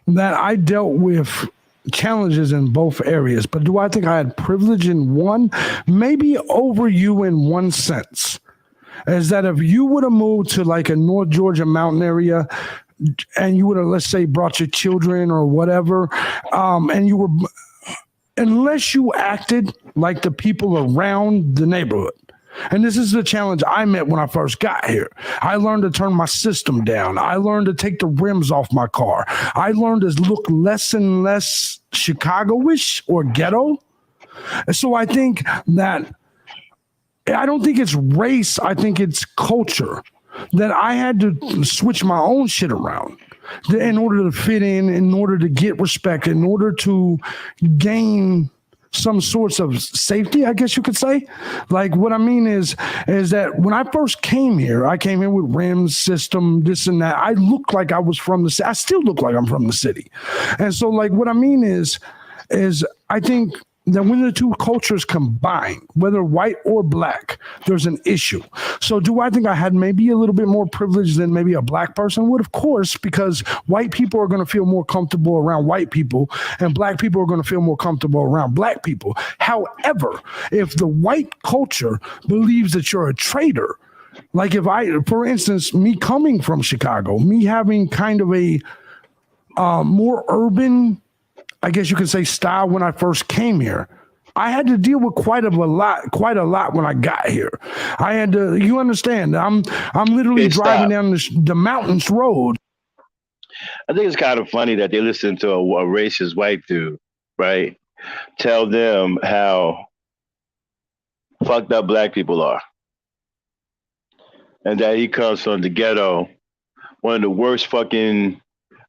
that I dealt with challenges in both areas, but do I think I had privilege in one? Maybe over you in one sense. Is that if you would have moved to like a North Georgia mountain area and you would have, let's say, brought your children or whatever, and you were, unless you acted like the people around the neighborhood. And this is the challenge I met when I first got here. I learned to turn my system down. I learned to take the rims off my car. I learned to look less and less Chicago-ish or ghetto. So I think that, I don't think it's race. I think it's culture, that I had to switch my own shit around in order to fit in order to get respect, in order to gain some sorts of safety, I guess you could say. Like, what I mean is that when I first came here, I came here with rims, system, this and that. I looked like I was from the city. I still look like I'm from the city. And so, like, what I mean is I think that when the two cultures combine, whether white or black, there's an issue. So do I think I had maybe a little bit more privilege than maybe a black person would? Of course, because white people are going to feel more comfortable around white people and black people are going to feel more comfortable around black people. However, if the white culture believes that you're a traitor, like if for instance, me coming from Chicago, me having kind of a more urban, I guess you could say, style when I first came here, I had to deal with quite a lot when I got here. I had to, you understand, I'm literally driving down the mountains road. I think it's kind of funny that they listen to a racist white dude, right? Tell them how fucked up black people are. And that he comes from the ghetto, one of the worst fucking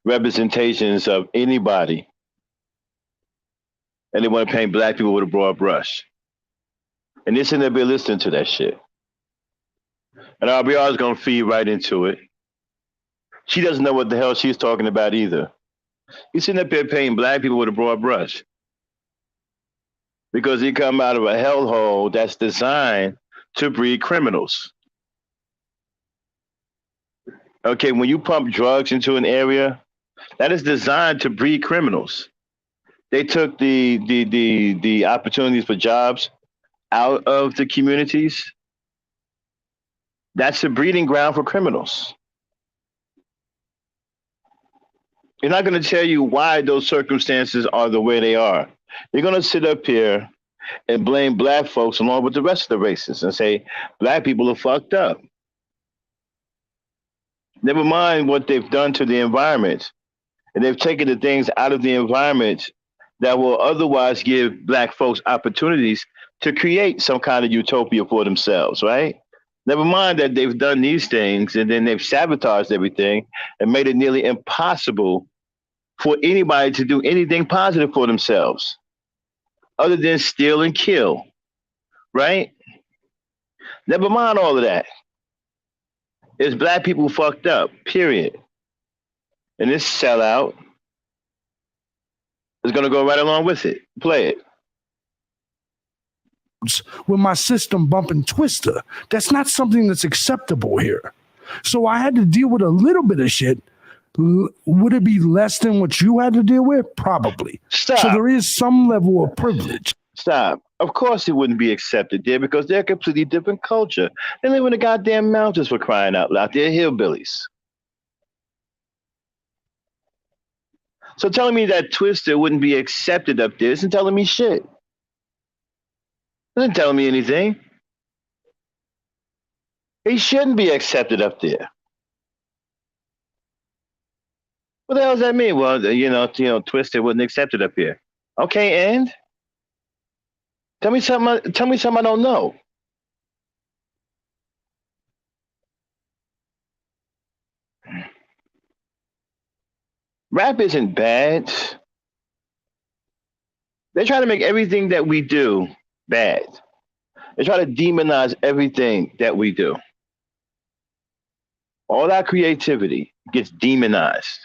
representations of anybody and they want to paint black people with a broad brush. And this and they'll be listening to that shit. And RBR is going to feed right into it. She doesn't know what the hell she's talking about either. He's sitting up there painting black people with a broad brush because he come out of a hellhole that's designed to breed criminals. Okay, when you pump drugs into an area, that is designed to breed criminals. They took the opportunities for jobs out of the communities. That's the breeding ground for criminals. They're not going to tell you why those circumstances are the way they are. They're going to sit up here and blame black folks along with the rest of the races and say black people are fucked up. Never mind what they've done to the environment. And they've taken the things out of the environment that will otherwise give black folks opportunities to create some kind of utopia for themselves, right? Never mind that they've done these things and then they've sabotaged everything and made it nearly impossible for anybody to do anything positive for themselves other than steal and kill, right? Never mind all of that. It's black people fucked up, period. And this sellout is going to go right along with it. Play it. With my system bumping Twister, that's not something that's acceptable here. So I had to deal with a little bit of shit. Would it be less than what you had to deal with? Probably. Stop. So there is some level of privilege. Stop. Of course it wouldn't be accepted there because they're a completely different culture. They live in the goddamn mountains, for crying out loud. They're hillbillies. So telling me that Twister wouldn't be accepted up there isn't telling me shit. Isn't telling me anything. He shouldn't be accepted up there. What the hell does that mean? Well, Twister wasn't accepted up here. Okay, and tell me something I don't know. Rap isn't bad. They try to make everything that we do bad. They try to demonize everything that we do. All our creativity gets demonized.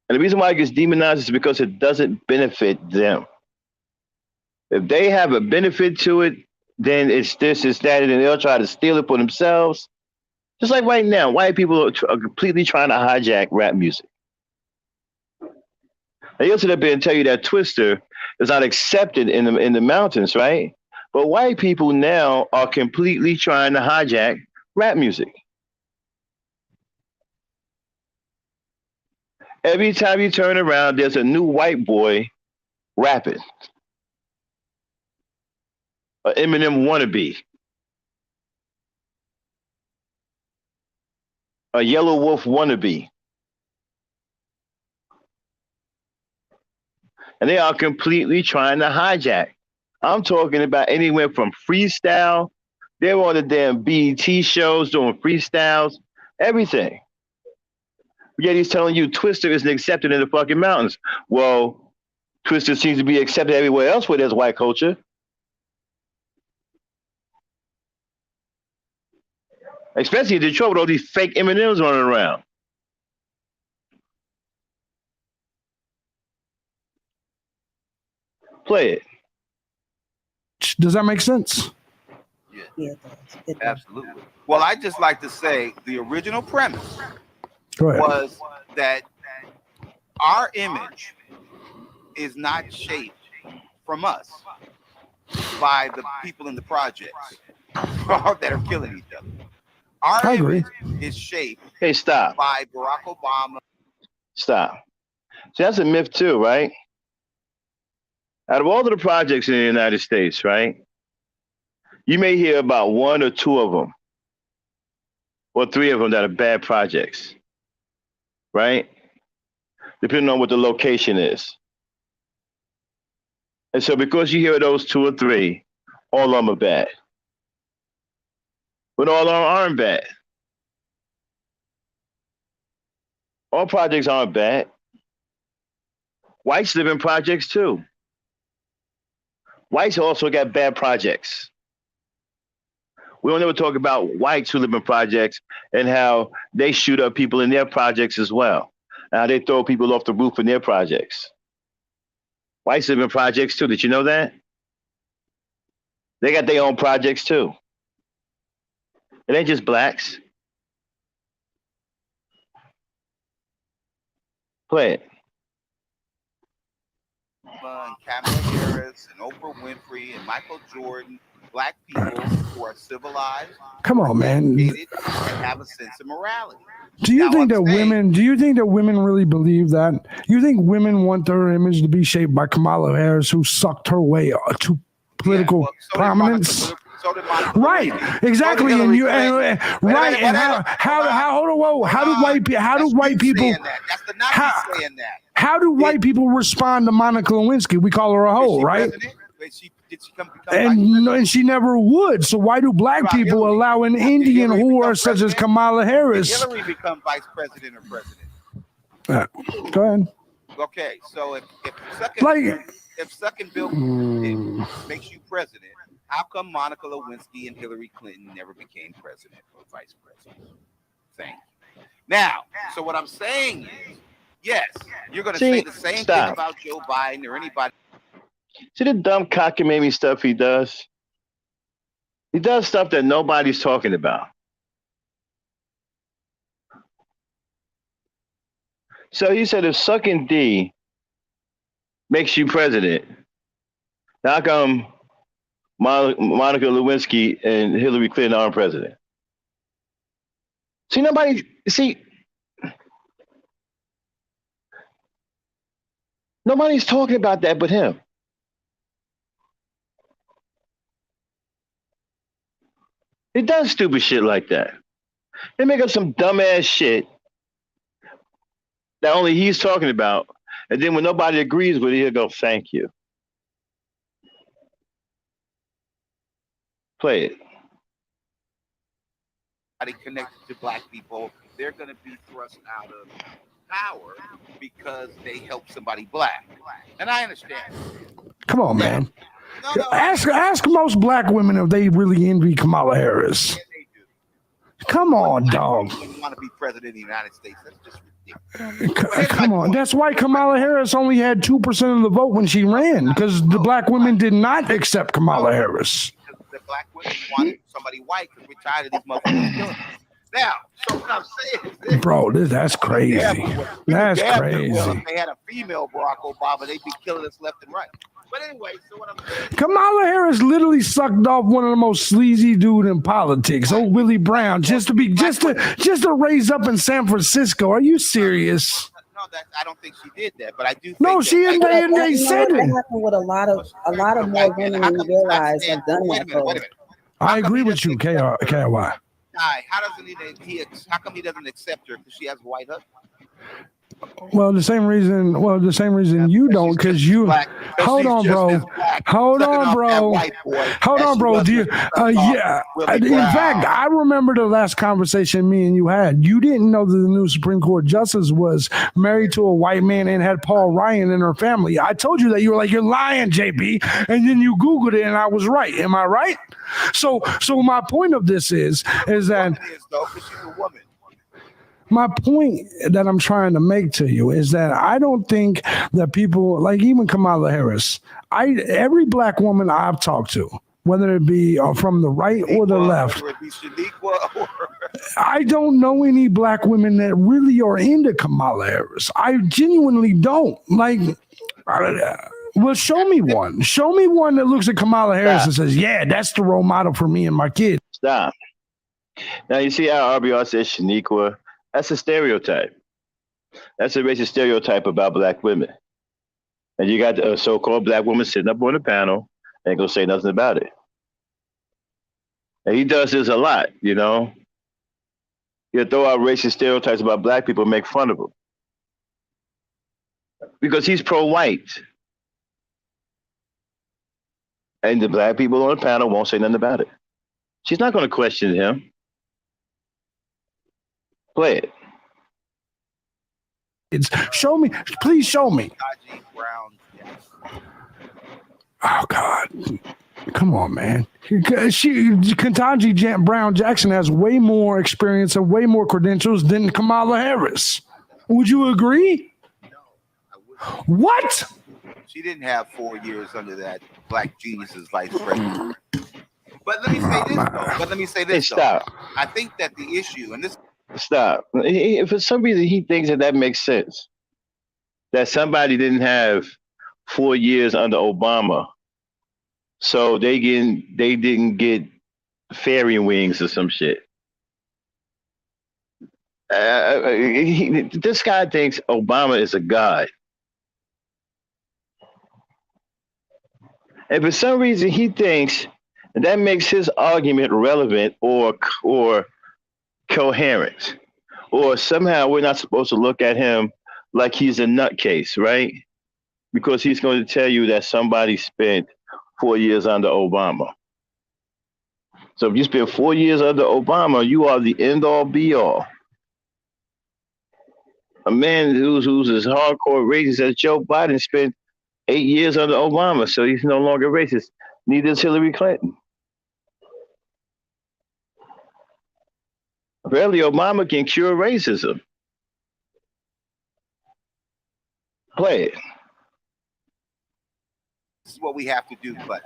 And the reason why it gets demonized is because it doesn't benefit them. If they have a benefit to it, then it's this, it's that, and then they'll try to steal it for themselves. Just like right now, white people are completely trying to hijack rap music. They'll sit up there and tell you that Twister is not accepted in the mountains, right? But white people now are completely trying to hijack rap music. Every time you turn around, there's a new white boy rapping. An Eminem wannabe. A Yellow Wolf wannabe. And they are completely trying to hijack. I'm talking about anywhere from freestyle. They're on the damn BET shows doing freestyles, everything. Yet he's telling you Twister isn't accepted in the fucking mountains. Well, Twister seems to be accepted everywhere else where there's white culture. Especially in Detroit with all these fake M&Ms running around. Play it. Does that make sense? Yeah, it does. Absolutely. Well, I just like to say the original premise Go ahead. was that our image is not shaped from us by the people in the projects that are killing each other. Our I agree. image is shaped Hey, stop. by Barack Obama. Stop. See, that's a myth too, right? Out of all of the projects in the United States, right? You may hear about one or two of them, or three of them that are bad projects, right? Depending on what the location is. And so because you hear those two or three, all of them are bad. But all of them aren't bad. All projects aren't bad. Whites live in projects too. Whites also got bad projects. We don't ever talk about whites who live in projects and how they shoot up people in their projects as well. How they throw people off the roof in their projects. Whites live in projects too. Did you know that? They got their own projects too. It ain't just blacks. Play it. And Kamala Harris and Oprah Winfrey and Michael Jordan, black people who are civilized. Come on, man. And have a sense of morality. Do you think that women really believe that? You think women want their image to be shaped by Kamala Harris, who sucked her way to political prominence? Right, exactly, and you and right, and how do white people how do white people respond to Monica Lewinsky? We call her a hoe, right? And she never would. So why do black people allow an Indian whore such as Kamala Harris? Hillary become vice president or president? Go ahead. Okay, so if sucking Bill makes you president, how come Monica Lewinsky and Hillary Clinton never became president or vice president? Thank you. Now, so what I'm saying is, yes, you're going to say the same thing about Joe Biden or anybody. See the dumb cockamamie stuff he does? He does stuff that nobody's talking about. So he said if sucking D makes you president, how come Monica Lewinsky and Hillary Clinton aren't president? Nobody's talking about that but him. He does stupid shit like that. They make up some dumbass shit that only he's talking about, and then when nobody agrees with it, he'll go, "Thank you." Play it. Connected to black people, they're going to be thrust out of power because they help somebody black, and I understand. Come on, man. No. Ask most black women if they really envy Kamala Harris. Yeah, they do. Come on, dog. You want to be president of the United States? That's just ridiculous. Come on. That's why Kamala Harris only had 2% of the vote when she ran, because the black women did not accept Kamala Harris. The black women wanted somebody white because we're tired of these motherfuckers. Now, so what I'm saying is, bro, that's crazy. That's crazy. If they had a female Barack Obama, they'd be killing us left and right. But anyway, so what I'm saying, Kamala Harris literally sucked off one of the most sleazy dude in politics, Willie Brown, just to raise up in San Francisco. Are you serious? No, I don't think she did that, but I do. No, she didn't. They said it. That happened with a lot of more women than you realize have done that. Wait a minute. I agree with you, KY. How come he doesn't accept her because she has a white husband? Well, the same reason you don't, because you. Hold on, bro. Hold on, bro. Do you? Yeah. In fact, I remember the last conversation me and you had. You didn't know that the new Supreme Court justice was married to a white man and had Paul Ryan in her family. I told you that. You were like, "You're lying, JB," and then you Googled it, and I was right. Am I right? So my point of this is that. My point that I'm trying to make to you is that I don't think that people, like even Kamala Harris, every black woman I've talked to, whether it be from the right or the left, I don't know any black women that really are into Kamala Harris. I genuinely don't. Like, well, show me one. Show me one that looks at Kamala Harris and says, "Yeah, that's the role model for me and my kids." Stop. Now you see how RBR says Shaniqua. That's a stereotype. That's a racist stereotype about black women. And you got a so-called black woman sitting up on the panel and ain't gonna say nothing about it. And he does this a lot, you know. He'll throw out racist stereotypes about black people and make fun of them. Because he's pro-white. And the black people on the panel won't say nothing about it. She's not gonna question him. Play it. Show me, please show me. Ketanji Brown Jackson. Oh God, come on, man. Ketanji Brown Jackson has way more experience and way more credentials than Kamala Harris. Would you agree? No, I wouldn't. What? She didn't have 4 years under that black genius's vice president. But let me say this, though. Stop. I think that the issue, and this. Stop. For some reason, he thinks that makes sense. That somebody didn't have 4 years under Obama, so they didn't get fairy wings or some shit. This guy thinks Obama is a god. And for some reason, he thinks that makes his argument relevant or coherent. Or somehow we're not supposed to look at him like he's a nutcase, right? Because he's going to tell you that somebody spent 4 years under Obama. So if you spent 4 years under Obama, you are the end-all, be-all. A man who's as hardcore racist as Joe Biden spent 8 years under Obama, so he's no longer racist. Neither is Hillary Clinton. Apparently, Obama can cure racism. Play it. This is what we have to do, but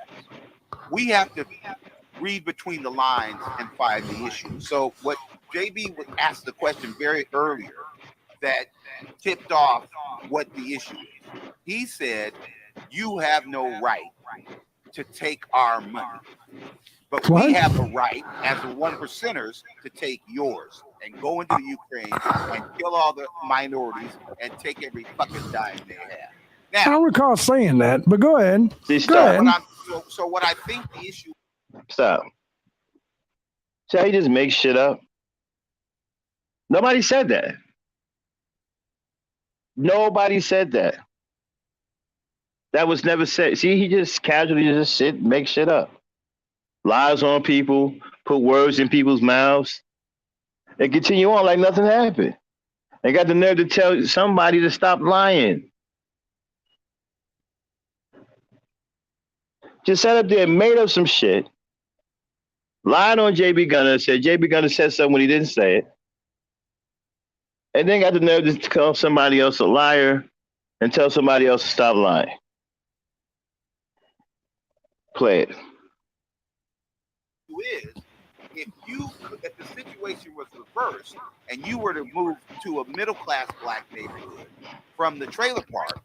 we have to read between the lines and find the issue. So what JB was asked the question very earlier that tipped off what the issue is. He said, you have no right to take our money, but we have a right as the 1%ers to take yours and go into the Ukraine and kill all the minorities and take every fucking dime they have. Now, I don't recall saying that, but go ahead. So what I think the issue. Stop. So he just makes shit up. Nobody said that. Nobody said that. That was never said. See, he just casually just make shit up. Lies on people, put words in people's mouths, and continue on like nothing happened. They got the nerve to tell somebody to stop lying. Just sat up there and made up some shit, lied on JB Gunner, said JB Gunner said something when he didn't say it, and then got the nerve to call somebody else a liar and tell somebody else to stop lying. Play it. Is if the situation was reversed and you were to move to a middle-class black neighborhood from the trailer park,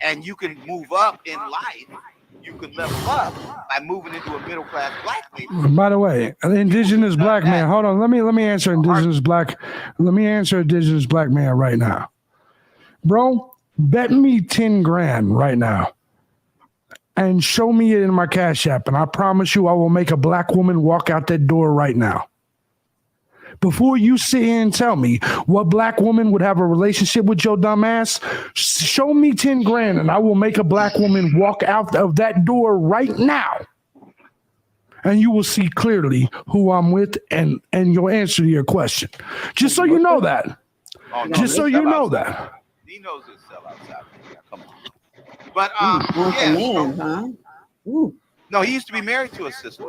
and you can move up in life, you can level up by moving into a middle-class black neighborhood. By the way, an indigenous black man. Hold on, let me answer indigenous black. Let me answer indigenous black man right now, bro. Bet me 10 grand right now. And show me it in my Cash App, and I promise you I will make a black woman walk out that door right now. Before you sit here and tell me what black woman would have a relationship with your dumb ass, show me 10 grand and I will make a black woman walk out of that door right now. And you will see clearly who I'm with and your answer to your question. Just so you know that. Just so you know that. He knows his sell outside. Come on. But no, he used to be married to a sister.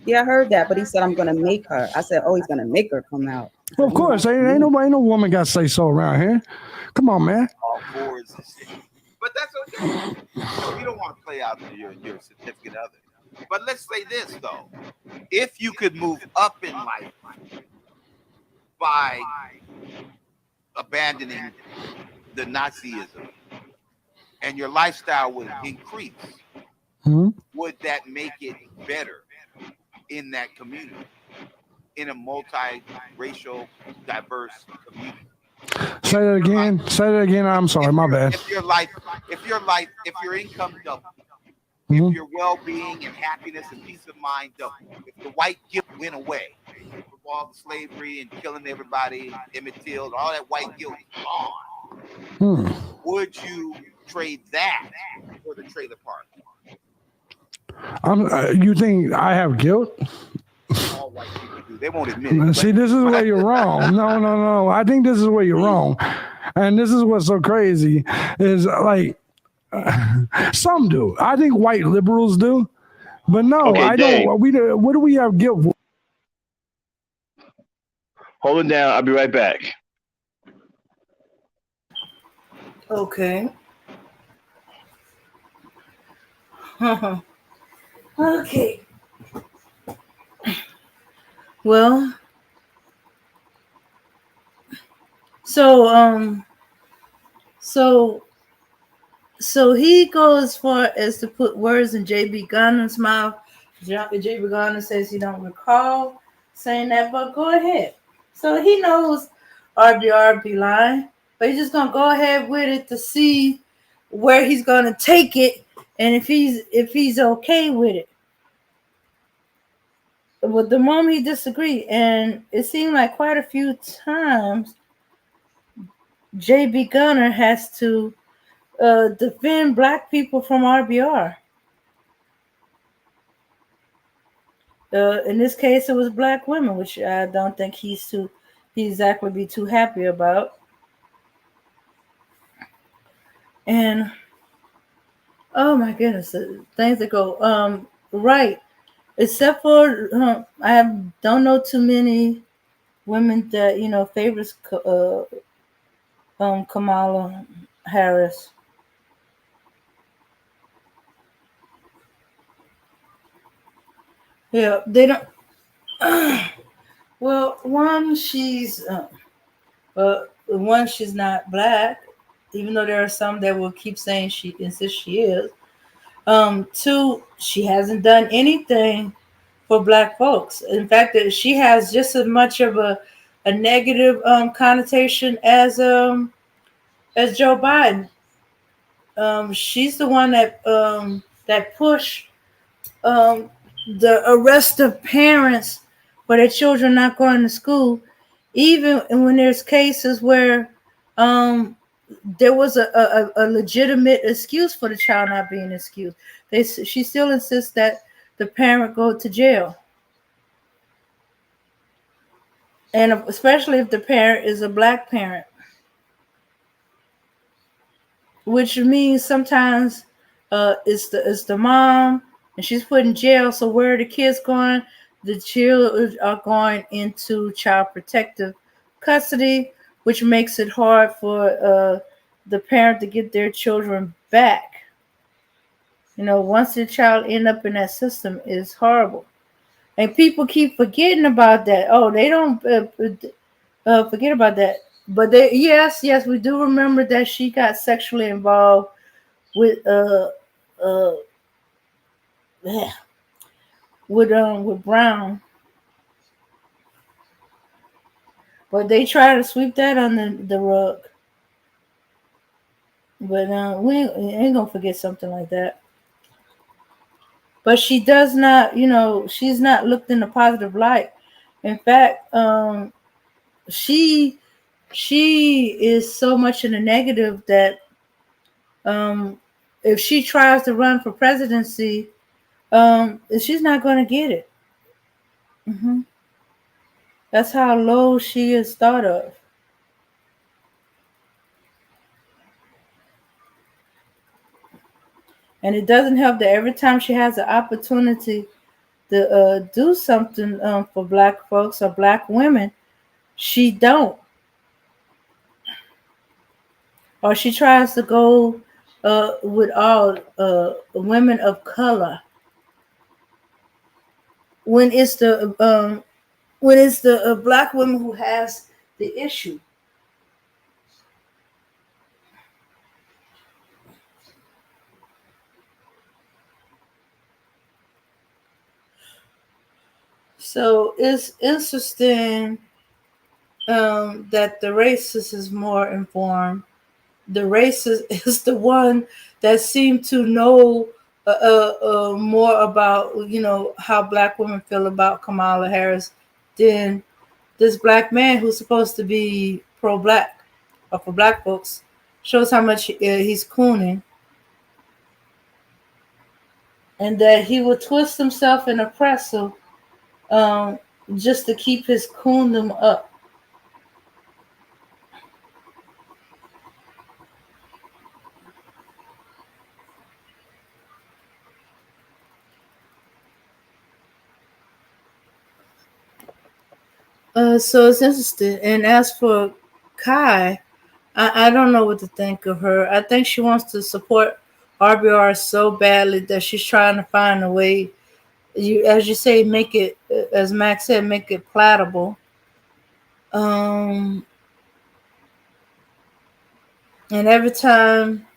Yeah, I heard that, but he said I'm gonna make her. I said, oh, he's gonna make her come out. Well, of course, ain't no woman got to say so around here. Come on, man. All fours, but that's okay. You don't want to play out your significant other. But let's say this though: if you could move up in life by abandoning the Nazism, and your lifestyle would increase, would that make it better in that community, in a multi-racial, diverse community? Say that again. I'm sorry, my bad. If your income doubled, if your well-being and happiness and peace of mind doubled, if the white guilt went away, with all the slavery and killing everybody, Emmett Till, all that white guilt is gone, would you trade that for the trailer park? You think I have guilt? All white people do. They won't admit it. See, this is where you're wrong. No. I think this is where you're wrong. And this is what's so crazy is like some do. I think white liberals do, but no, Okay, I Dave, don't. What do we have guilt for? hold it down. I'll be right back. Okay. Okay. Well, so so so he goes as far as to put words in JB Gunner's mouth. JB Gunner says he don't recall saying that, but go ahead. So he knows RBR be lying, but he's just gonna go ahead with it to see where he's gonna take it and if he's okay with it. But the moment he disagreed, and it seemed like quite a few times JB Gunner has to defend black people from RBR. In this case, it was black women, which I don't think he's exactly be too happy about. And oh my goodness, things that go right. Except for don't know too many women that favors Kamala Harris. Yeah, they don't. Well, one, she's not black, even though there are some that will keep saying she insists she is. Two, she hasn't done anything for black folks. In fact, that she has just as much of a negative connotation as Joe Biden. She's the one that pushed um, the arrest of parents for their children not going to school, even when there's cases where there was a legitimate excuse for the child not being excused. She still insists that the parent go to jail, and especially if the parent is a black parent, which means sometimes it's the mom and she's put in jail. So where are the kids going? The children are going into child protective custody, which makes it hard for the parent to get their children back. Once the child end up in that system, it's horrible. And people keep forgetting about that. Oh, they don't forget about that. But yes, we do remember that she got sexually involved with uh with Brown, but they try to sweep that under the rug. But we ain't gonna forget something like that. But she does not, she's not looked in a positive light. In fact, she is so much in the negative that if she tries to run for presidency, she's not going to get it. Mm-hmm. That's how low she is thought of. And it doesn't help that every time she has an opportunity to do something for black folks or black women, she don't. Or she tries to go with all women of color when it's the black woman who has the issue. So it's interesting that the racist is more informed. The racist is the one that seemed to know more about how black women feel about Kamala Harris than this black man who's supposed to be pro-black or for black folks. Shows how much he's cooning, and that he will twist himself in a pretzel just to keep his coondom up. So it's interesting. And as for Kai, I don't know what to think of her. I think she wants to support RBR so badly that she's trying to find a way, as you say, make it, as Max said, make it palatable. Um, and every time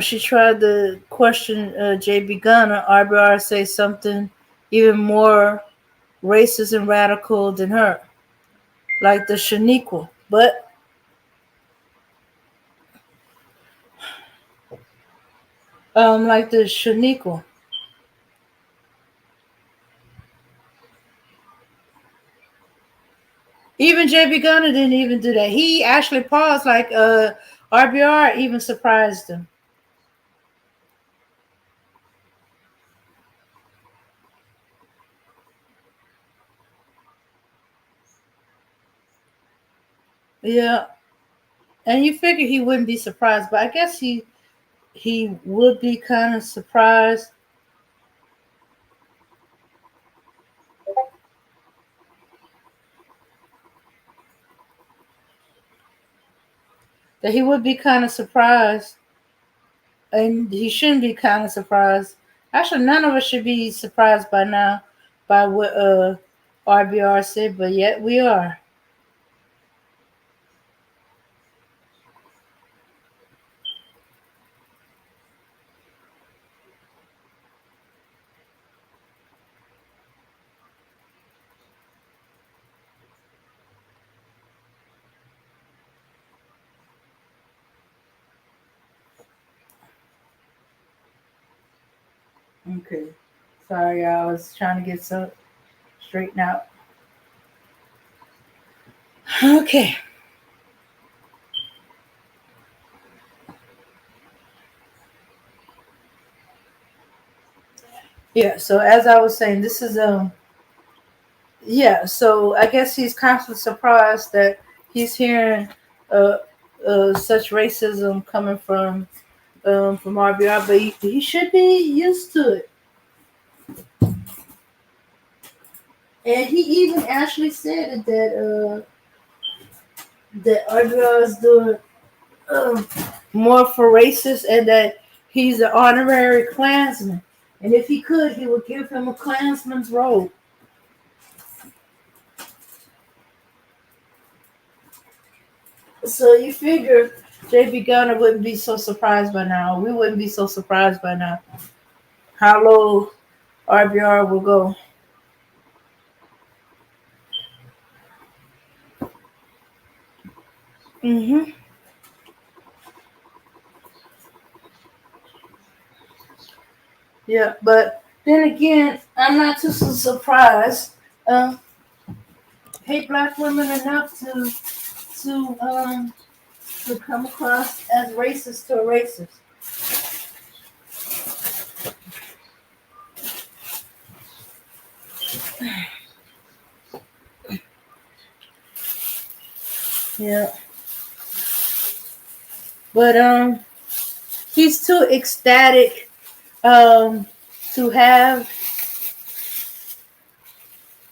she tried to question JB Gunner, RBR say something even more racist and radical than her, like the Shaniqua. But like the Shaniqua. Even JB Gunner didn't even do that. He actually paused, like RBR even surprised him. Yeah. And you figure he wouldn't be surprised, but I guess he would be kind of surprised. That he would be kind of surprised, and he shouldn't be kind of surprised. Actually, none of us should be surprised by now by what RBR said, but yet we are. Okay. Sorry, I was trying to get so straightened out. Okay. Yeah, so as I was saying, this is yeah, so I guess he's constantly surprised that he's hearing uh such racism coming from RBR, but he should be used to it. And he even actually said that RBR is doing um, more for racists, and that he's an honorary Klansman. And if he could, he would give him a Klansman's robe. So you figure JB Gunner wouldn't be so surprised by now. We wouldn't be so surprised by now how low RBR will go. Mm-hmm. Yeah, but then again, I'm not too surprised. Um, hate black women enough to to come across as racist to a racist. Yeah, but he's too ecstatic to have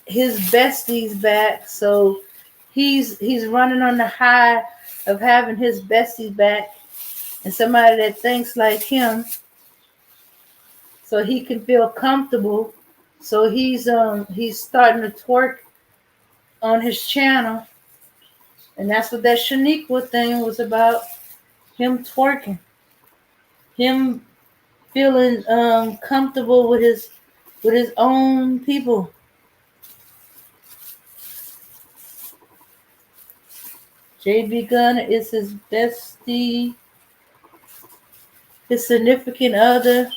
his besties back, so he's running on the high of having his besties back and somebody that thinks like him, so he can feel comfortable. So he's starting to twerk on his channel, and that's what that Shaniqua thing was about. Him twerking, him feeling comfortable with his own people. JB Gunner is his bestie, his significant other.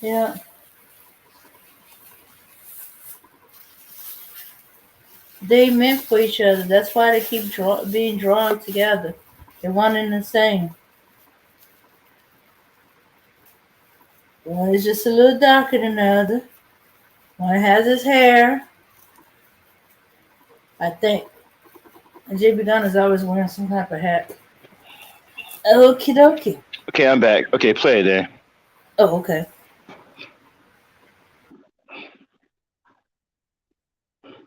Yeah, they meant for each other. That's why they keep being drawn together. They're one and the same. One is just a little darker than the other. One has his hair, I think. And JB Gunner's always wearing some type of hat. Okie dokie. Okay, I'm back. Okay, play it then. Oh, okay.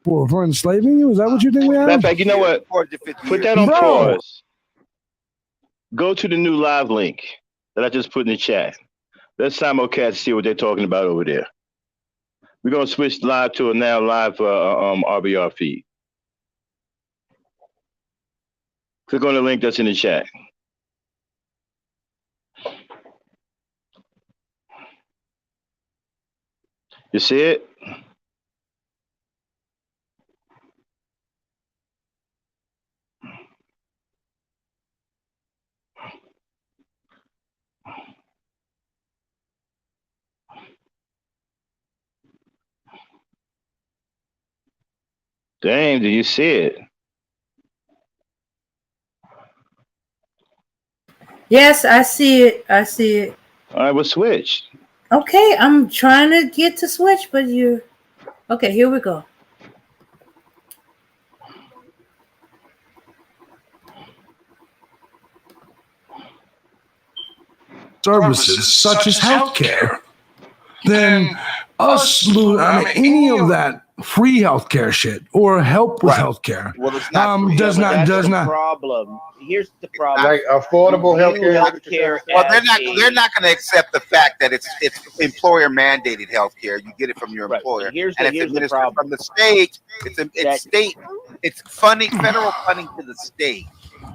For enslaving you? Is that what you think we Matter have? of fact, you know what? Put that on Bro. pause. Go to the new live link that I just put in the chat. Let's simulcast see what they're talking about over there. We're gonna switch live to a now live RBR feed. Click on the link that's in the chat. You see it? Dang, do you see it? Yes, I see it. I see it. All right, we'll switch. Okay, I'm trying to get to switch, but you. Okay, here we go. Services such as healthcare, then us lose. I mean, any of that free healthcare shit or help with healthcare. Well, it's not free. does not problem. Here's the problem. Like affordable healthcare. Well, they're not going to accept the fact that it's employer mandated healthcare. You get it from your employer, Right. Here's and the if it's problem. from the state, it's state. It's funding, federal funding to the state,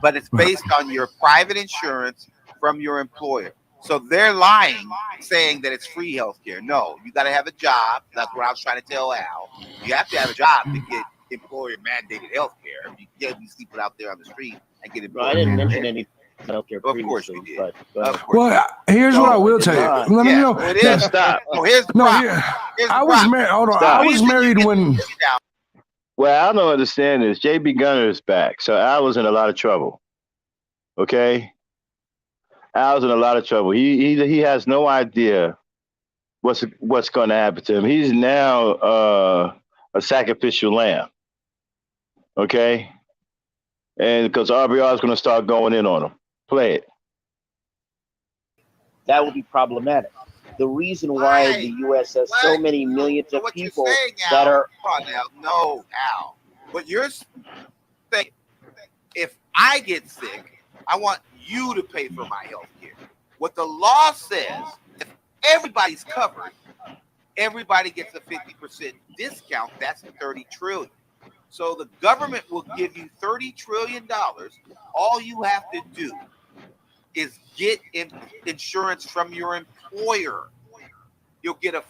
but it's based on your private insurance from your employer. So they're lying, saying that it's free healthcare. No, you got to have a job. That's what I was trying to tell Al. You have to have a job to get employer mandated healthcare. You get these people out there on the street and get employer. I didn't mention any healthcare Of course you previously, did. but Well, here's what I will tell you. Let me know. It is. Stop. Oh, here's the No, problem. yeah. Here's the I was problem. married. Hold on. Stop. I was married when. Well, I don't understand this. JB Gunner is back, so Al was in a lot of trouble. Okay, Al's in a lot of trouble. He has no idea what's going to happen to him. He's now a sacrificial lamb. Okay, and because RBR is going to start going in on him. Play it. that would be problematic. The reason why the U.S. has so many millions of people that are. Come on now. No, Al. What you're saying, if I get sick, I want you to pay for my health care. What the law says, if everybody's covered, everybody gets a 50% discount. That's $30 trillion. So the government will give you $30 trillion. All you have to do is get insurance from your employer. You'll get a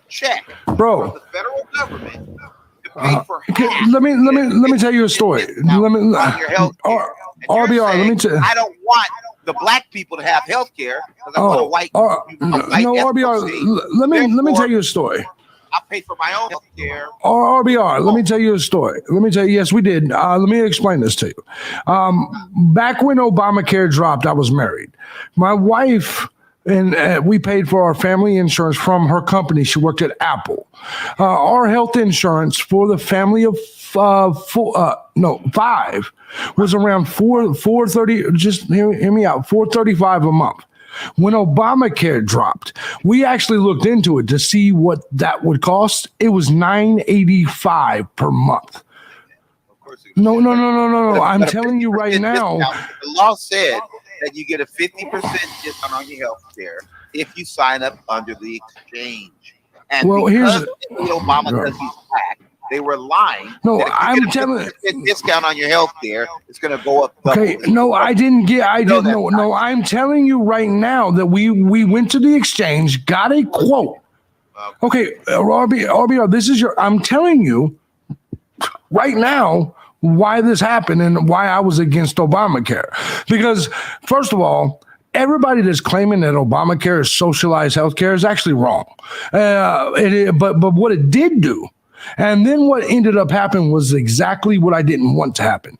check Bro. from the federal government to pay for half. Let me tell you a story. On your health care. RBR. Let me tell. I don't want the black people to have health care because I want a white. RBR. Let me tell you a story. I pay for my own health care. RBR, let me tell you a story. Yes, we did. Let me explain this to you. Back when Obamacare dropped, I was married. My wife, and we paid for our family insurance from her company. She worked at Apple. Our health insurance for the family of five was around $430. Just hear me out. $435 a month. When Obamacare dropped, we actually looked into it to see what that would cost. It was $985 per month. No. I'm telling you right now. The law said that you get a 50% discount on your health care if you sign up under the exchange. And because Obama says he's black, they were lying. No, I'm telling you, discount on your health care is going to go up. Okay, no, I didn't. No, I'm telling you right now that we went to the exchange, got a quote. Okay, RBR, this is I'm telling you right now why this happened and why I was against Obamacare. Because first of all, everybody that's claiming that Obamacare is socialized healthcare is actually wrong. But what it did do, and then what ended up happening was exactly what I didn't want to happen.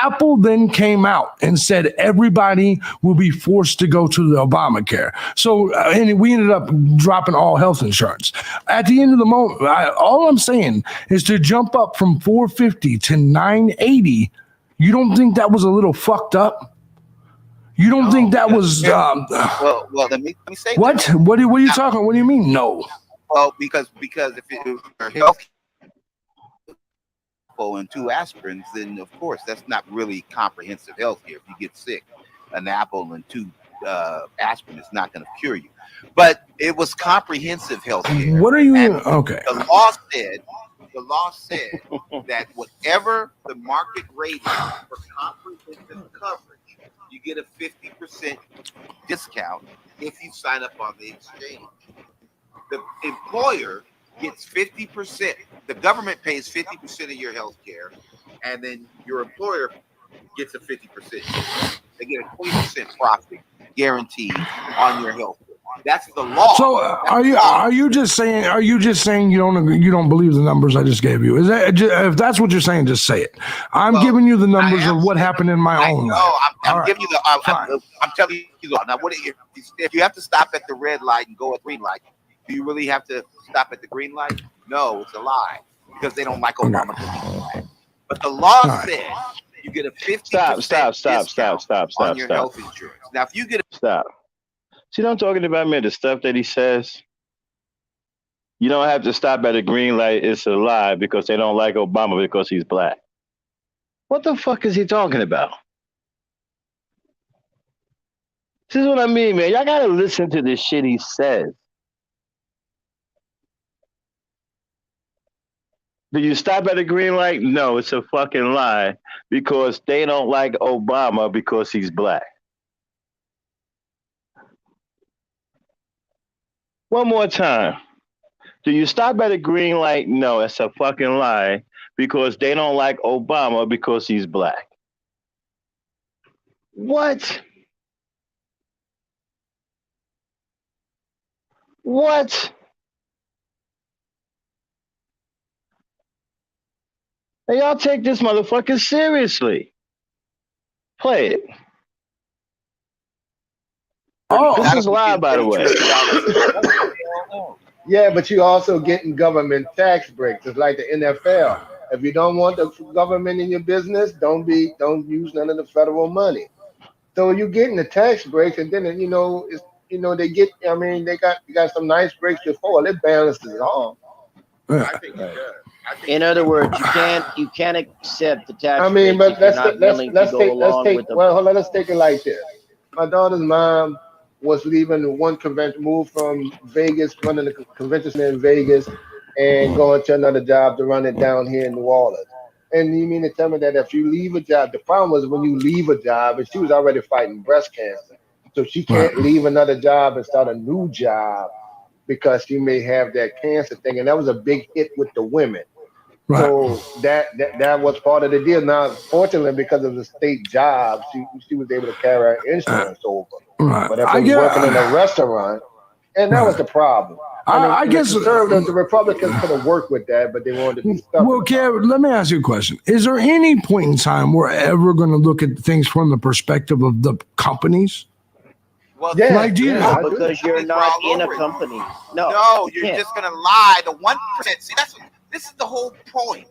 Apple then came out and said everybody will be forced to go to the Obamacare. So, and we ended up dropping all health insurance. At the end of the moment, all I'm saying is to jump up from $450 to $980. You don't think that was a little fucked up? You don't think that was? Well, let me say what? That. What are you talking? What do you mean? No. Well, because if your health and 2 aspirins, then of course that's not really comprehensive health care. If you get sick, an apple and 2 aspirin is not going to cure you. But it was comprehensive health care. What are you? And Okay. The law said that whatever the market rate is for comprehensive coverage, you get a 50% discount if you sign up on the exchange. The employer gets 50%. The government pays 50% of your health care, and then your employer gets a 50%. They get a 20% profit guaranteed on your health care. That's the law. So are you just saying you don't believe the numbers I just gave you? Is that if that's what you're saying, just say it. I'm giving you the numbers of what happened in my own life. I'm giving you the. I'm telling you now. What if you have to stop at the red light and go at green light? Do you really have to stop at the green light? No, it's a lie because they don't like Obama. But the law says you get a 50% discount on your health insurance. Now, if you get See what I'm talking about, man? The stuff that he says. You don't have to stop at a green light. It's a lie because they don't like Obama because he's black. What the fuck is he talking about? This is what I mean, man. Y'all gotta listen to this shit he says. Do you stop at a green light? No, it's a fucking lie because they don't like Obama because he's black. One more time. Do you stop at a green light? No, it's a fucking lie because they don't like Obama because he's black. What? What? Hey, y'all take this motherfucker seriously. Play it. Oh, this is live, by the way. Yeah, but you also getting government tax breaks. It's like the NFL. If you don't want the government in your business, don't use none of the federal money. So you're getting the tax breaks, and then they get. I mean, they got some nice breaks before. It balances it all. I think it does. In other words, you can't accept the tax. I mean, but let's take. Well, hold on, let's take it like this. My daughter's mom was leaving one convention, moved from Vegas, running the convention center in Vegas, and going to another job to run it down here in New Orleans. And you mean to tell me that if you leave a job, the problem was when you leave a job, and she was already fighting breast cancer, so she can't leave another job and start a new job because she may have that cancer thing, and that was a big hit with the women. Right. So that was part of the deal. Now, fortunately, because of the state job, she was able to carry her insurance over. Right. But if it was working in a restaurant, and that was the problem. I guess the Republicans could have worked with that, but they wanted to be stubborn. Well, Kev, let me ask you a question. Is there any point in time we're ever going to look at things from the perspective of the companies? Well, because you're not in a company. No, you're just going to lie. The 1%. See, this is the whole point.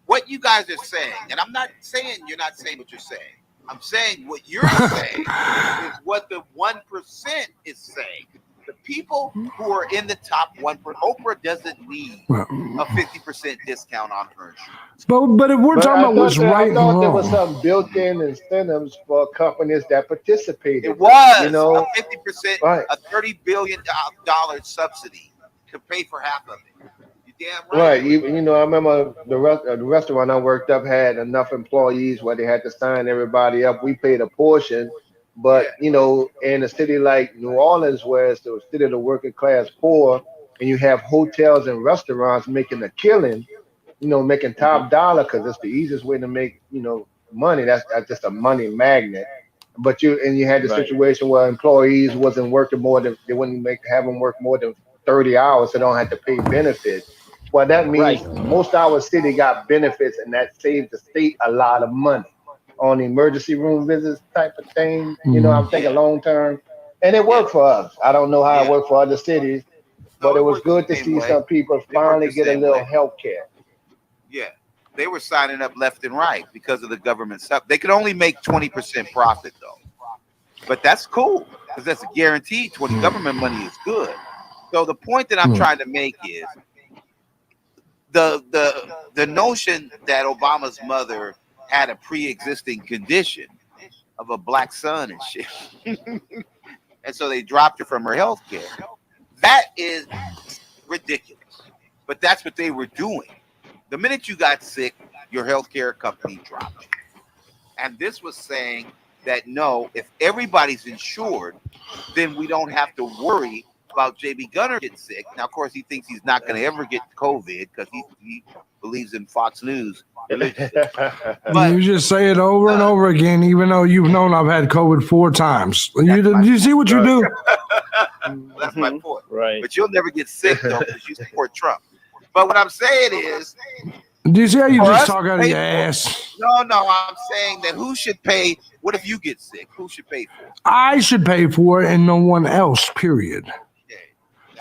What you guys are saying, and I'm not saying you're not saying what you're saying. I'm saying what you're saying is what the 1% is saying. The people who are in the top 1%, Oprah doesn't need a 50% discount on her insurance. But if we're talking about what's right and wrong, there was some built-in incentives for companies that participated. It was a 50%, a $30 billion subsidy to pay for half of it. You damn right. Right. I remember the restaurant I worked up had enough employees where they had to sign everybody up. We paid a portion. But, in a city like New Orleans, where it's the city of the working class poor, and you have hotels and restaurants making a killing, making top dollar because it's the easiest way to make, money. That's just a money magnet. But you had the situation where employees wasn't working more than, they wouldn't have them work more than 30 hours, so they don't have to pay benefits. Well, that means most of our city got benefits, and that saved the state a lot of money on emergency room visits type of thing. I'm thinking long term. And it worked for us. I don't know how it worked for other cities, but it was good to see some people finally get a little health care. Yeah. They were signing up left and right because of the government stuff. They could only make 20% profit though. But that's cool because that's a guaranteed 20. Government money is good. So the point that I'm trying to make is the notion that Obama's mother had a pre-existing condition of a black son and shit, and so they dropped her from her health care. That is ridiculous. But that's what they were doing. The minute you got sick, your healthcare company dropped you. And this was saying that no, if everybody's insured, then we don't have to worry about JB Gunner getting sick. Now, of course, he thinks he's not going to ever get COVID because he believes in Fox News. But you just say it over and over again, even though you've known I've had COVID 4 times. You see what you do? That's my point. Right. But you'll never get sick, though, because you support Trump. But what I'm saying is... Do you see how you just talk out of your ass? No, I'm saying that who should pay? What if you get sick? Who should pay for it? I should pay for it and no one else, period.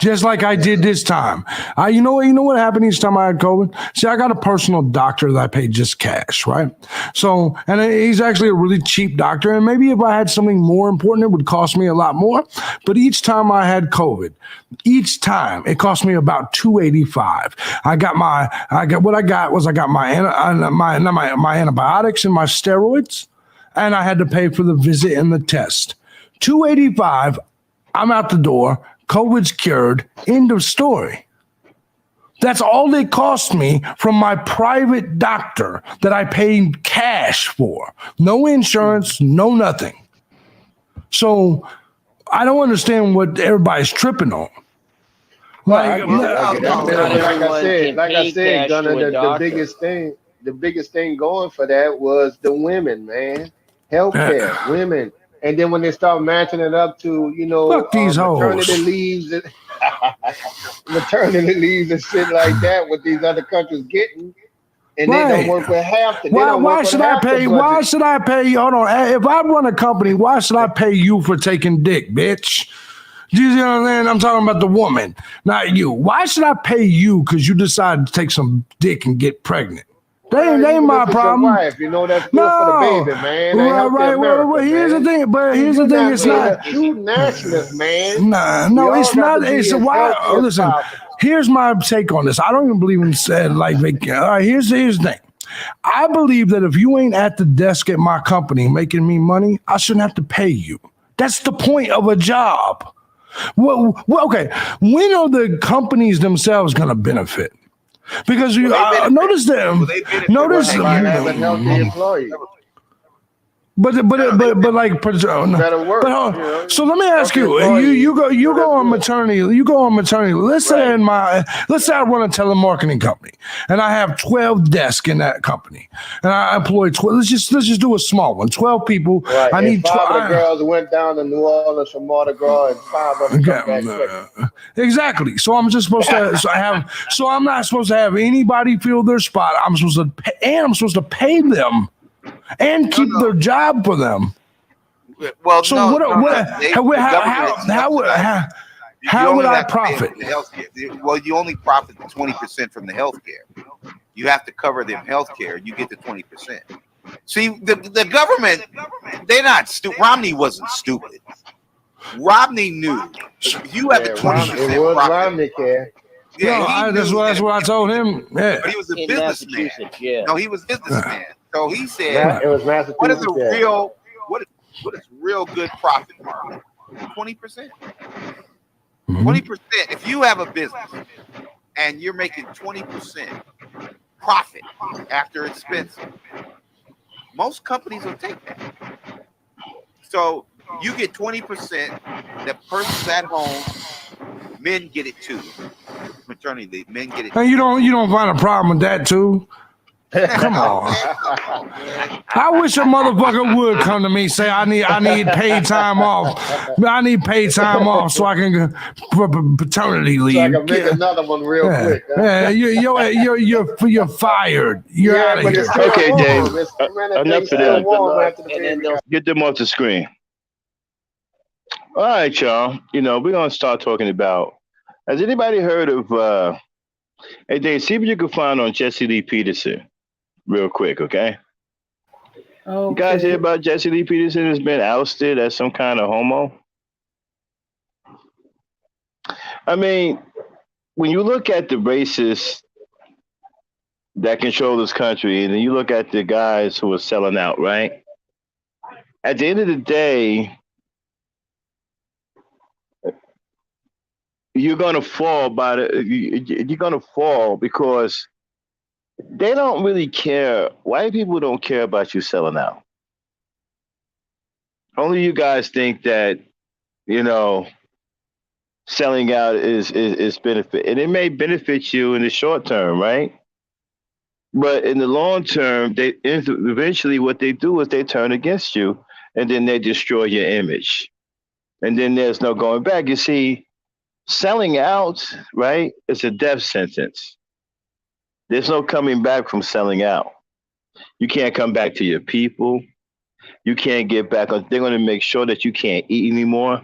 Just like I did this time. You know what happened each time I had COVID? See, I got a personal doctor that I paid just cash, right? So, and he's actually a really cheap doctor. And maybe if I had something more important, it would cost me a lot more. But each time I had COVID, each time it cost me about $285. I got my antibiotics and my steroids, and I had to pay for the visit and the test. $285. I'm out the door. COVID's cured. End of story. That's all it cost me from my private doctor that I paid cash for. No insurance, no nothing. So I don't understand what everybody's tripping on. Like I said, Gunner, the biggest thing going for that was the women, man. Healthcare, women. And then when they start matching it up to, maternity leaves and shit like that, what these other countries getting, and they don't work with half the. Why should I pay? Why should I pay? Hold on. If I run a company, why should I pay you for taking dick, bitch? Do you see what I'm saying? I'm talking about the woman, not you. Why should I pay you because you decided to take some dick and get pregnant? They ain't my problem. Wife, that's good for the baby, man. Right. Well, here's the thing. But here's the thing. It's not. You nationalist, man. No, it's not. It's why. Listen. Here's my take on this. I don't even believe in said like. All right. Here's the thing. I believe that if you ain't at the desk at my company making me money, I shouldn't have to pay you. That's the point of a job. Well, okay. When are the companies themselves going to benefit? Because you notice them. Notice have a healthy employee. But like better work. So let me ask you. You go on maternity. You go on maternity. Let's say I run a telemarketing company and I have 12 desks in that company and I employ 12. Let's just do a small one. 12 people. Right. I need 5 of the girls went down to New Orleans from Mardi Gras and 5 of them come back. Exactly. So I'm just supposed to So I'm not supposed to have anybody fill their spot. I'm supposed to pay them. And keep their job for them. Well, so how would I profit? Well, you only profit 20% from the healthcare. You have to cover them healthcare. You get the 20%. See, the government, they're not stupid. Romney wasn't stupid. Romney knew you have the 20%. It was Romney care. Yeah, that's what I told him. Yeah, but he was a businessman. Yeah. No, he was a businessman. So he said, it was what is real good profit margin? 20%. 20%. If you have a business and you're making 20% profit after expenses, most companies will take that. So you get 20%. The person's at home. Men get it too. Maternity leave. Men get it. And you don't find a problem with that too. Come on. I wish a motherfucker would come to me and say I need paid time off. I need paid time off so I can go for paternity leave. So I can make another one real quick. Yeah, you're fired. You're out of here. Okay, Dave. Enough of them. Get them off the screen. All right, y'all. We're gonna start talking about. Has anybody heard of? Hey, Dave, see if you can find on Jesse Lee Peterson. Real quick, okay? You guys hear Okay. about Jesse Lee Peterson has been ousted as some kind of homo? I mean, when you look at the racists that control this country, and then you look at the guys who are selling out, right? At the end of the day, you're gonna fall you're gonna fall because they don't really care. White people don't care about you selling out. Only you guys think that, you know, selling out is benefit, and it may benefit you in the short term, right? But in the long term, they eventually what they do is they turn against you, and then they destroy your image, and then there's no going back. You see, selling out, right? It's a death sentence. There's no coming back from selling out. You can't come back to your people. You can't get back on. They're going to make sure that you can't eat anymore.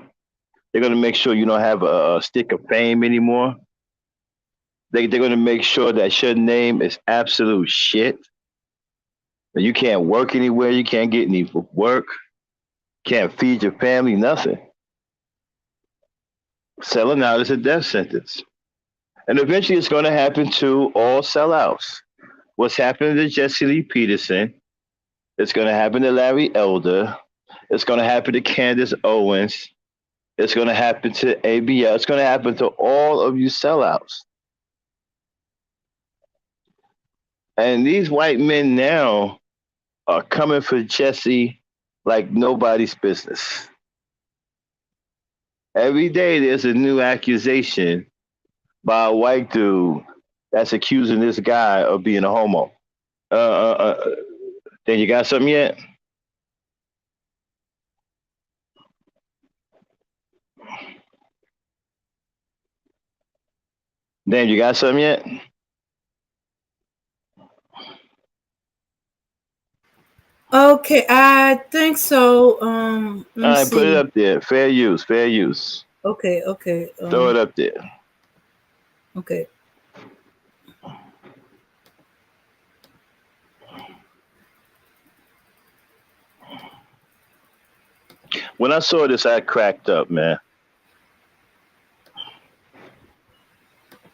They're going to make sure you don't have a stick of fame anymore. They're going to make sure that your name is absolute shit. That you can't work anywhere. You can't get any work. Can't feed your family. Nothing. Selling out is a death sentence. And eventually it's going to happen to all sellouts. What's happened to Jesse Lee Peterson? It's going to happen to Larry Elder. It's going to happen to Candace Owens. It's going to happen to ABL. It's going to happen to all of you sellouts. And these white men now are coming for Jesse like nobody's business. Every day there's a new accusation by a white dude that's accusing this guy of being a homo. Then you got something yet? Dan, you got something yet? Okay, I think so. Let All me right, put it see. up there. Fair use, fair use. Okay. Throw it up there. Okay. When I saw this, I cracked up, man.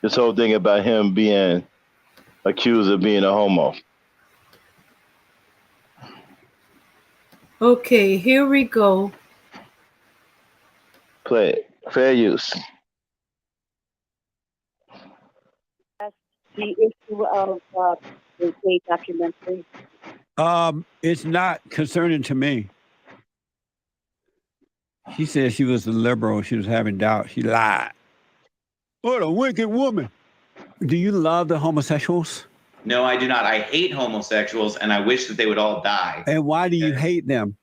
This whole thing about him being accused of being a homo. Okay, here we go. Play it. Fair use. The issue of the gay documentary. It's not concerning to me. She said she was a liberal. She was having doubts. She lied. What a wicked woman. Do you love the homosexuals? No, I do not. I hate homosexuals, and I wish that they would all die. And why do you hate them?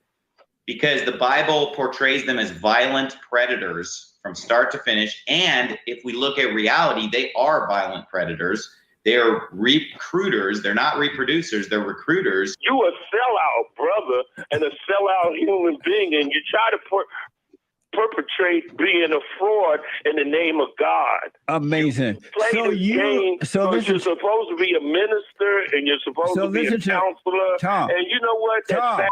Because the Bible portrays them as violent predators from start to finish. And if we look at reality, they are violent predators. They're recruiters. They're not reproducers. They're recruiters. You a sellout, brother, and a sellout human being, and you try to perpetrate being a fraud in the name of God. Amazing. So you're supposed to be a minister, and you're supposed to be a counselor. Tom, and you know what? That fat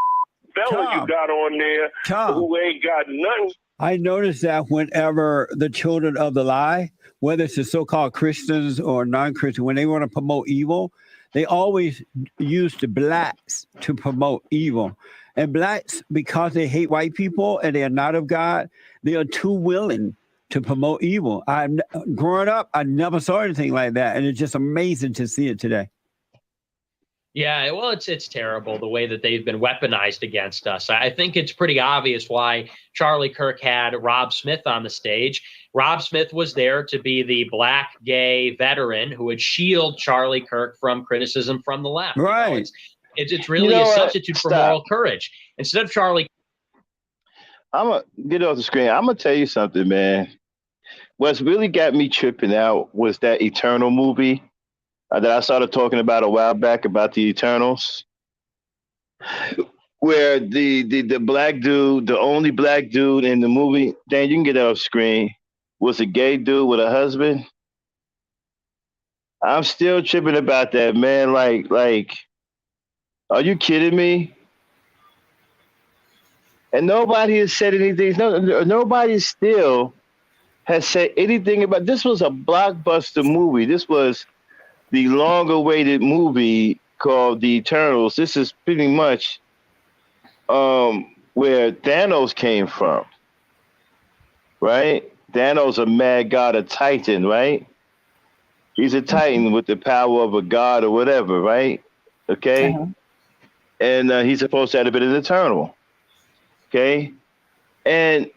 fella you got on there who ain't got nothing. I noticed that whenever the children of the lie, whether it's the so-called Christians or non-Christian, when they want to promote evil, they always use the blacks to promote evil. And blacks, because they hate white people and they are not of God, they are too willing to promote evil. Growing up, I never saw anything like that. And it's just amazing to see it today. Yeah, well, it's terrible the way that they've been weaponized against us. I think it's pretty obvious why Charlie Kirk had Rob Smith on the stage. Rob Smith was there to be the black gay veteran who would shield Charlie Kirk from criticism from the left. Right. You know, it's really a substitute for moral courage. Instead of Charlie. I'm going to get off the screen. I'm going to tell you something, man. What's really got me tripping out was that Eternal movie that I started talking about a while back about the Eternals, where the black dude, the only black dude in the movie, Dan, you can get that off screen, was a gay dude with a husband. I'm still tripping about that, man. Like, are you kidding me? And nobody has said anything. Nobody still has said anything about this. Was a blockbuster movie. This was the long-awaited movie called The Eternals. This is pretty much where Thanos came from, right? Thanos, a mad god, a titan, right? He's a titan with the power of a god or whatever, right? Okay? And he's supposed to have been an eternal. Okay? And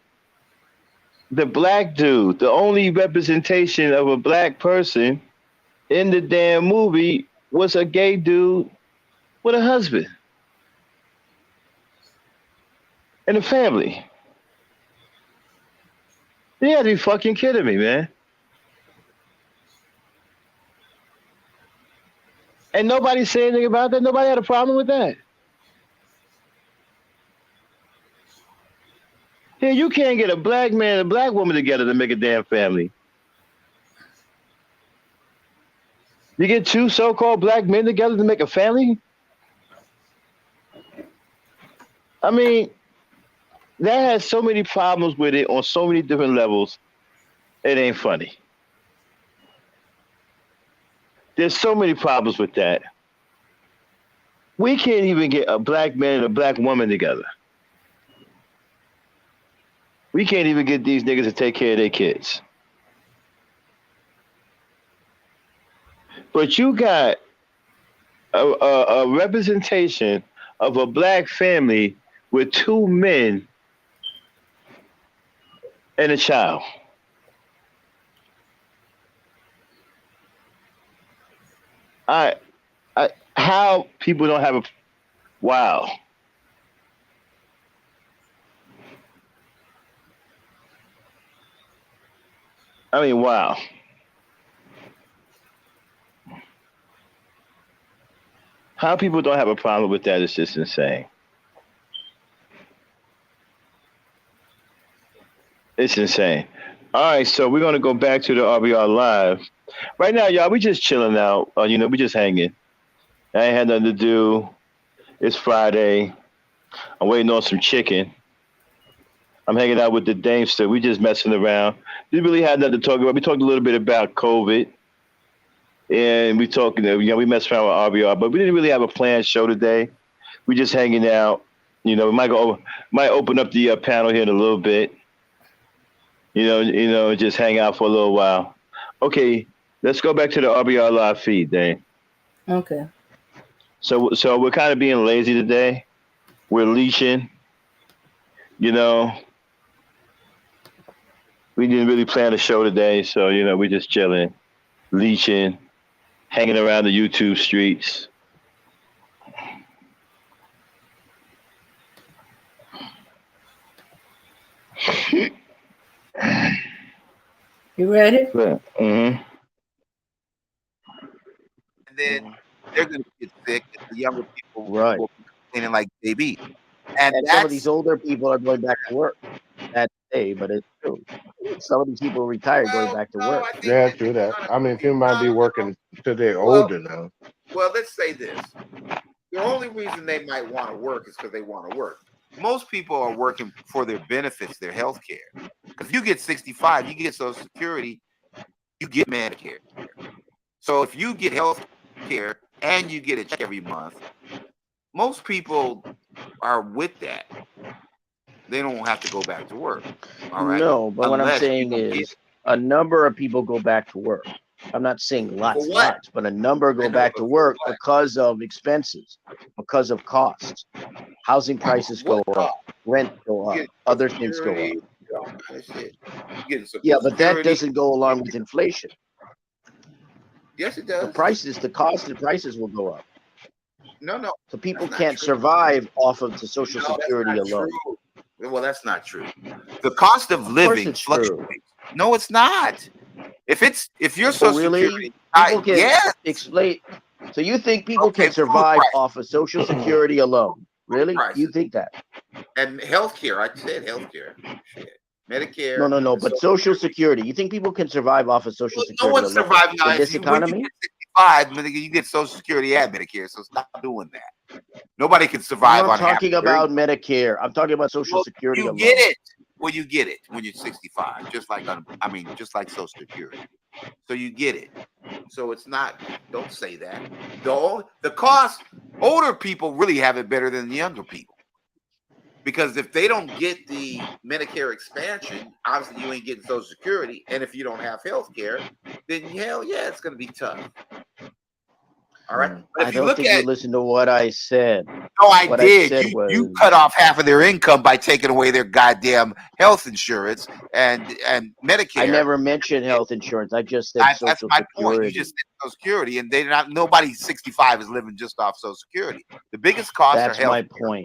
the black dude, the only representation of a black person in the damn movie was a gay dude with a husband and a family. You gotta be fucking kidding me, man. And nobody said anything about that. Nobody had a problem with that. Here, you can't get a black man and a black woman together to make a damn family. You get two so-called black men together to make a family? I mean, that has so many problems with it on so many different levels. It ain't funny. There's so many problems with that. We can't even get a black man and a black woman together. We can't even get these niggas to take care of their kids. But you got a representation of a black family with two men and a child. How people don't have a wow. I mean, wow. How people don't have a problem with that is just insane. It's insane. All right, so we're gonna go back to the RBR live. Right now, y'all, we just chilling out. We just hanging. I ain't had nothing to do. It's Friday. I'm waiting on some chicken. I'm hanging out with the Dangster. We just messing around. Didn't really have nothing to talk about. We talked a little bit about COVID. And we talking, we messed around with RBR, but we didn't really have a planned show today. We just hanging out. We might open up the panel here in a little bit. Just hang out for a little while. Okay, let's go back to the RBR live feed, Dane. Okay. So we're kind of being lazy today. We're leeching. We didn't really plan a show today, so we're just chilling, leeching, hanging around the YouTube streets. You ready? Mm-hmm. And then they're going to get sick, and the younger people will be complaining like JB. And some of these older people are going back to work that day, but it's true. Some of these people are retired going back to work. Yeah, true that. I mean, people might be working till they're older now. Well, let's say this. The only reason they might want to work is because they want to work. Most people are working for their benefits, their health care. If you get 65, you get Social Security, you get Medicare. So if you get health care and you get a check every month, most people are with that. They don't have to go back to work. All right. No, but what I'm saying is a number of people go back to work. I'm not saying lots, but a number go back to work because of expenses, because of costs. Housing prices go up, rent go up, other things go up. Yeah, but that doesn't go along with inflation. Yes, it does. The cost of prices will go up. No. So people can't survive off of the Social Security alone. Well, that's not true. The cost of living fluctuates. No, it's not. If you're Social Security, people can explain. So you think people can survive off of Social Security alone? Really? You think that? And healthcare, I said healthcare. Medicare. No. But Social Security, you think people can survive off of Social Security alone? No one's surviving in this economy? 65, you get Social Security and Medicare. So stop doing that. Nobody can survive I'm on not talking half about Medicare. I'm talking about Social Security you alone. get it. Well, you get it when you're 65, just like just like Social Security. So you get it. So it's not. Don't say that. The cost. Older people really have it better than the younger people, because if they don't get the Medicare expansion, obviously you ain't getting Social Security, and if you don't have health care, then hell yeah, it's going to be tough. All right. But I don't think you listened to what I said. No, I what did. I said You cut off half of their income by taking away their goddamn health insurance and Medicare. I never mentioned health insurance. I just said Social That's my Security. point. You just said Social Security, and nobody 65 is living just off Social Security. The biggest costs That's are health. my point.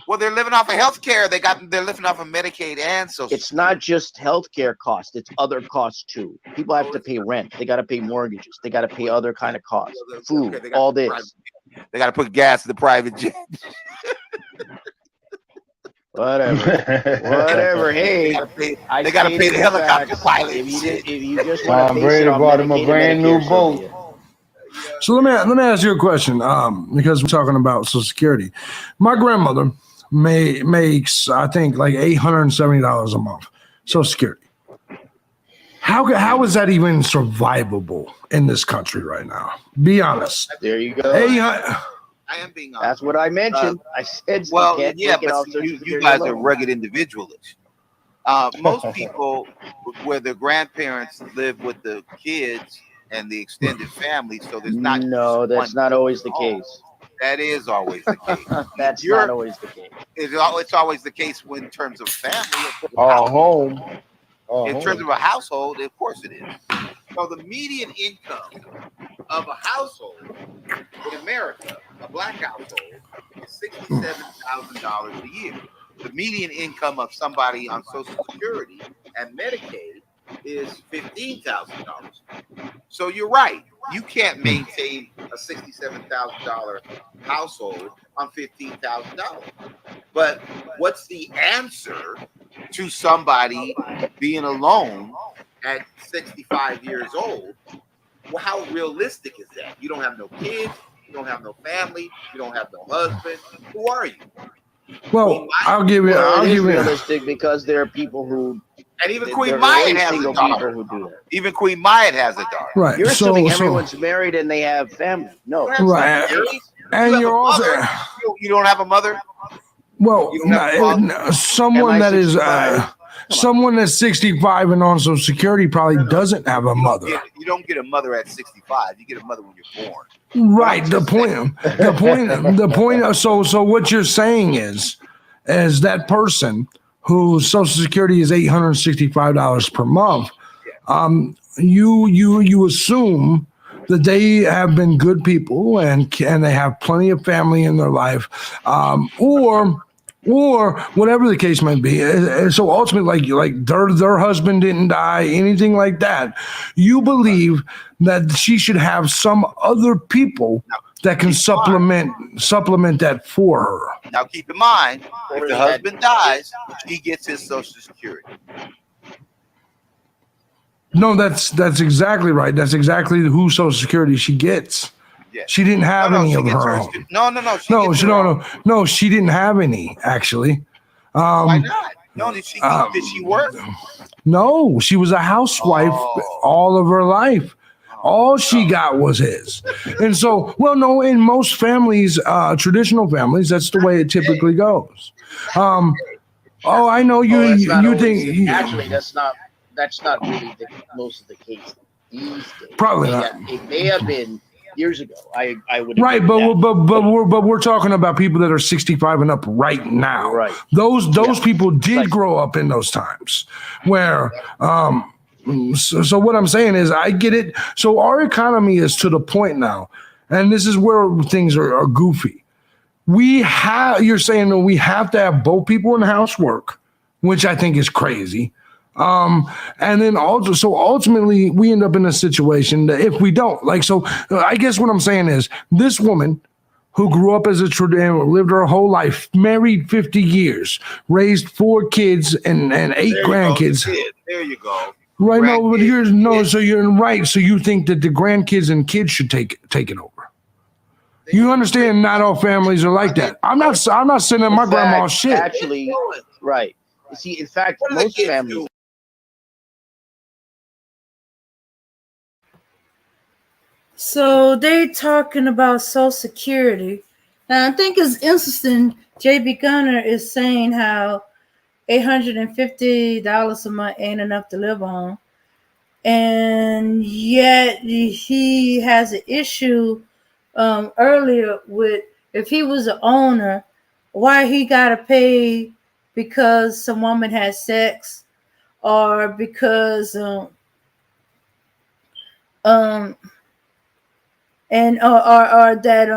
Well, they're living off of health care. They're living off of Medicaid and Social. It's not just healthcare costs; it's other costs too. People have to pay rent. They got to pay mortgages. They got to pay other kind of costs, food, all this. They got to put gas in the private jet. Whatever. Hey, they got to pay the helicopter pilot. If you just want to base Brady it on bought him a Medicaid brand and new Medicare, boat. So let me ask you a question, because we're talking about Social Security. My grandmother makes, I think, like $870 a month, Social Security. How is that even survivable in this country right now? Be honest. There you go. I am being honest. That's what I mentioned. I said, well, yeah, but you guys are rugged individualists. Most people, where their grandparents live with the kids and the extended family, so there's not. No, that's not always the case. That is always the case. That's not always the case. It's always the case in terms of family. Home. In terms of a household, of course it is. So the median income of a household in America, a black household, is $67,000 a year. The median income of somebody on Social Security and Medicaid is $15,000. So you're right. You can't maintain a $67,000 household on $15,000. But what's the answer to somebody being alone at 65 years old? Well, how realistic is that? You don't have no kids, you don't have no family, you don't have no husband. Who are you? Well, I'll give you. It is realistic because there are people who. And even Queen Maya has a daughter. Who do that. Even Queen Maya has a daughter. Right. You're assuming everyone's married and they have family. No. Right. And you're also. You don't have a mother? Well, someone that is someone that's 65 and on Social Security probably doesn't have a mother. You don't get a mother at 65. You get a mother when you're born. Right. The point. So what you're saying is that person whose Social Security is $865 per month, you assume that they have been good people and they have plenty of family in their life, or whatever the case may be. So ultimately, like their husband didn't die, anything like that. You believe that she should have some other people that can supplement that for her. Now keep in mind, if the husband dies, he gets his Social Security. No, that's exactly right. That's exactly who Social Security she gets. Yeah. She didn't have any of her own. No, she didn't have any, actually. Why not? No, did she work? No, she was a housewife all of her life. All she got was his. And so, in most families, traditional families, that's the way it typically goes. I know you think. Actually, that's not really most of the case these days. Probably not. It may have been years ago. I would. Right, but we're talking about people that are 65 and up right now. Right. Those people did grow up in those times where. So what I'm saying is I get it. So our economy is to the point now, and this is where things are goofy. You're saying that we have to have both people in the house work, which I think is crazy. And then also, so ultimately we end up in a situation that if we don't I guess what I'm saying is this woman who grew up as lived her whole life, married 50 years, raised 4 kids and 8 grandkids. There you go. Right, no, but so you're right. So you think that the grandkids and kids should take it over? You understand? Not all families are like that. I'm not sending my grandma shit. Actually, right. You see, in fact, most families. So they talking about Social Security. And I think it's interesting. JB Gunner is saying how $850 a month ain't enough to live on. And yet he has an issue earlier with if he was an owner, why he gotta pay because some woman had sex or because and or that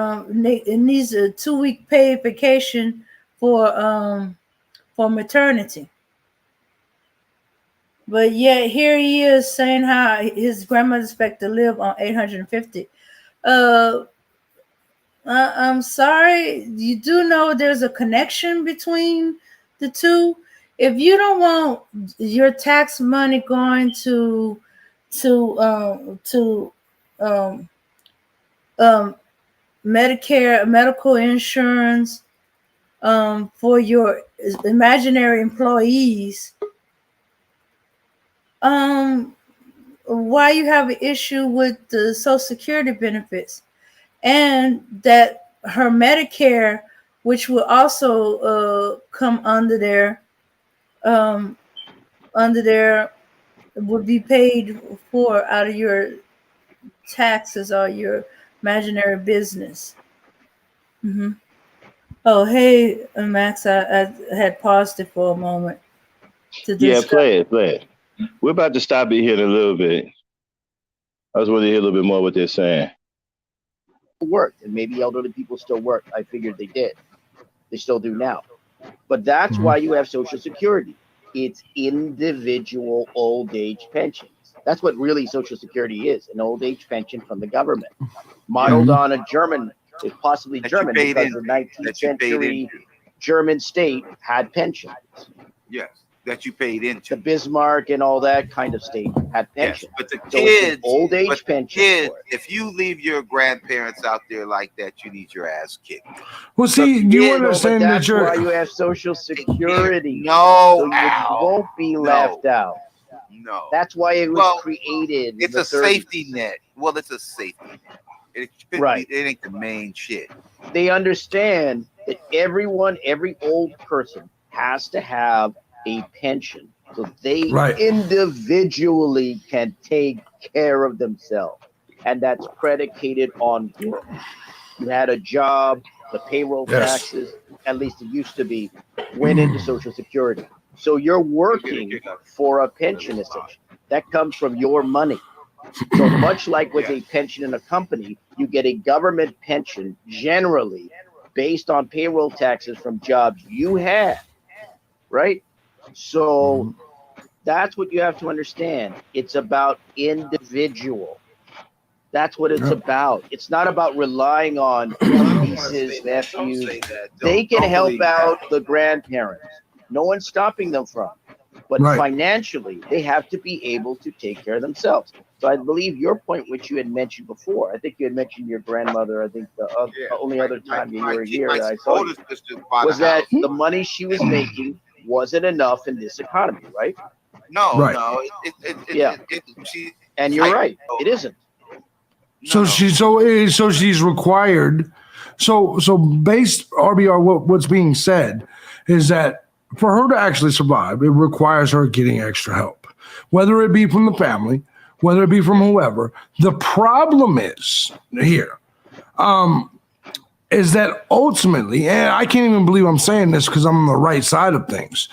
it needs a 2-week paid vacation for maternity. But yet here he is saying how his grandmother expect to live on $850. I'm sorry, you do know there's a connection between the two. If you don't want your tax money going to Medicare, medical insurance, for your imaginary employees, why you have an issue with the Social Security benefits, and that her Medicare, which will also come under there, would be paid for out of your taxes or your imaginary business. Mm-hmm. Oh, hey, Max, I had paused it for a moment to discuss. Yeah, play it. We're about to stop it here in a little bit. I just want to hear a little bit more what they're saying. Worked, and maybe elderly people still work. I figured they did. They still do now. But that's why you have Social Security. It's individual old age pensions. That's what really Social Security is, an old age pension from the government, modeled on a German, possibly German, because the 19th century German state had pensions. Yes, that you paid into. The Bismarck and all that kind of state had pensions. Yes, but the so kids, old age pension. Kids, if you leave your grandparents out there like that, you need your ass kicked. Well, see, you understand that that's why you have Social Security. No, so you won't be left out. No, that's why it was created. It's a 30s. Safety net. Well, it's a safety net. It ain't the main shit. They understand that every old person has to have a pension so they individually can take care of themselves, and that's predicated on work. You had a job, the payroll taxes, at least it used to be, went into Social Security. So you're working for a pension, essentially. That comes from your money. So much like with a pension in a company, you get a government pension generally based on payroll taxes from jobs you had, right? So that's what you have to understand. It's about individual. That's what it's about. It's not about relying on nieces, nephews. They can help out the grandparents. No one's stopping them from. But financially, they have to be able to take care of themselves. So I believe your point, which you had mentioned before, I think you had mentioned your grandmother, I think the only other time you were here that I saw you, was that the money she was making wasn't enough in this economy, right? No. And you're right. It isn't. So she's required. So based RBR, what's being said is that for her to actually survive, it requires her getting extra help, whether it be from the family, whether it be from whoever. The problem is here, is that ultimately, and I can't even believe I'm saying this because I'm on the right side of things.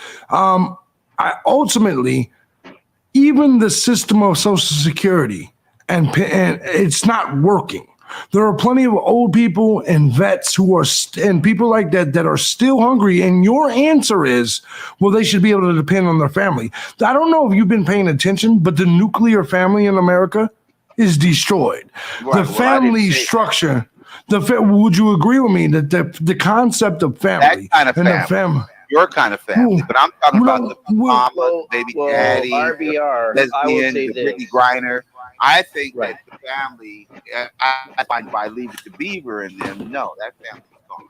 Ultimately, even the system of Social Security and it's not working. There are plenty of old people and vets who are and people like that are still hungry. And your answer is, well, they should be able to depend on their family. I don't know if you've been paying attention, but the nuclear family in America is destroyed. The family structure. Would you agree with me that the concept of family that kind of and family, the family? your kind of family, but I'm talking about the mama, baby daddy, RBR, I will lesbian, say the this. Brittany Griner. I think that the family, I find by Leave It to Beaver and them, no, that family's gone.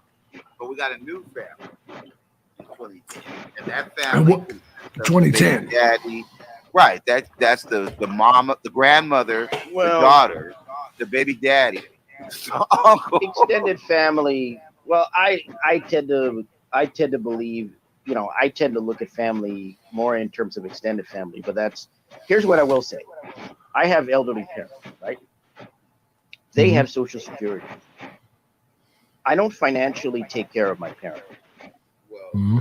But we got a new family in 2010, and that family, the 2010, baby daddy, right? That's the mama, the grandmother, the daughter, the baby daddy, the uncle, extended family. Well, I tend to believe, I tend to look at family more in terms of extended family. But here's what I will say. I have elderly parents, right? They have Social Security. I don't financially take care of my parents.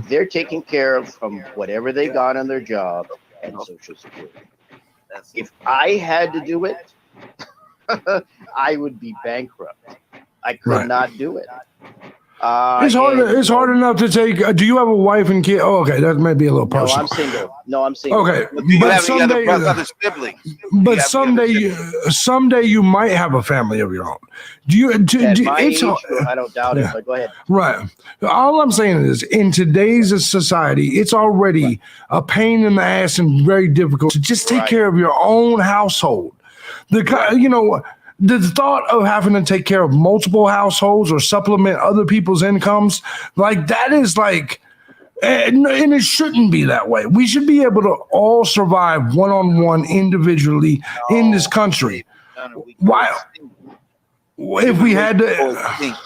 They're taken care of from whatever they got on their job and Social Security. If I had to do it, I would be bankrupt. I could not do it. It's hard enough to take. Do you have a wife and kid? Oh, okay, that might be a little personal. No, I'm single. Okay, do you have any other siblings? But someday you might have a family of your own. Do you? At my age, I don't doubt it. But go ahead. Right. All I'm saying is, in today's society, it's already a pain in the ass and very difficult to just take care of your own household. The thought of having to take care of multiple households or supplement other people's incomes, like that is like, and it shouldn't be that way. We should be able to all survive one-on-one individually in this country. Why? If we had to,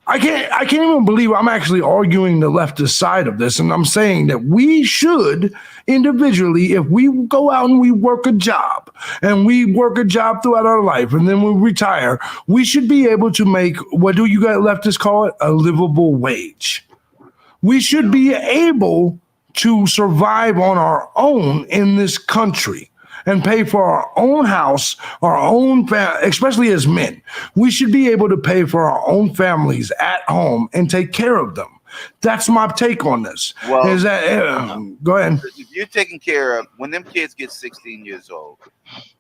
I can't even believe I'm actually arguing the leftist side of this, and I'm saying that we should individually, if we go out and we work a job throughout our life, and then we retire, we should be able to make, what do you guys leftists call it? A livable wage. We should be able to survive on our own in this country and pay for our own house, our own especially as men. We should be able to pay for our own families at home and take care of them. That's my take on this. Well, go ahead. If you're taking care of, when them kids get 16 years old,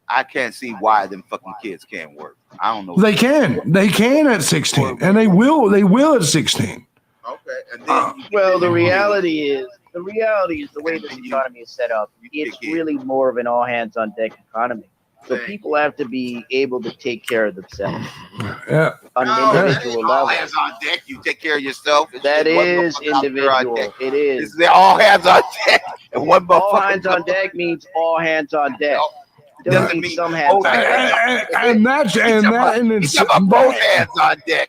I can't see why them fucking kids can't work. I don't know. They can at 16, and they will at 16. Okay. And then the reality is the way this economy is set up, it's really more of an all hands on deck economy. So people have to be able to take care of themselves. Yeah. On an individual level. All hands on deck. You take care of yourself. That is individual. It is. They're all hands on deck. And one all hands on deck means all hands on deck. Doesn't mean some hands on deck. And that in itself, both hands on deck.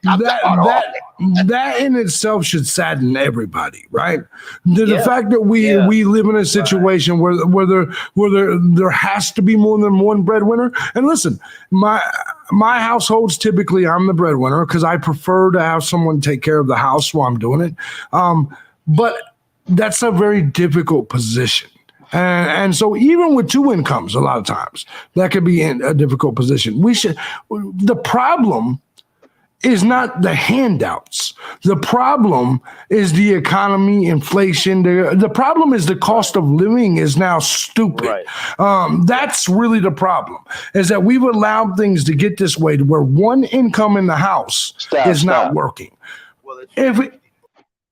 That in itself should sadden everybody, right? The fact that we live in a situation where there has to be more than one breadwinner. And listen, my household's typically I'm the breadwinner because I prefer to have someone take care of the house while I'm doing it. But that's a very difficult position. And so even with two incomes, a lot of times that could be in a difficult position. The problem is not the handouts. The problem is the economy, inflation. The problem is the cost of living is now stupid. Right. That's really the problem, is that we've allowed things to get this way to where one income in the house is not working.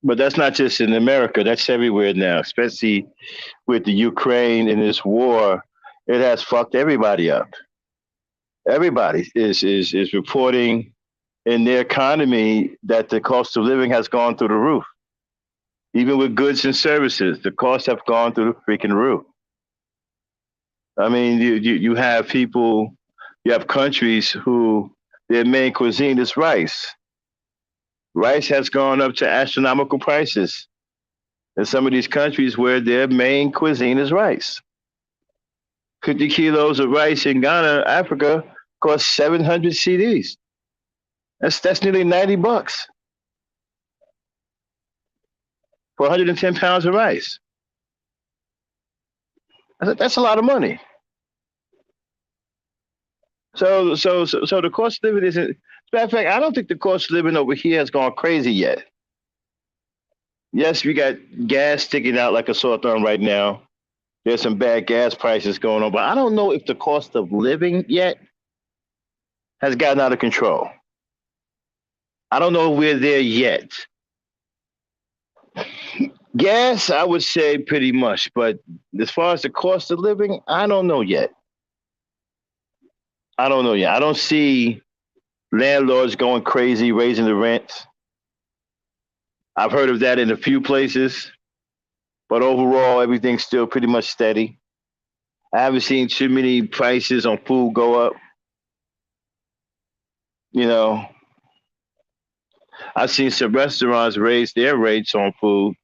But that's not just in America. That's everywhere now, especially with the Ukraine and this war. It has fucked everybody up. Everybody is reporting in their economy that the cost of living has gone through the roof. Even with goods and services, the costs have gone through the freaking roof. I mean, you have people, you have countries who their main cuisine is rice. Rice has gone up to astronomical prices in some of these countries where their main cuisine is rice. 50 kilos of rice in Ghana, Africa, costs 700 CDs. That's nearly $90 for 110 pounds of rice. That's a lot of money. So the cost of living isn't. Matter of fact, I don't think the cost of living over here has gone crazy yet. Yes, we got gas sticking out like a sore thumb right now. There's some bad gas prices going on, but I don't know if the cost of living yet has gotten out of control. I don't know if we're there yet. Gas, I would say pretty much, but as far as the cost of living, I don't know yet. I don't know yet. I don't see landlords going crazy raising the rents. I've heard of that in a few places, but overall, everything's still pretty much steady. I haven't seen too many prices on food go up. You know, I've seen some restaurants raise their rates on food,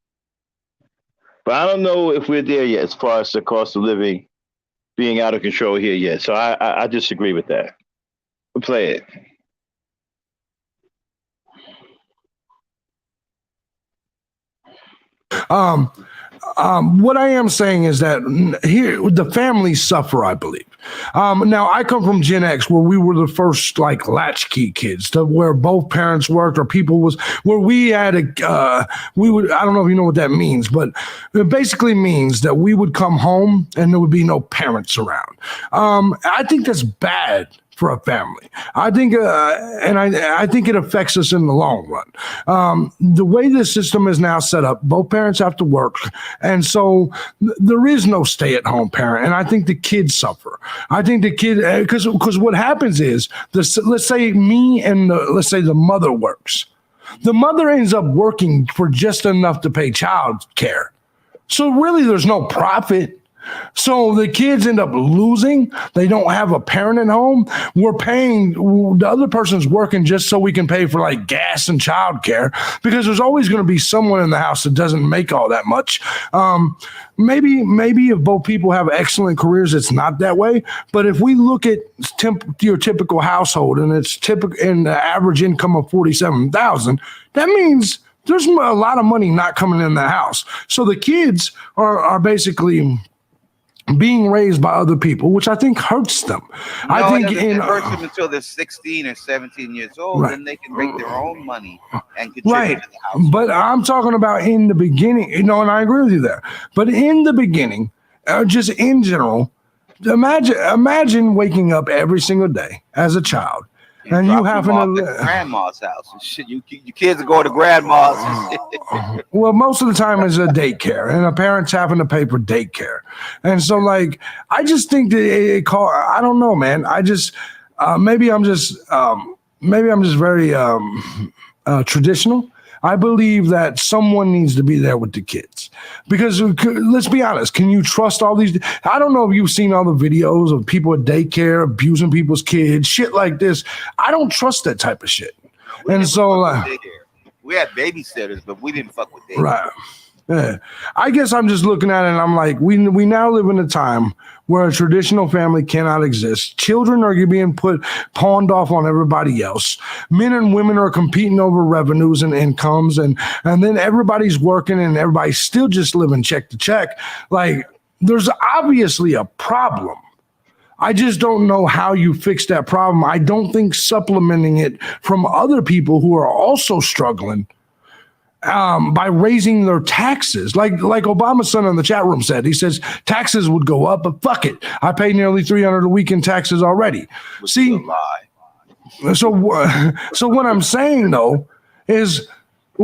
but I don't know if we're there yet as far as the cost of living being out of control here yet. So I disagree with that. We'll play it. What I am saying is that here the families suffer, I believe. Now I come from Gen X, where we were the first like latchkey kids, where both parents worked, or people was where we had we would. I don't know if you know what that means, but it basically means that we would come home and there would be no parents around. I think that's bad for a family. I think, and I think it affects us in the long run. The way the system is now set up, both parents have to work, and so there is no stay-at-home parent. And I think the kids suffer. I think the kid, because what happens is, let's say me and let's say the mother works. The mother ends up working for just enough to pay child care. So really, there's no profit. So the kids end up losing. They don't have a parent at home. We're paying, the other person's working just so we can pay for like gas and childcare, because there's always going to be someone in the house that doesn't make all that much. Maybe if both people have excellent careers, it's not that way. But if we look at your typical household and it's typical in the average income of $47,000, that means there's a lot of money not coming in the house. So the kids are basically being raised by other people, which I think hurts them. No, I think it hurts them until they're 16 or 17 years old, Right. Then they can make their own money and contribute to the house. But I'm talking about in the beginning, and I agree with you there. But in the beginning, just in general, imagine waking up every single day as a child, and you having to grandma's house and shit. You kids are going to grandma's and shit. Well, most of the time it's a daycare, and the parents having to pay for daycare, and so like I just think that I don't know, man. I just maybe I'm just very traditional. I believe that someone needs to be there with the kids, because let's be honest, can you trust all these? I don't know if you've seen all the videos of people at daycare abusing people's kids, shit like this. I don't trust that type of shit. And so we had babysitters, but we didn't fuck with daycare. Right. Yeah. I guess I'm just looking at it and I'm like, we now live in a time where a traditional family cannot exist. Children are being pawned off on everybody else. Men and women are competing over revenues and incomes, and then everybody's working and everybody's still just living check to check. Like, there's obviously a problem. I just don't know how you fix that problem. I don't think supplementing it from other people who are also struggling by raising their taxes, like Obama's son in the chat room said. He says taxes would go up, but fuck it, I pay nearly $300 a week in taxes already. See, so what I'm saying though is,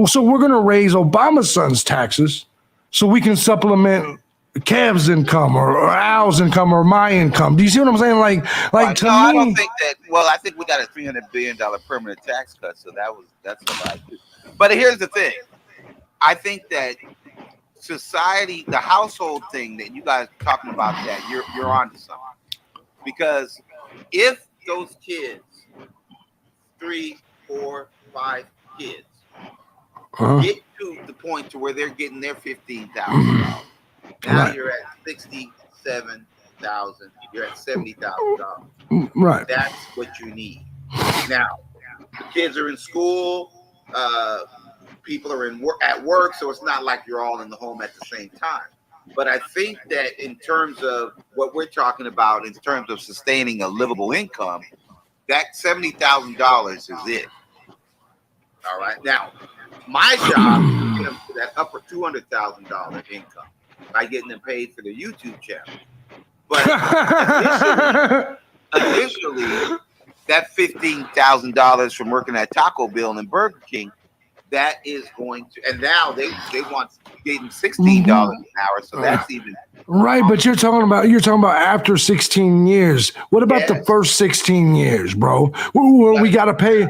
so we're going to raise Obama's son's taxes so we can supplement Kev's income or Al's income or my income. Do you see what I'm saying? Like to me, I don't think that. Well, I think we got a $300 billion permanent tax cut, so that's what I do. But here's the thing. I think that society, the household thing that you guys are talking about, that you're onto something. Because if those kids, 3, 4, 5 kids, get to the point to where they're getting their $15,000, now you're at $67,000. You're at $70,000. Right. That's what you need. Now, the kids are in school. People are at work, so it's not like you're all in the home at the same time. But I think that in terms of what we're talking about, in terms of sustaining a livable income, that $70,000 is it. All right. Now, my job is to get them to that upper $200,000 income by getting them paid for their YouTube channel. But initially, that $15,000 from working at Taco Bell and Burger King that is going to, and now they want gave them $16 an hour, so that's even right. But you're talking about after 16 years. What about the first 16 years, bro? Where we gotta pay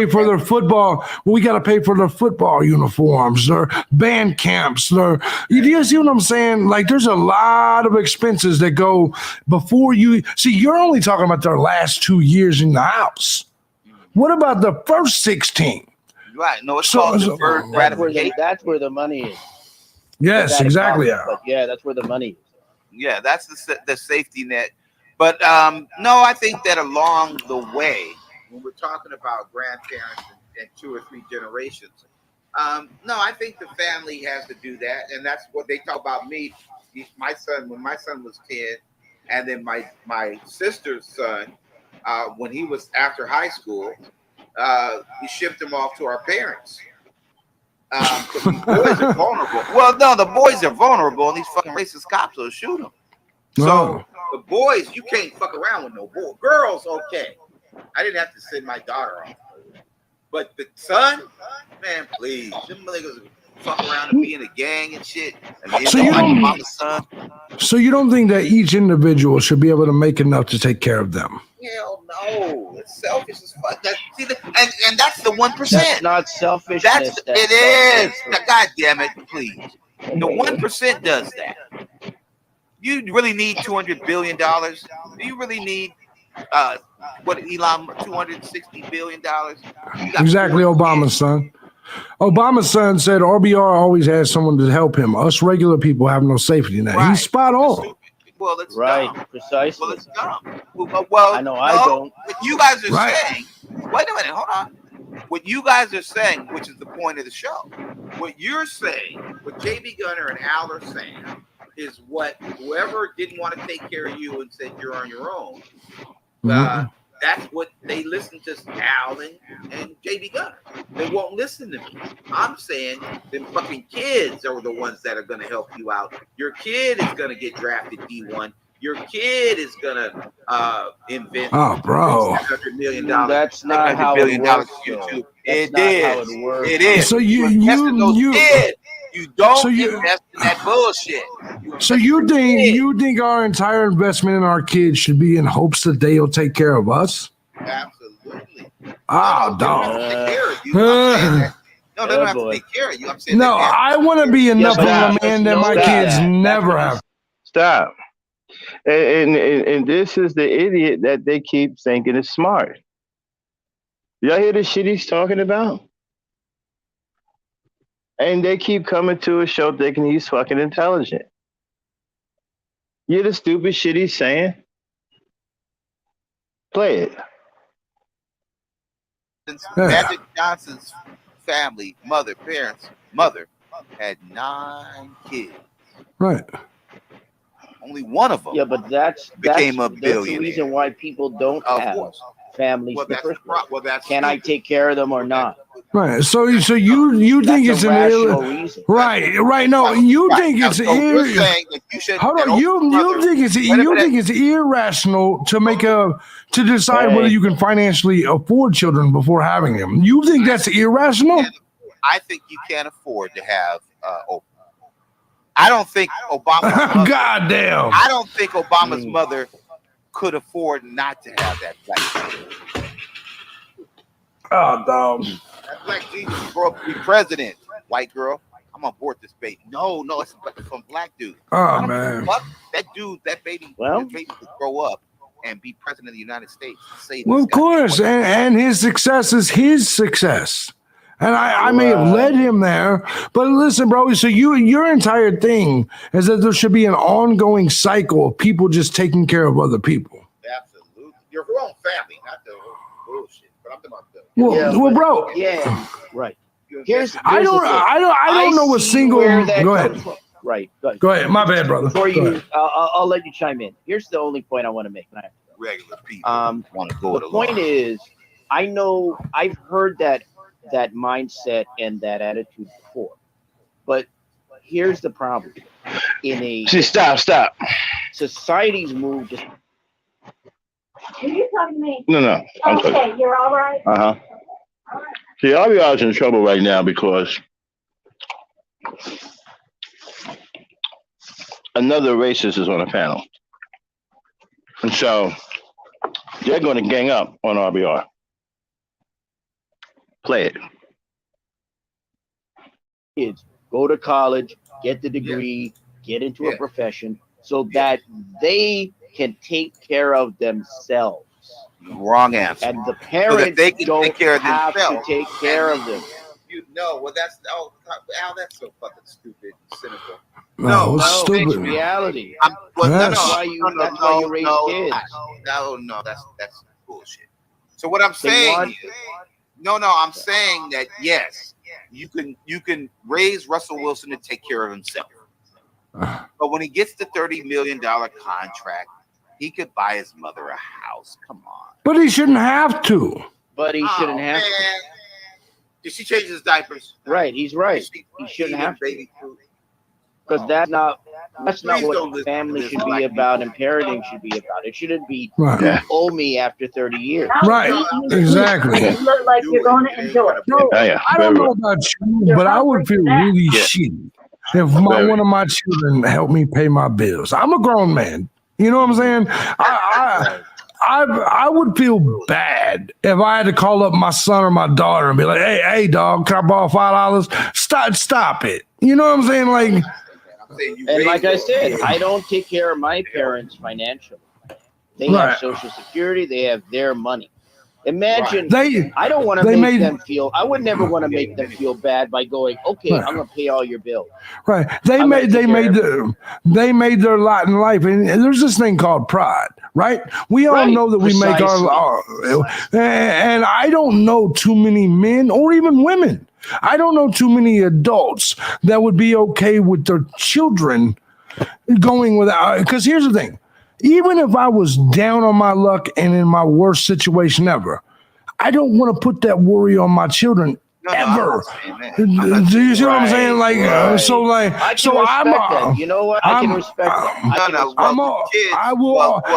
for their football. We gotta pay for their football uniforms, or band camps, or you see what I'm saying? Like, there's a lot of expenses that go before you see. You're only talking about their last 2 years in the house. What about the first 16? Right. No, it's called deferred gratification. That's where the money is. Yes, exactly. But yeah, that's where the money is. Yeah, that's the safety net. But no, I think that along the way, when we're talking about grandparents and 2 or 3 generations, no, I think the family has to do that, and that's what they talk about me. My son, when my son was 10, and then my sister's son, when he was after high school, we shipped him off to our parents. Because these boys are vulnerable. Well, no, the boys are vulnerable, and these fucking racist cops will shoot them. So the boys, you can't fuck around with no boy. Girls, okay. I didn't have to send my daughter off. But the son, man, please. Them niggas fuck around and be in a gang and shit. And So you don't think that each individual should be able to make enough to take care of them? Hell no. It's selfish as fuck. And that's the 1%. That's not selfishness. It is. God damn it, please. The 1% does that. You really need $200 billion? Do you really need what Elon, $260 billion? Exactly, Obama's son. Obama's son said RBR always has someone to help him. Us regular people have no safety net. Right. He's spot on. Well, it's right, dumb. Precisely. Well, it's dumb. Well, I know I don't. What you guys are saying, wait a minute, hold on. What you guys are saying, which is the point of the show, what you're saying, what JB Gunner and Al are saying, is what whoever didn't want to take care of you and said you're on your own, that's what they listen to Al and JB Gunner. They won't listen to me. I'm saying them fucking kids are the ones that are going to help you out. Your kid is going to get drafted D1. Your kid is going to invent $700 million. That's not how it works. YouTube. It is. It is. So you don't invest in that bullshit. So you think our entire investment in our kids should be in hopes that they'll take care of us? Absolutely. Dog. No, they don't have to take care of you. I'm saying no, I want to be enough of a man that my kids never have. Stop. And this is the idiot that they keep thinking is smart. Y'all hear the shit he's talking about? And they keep coming to a show thinking he's fucking intelligent. You hear the stupid shit he's saying? Play it. Magic Johnson's family, mother had 9 kids. Right. Only one of them. Yeah, but that's became a That's billionaire. the reason why people don't have families. Well, that's Can I take care of them or not? Right. So you think it's an reason. Right. No, you think it's hold on. You think it's irrational to decide whether you can financially afford children before having them. You think that's irrational? I think you can't afford to have. I don't think Obama's mother, goddamn. I don't think Obama's mother could afford not to have that black Jesus. Oh, dog. That black Jesus grew up to be president. White girl, I'm on board this baby. No, it's from black dude. Oh, man. That baby will grow up and be president of the United States. Well, of course. And his success is his success. And I may have led him there, but listen, bro. So your entire thing is that there should be an ongoing cycle of people just taking care of other people. Absolutely, your own family, not the bullshit. But I'm talking about well, bro. Yeah, right. I don't know a single. Go ahead. Right. Go ahead. My bad, brother. Before you, I'll let you chime in. Here's the only point I want to make. Regular people want to go. The point is, I know I've heard that mindset and that attitude before, but here's the problem: stop. Society's moved. Are you talking to me? No. Okay, you're all right. Uh-huh. All right. See, RBR is in trouble right now because another racist is on the panel. And so they're going to gang up on RBR. Play it. Kids go to college, get the degree, get into a profession so that they can take care of themselves. Wrong answer. And the So parents that they can don't take care of have themselves. to take care of them. Well, that's Al. That's so fucking stupid, and cynical. No, it's it's stupid. reality. Yes. That's why you raise kids. No, that's bullshit. So what I'm saying is, I'm saying that yes, you can raise Russell Wilson to take care of himself, but when he gets the $30 million contract, he could buy his mother a house. Come on. But he shouldn't have to. But he shouldn't have to. Did she change his diapers? Right, he's right. He shouldn't have to. Because that's not what family should be about and parenting should be about. It shouldn't be you owe me after 30 years. Right, exactly. You look like you're going to enjoy it. No, I don't know about you, but I would feel really shitty if one of my children helped me pay my bills. I'm a grown man. You know what I'm saying? I would feel bad if I had to call up my son or my daughter and be like, hey, dog, can I borrow $5? Stop it. You know what I'm saying? Like, and like I said, I don't take care of my parents financially. They have Social Security. They have their money. Imagine, I don't want to make them feel, I would never want to make them feel bad by going, okay, I'm going to pay all your bills. Right. They made their lot in life. And there's this thing called pride, right? We all know that we make our, and I don't know too many men or even women. I don't know too many adults that would be okay with their children going without, because here's the thing. Even if I was down on my luck and in my worst situation ever, I don't want to put that worry on my children ever. Do you see what I'm saying? Like, so I'm. You know what? I can respect that.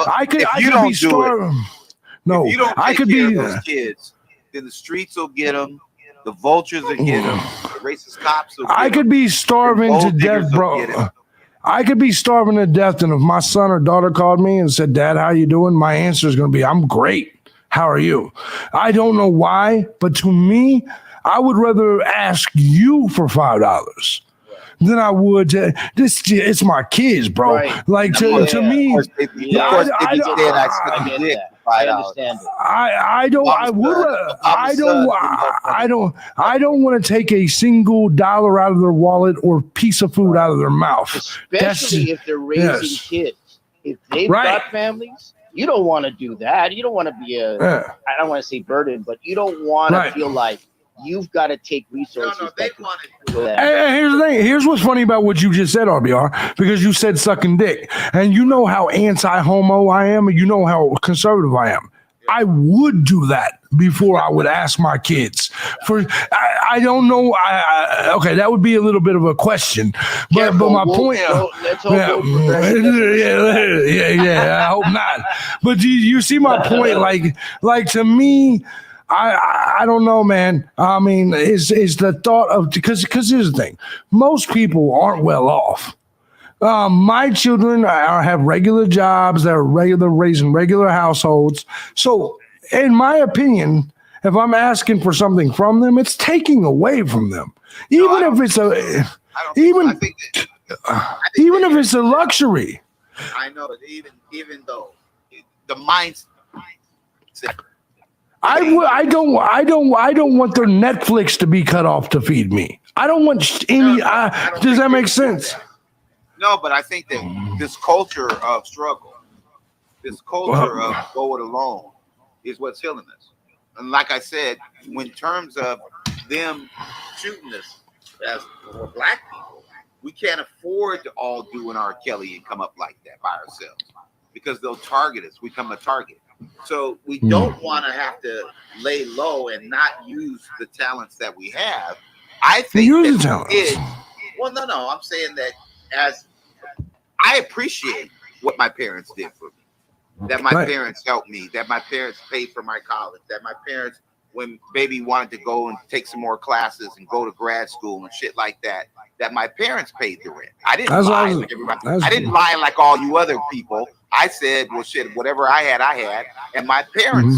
I could be starving. No, if you don't I could care be. of those kids, then the streets will get them. The vultures will get them. The racist cops will get them. I could be starving to death, bro. I could be starving to death, and if my son or daughter called me and said, Dad, how you doing? My answer is going to be, I'm great. How are you? I don't know why, but to me, I would rather ask you for $5 than I would it's my kids, bro. Right. Like to me, I don't want to take a single dollar out of their wallet or piece of food out of their mouth. Especially if they're raising kids. If they've got families, you don't want to do that. You don't want to be I don't want to say burden, but you don't want to feel like you've got to take resources. And here's the thing. Here's what's funny about what you just said, RBR, because you said sucking dick. And you know how anti-homo I am, and you know how conservative I am. I would do that before I would ask my kids. I don't know. Okay, that would be a little bit of a question. But my point. Let's hope I hope not. But you see my point? Like to me, I don't know, man. I mean, is the thought of because here's the thing: most people aren't well off. My children have regular jobs. They're raising regular households. So, in my opinion, if I'm asking for something from them, it's taking away from them. Even if it's it's a luxury. I know, but even though the mindset. I don't want their Netflix to be cut off to feed me. I don't want any. Does that make sense? No, but I think that this culture of struggle, this culture of go it alone, is what's killing us. And like I said, in terms of them shooting us as black people, we can't afford to all do an R. Kelly and come up like that by ourselves because they'll target us. We become a target. So we don't want to have to lay low and not use the talents that we have. I think use the talents. Well, no. I'm saying that as I appreciate what my parents did for me, that my parents helped me, that my parents paid for my college, that my parents when baby wanted to go and take some more classes and go to grad school and shit like that, that my parents paid the rent. I didn't lie like everybody. I didn't lie like all you other people. I said, well, shit, whatever I had, and my parents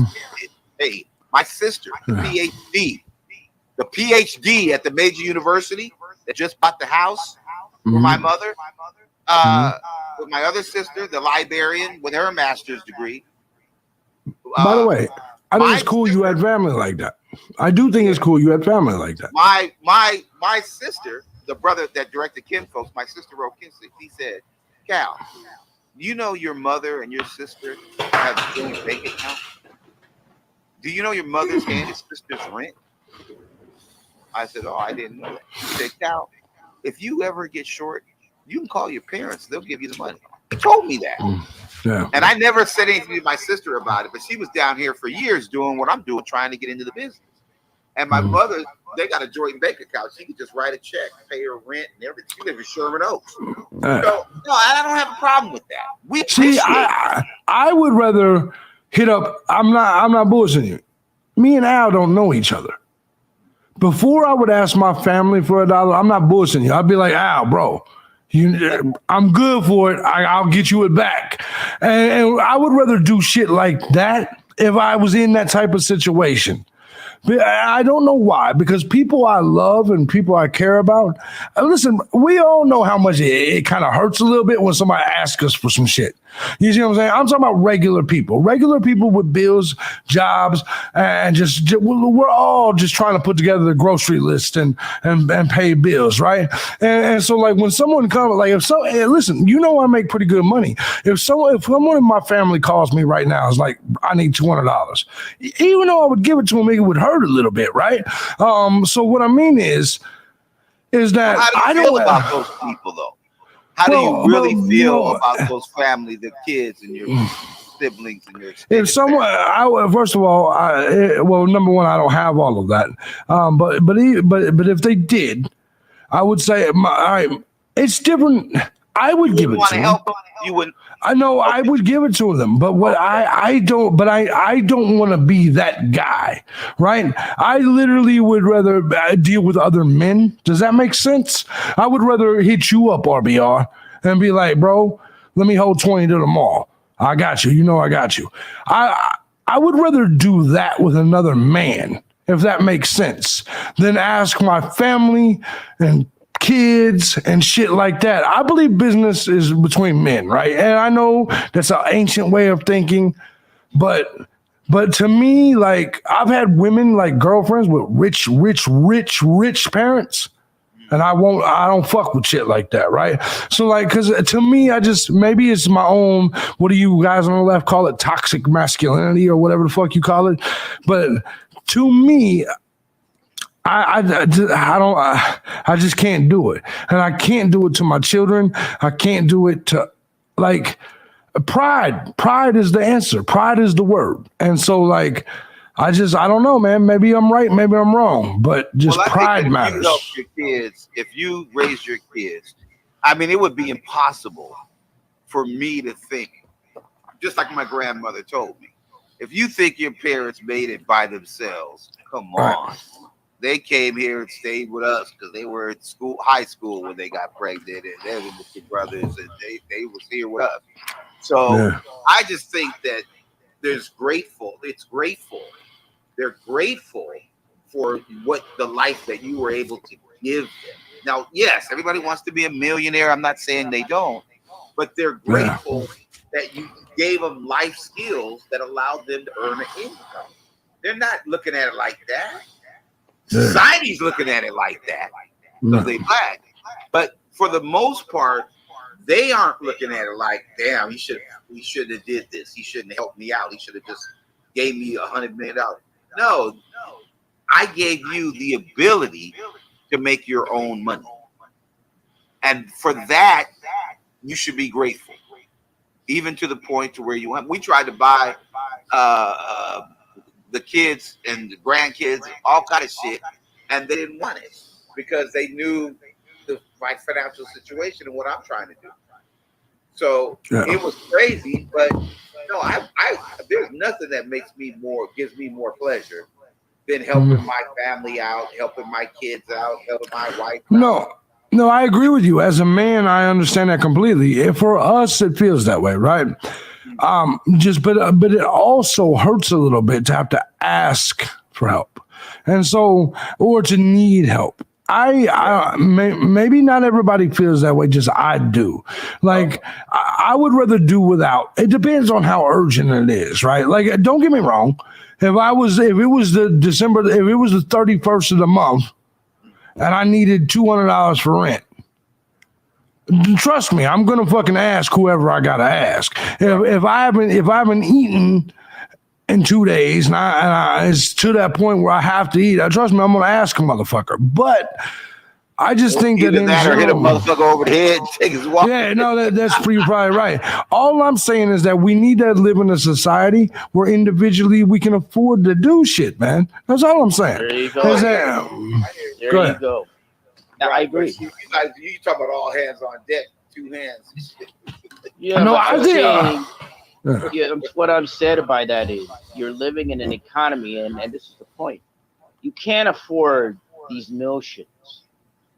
paid. My sister, the PhD at the major university that just bought the house for my mother, with my other sister, the librarian with her master's degree. By the way, I think it's cool you had family like that. I do think it's cool you had family like that. My sister, the brother that directed Kinfolks, my sister wrote Kinfolks, he said, Cal, you know your mother and your sister have a joint bank account? Do you know your mother's and your sister's rent? I said, oh, I didn't know that. He said, Cal, if you ever get short, you can call your parents. They'll give you the money. He told me that. Yeah. And I never said anything to my sister about it, but she was down here for years doing what I'm doing, trying to get into the business. And my mother, they got a joint bank account. She could just write a check, pay her rent and everything. She lives in Sherman Oaks. So, no, I don't have a problem with that. See, I would rather hit up. I'm not bullshitting you. Me and Al don't know each other. Before I would ask my family for $1, I'm not bullshitting you. I'd be like, Al, bro, I'm good for it. I'll get you it back. And I would rather do shit like that if I was in that type of situation. But I don't know why, because people I love and people I care about, listen, we all know how much it kind of hurts a little bit when somebody asks us for some shit. You see what I'm saying? I'm talking about regular people with bills, jobs, and we're all just trying to put together the grocery list and pay bills, right? And so like when someone comes, like listen, you know I make pretty good money. If someone in my family calls me right now, it's like I need $200, even though I would give it to them, it would hurt a little bit, right? So what I mean is that how do you feel about those people though? How do you really feel about those family, the kids and your siblings and your if someone, first of all, number one, I don't have all of that. But if they did, I would say, it's different. I would give it to them. You wouldn't. I know I would give it to them, but what I don't want to be that guy, right? I literally would rather deal with other men. Does that make sense? I would rather hit you up, RBR, and be like, bro, let me hold 20 to the mall. I got you. You know I got you. I would rather do that with another man, if that makes sense, than ask my family and kids and shit like that. I believe business is between men, right? And I know that's an ancient way of thinking, but to me, like I've had women like girlfriends with rich parents, and I don't fuck with shit like that, right? So like, cause to me, maybe it's my own, what do you guys on the left call it, toxic masculinity or whatever the fuck you call it, but to me, I just can't do it. And I can't do it to my children. I can't do it to, like, pride. Pride is the answer. Pride is the word. And so, like, I don't know, man. Maybe I'm right. Maybe I'm wrong. But just pride matters. If you help your kids, if you raise your kids, I mean, it would be impossible for me to think, just like my grandmother told me, if you think your parents made it by themselves, come on. Right. They came here and stayed with us because they were at high school when they got pregnant, and they were with their brothers, and they was here with us. So yeah. I just think that it's grateful. They're grateful for what the life that you were able to give them. Now, yes, everybody wants to be a millionaire. I'm not saying they don't, but they're grateful that you gave them life skills that allowed them to earn an income. They're not looking at it like that. Society's looking at it like that because they black. But for the most part, they aren't looking at it like, damn, he should have did this. He shouldn't have helped me out. He should have just gave me $100 million. No, I gave you the ability to make your own money. And for that, you should be grateful. Even to the point to where we tried to buy the kids and the grandkids, all kind of shit, and they didn't want it because they knew my financial situation and what I'm trying to do. So it was crazy, but no, I there's nothing that gives me more pleasure than helping my family out, helping my kids out, helping my wife out. No, I agree with you. As a man, I understand that completely. If for us, it feels that way, right? But it also hurts a little bit to have to ask for help, and so or to need help. Maybe not everybody feels that way. Just I do. Like I would rather do without. It depends on how urgent it is, right? Like don't get me wrong. If it was the 31st of the month, and I needed $200 for rent, trust me, I'm gonna fucking ask whoever I gotta ask. If I haven't eaten in 2 days, and it's to that point where I have to eat, trust me, I'm gonna ask a motherfucker. But I just think that in or hit a motherfucker over the head and take his walk. Yeah, no, that's probably right. All I'm saying is that we need to live in a society where individually we can afford to do shit, man. That's all I'm saying. There you go. There you go. Now, I agree. You talk about all hands on deck, 2 hands. Yeah, no, I'm saying, yeah. what I'm said by that is you're living in an economy, and this is the point. You can't afford these notions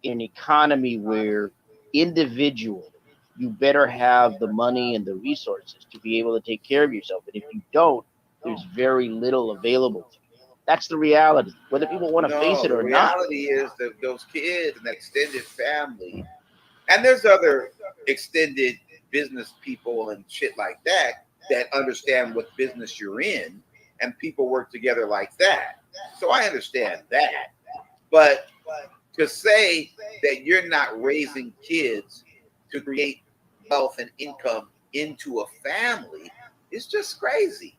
in an economy where individual, you better have the money and the resources to be able to take care of yourself. And if you don't, there's very little available to you. That's the reality, whether people want to face it or not. The reality is that those kids and that extended family, and there's other extended business people and shit like that understand what business you're in, and people work together like that. So I understand that. But to say that you're not raising kids to create wealth and income into a family is just crazy.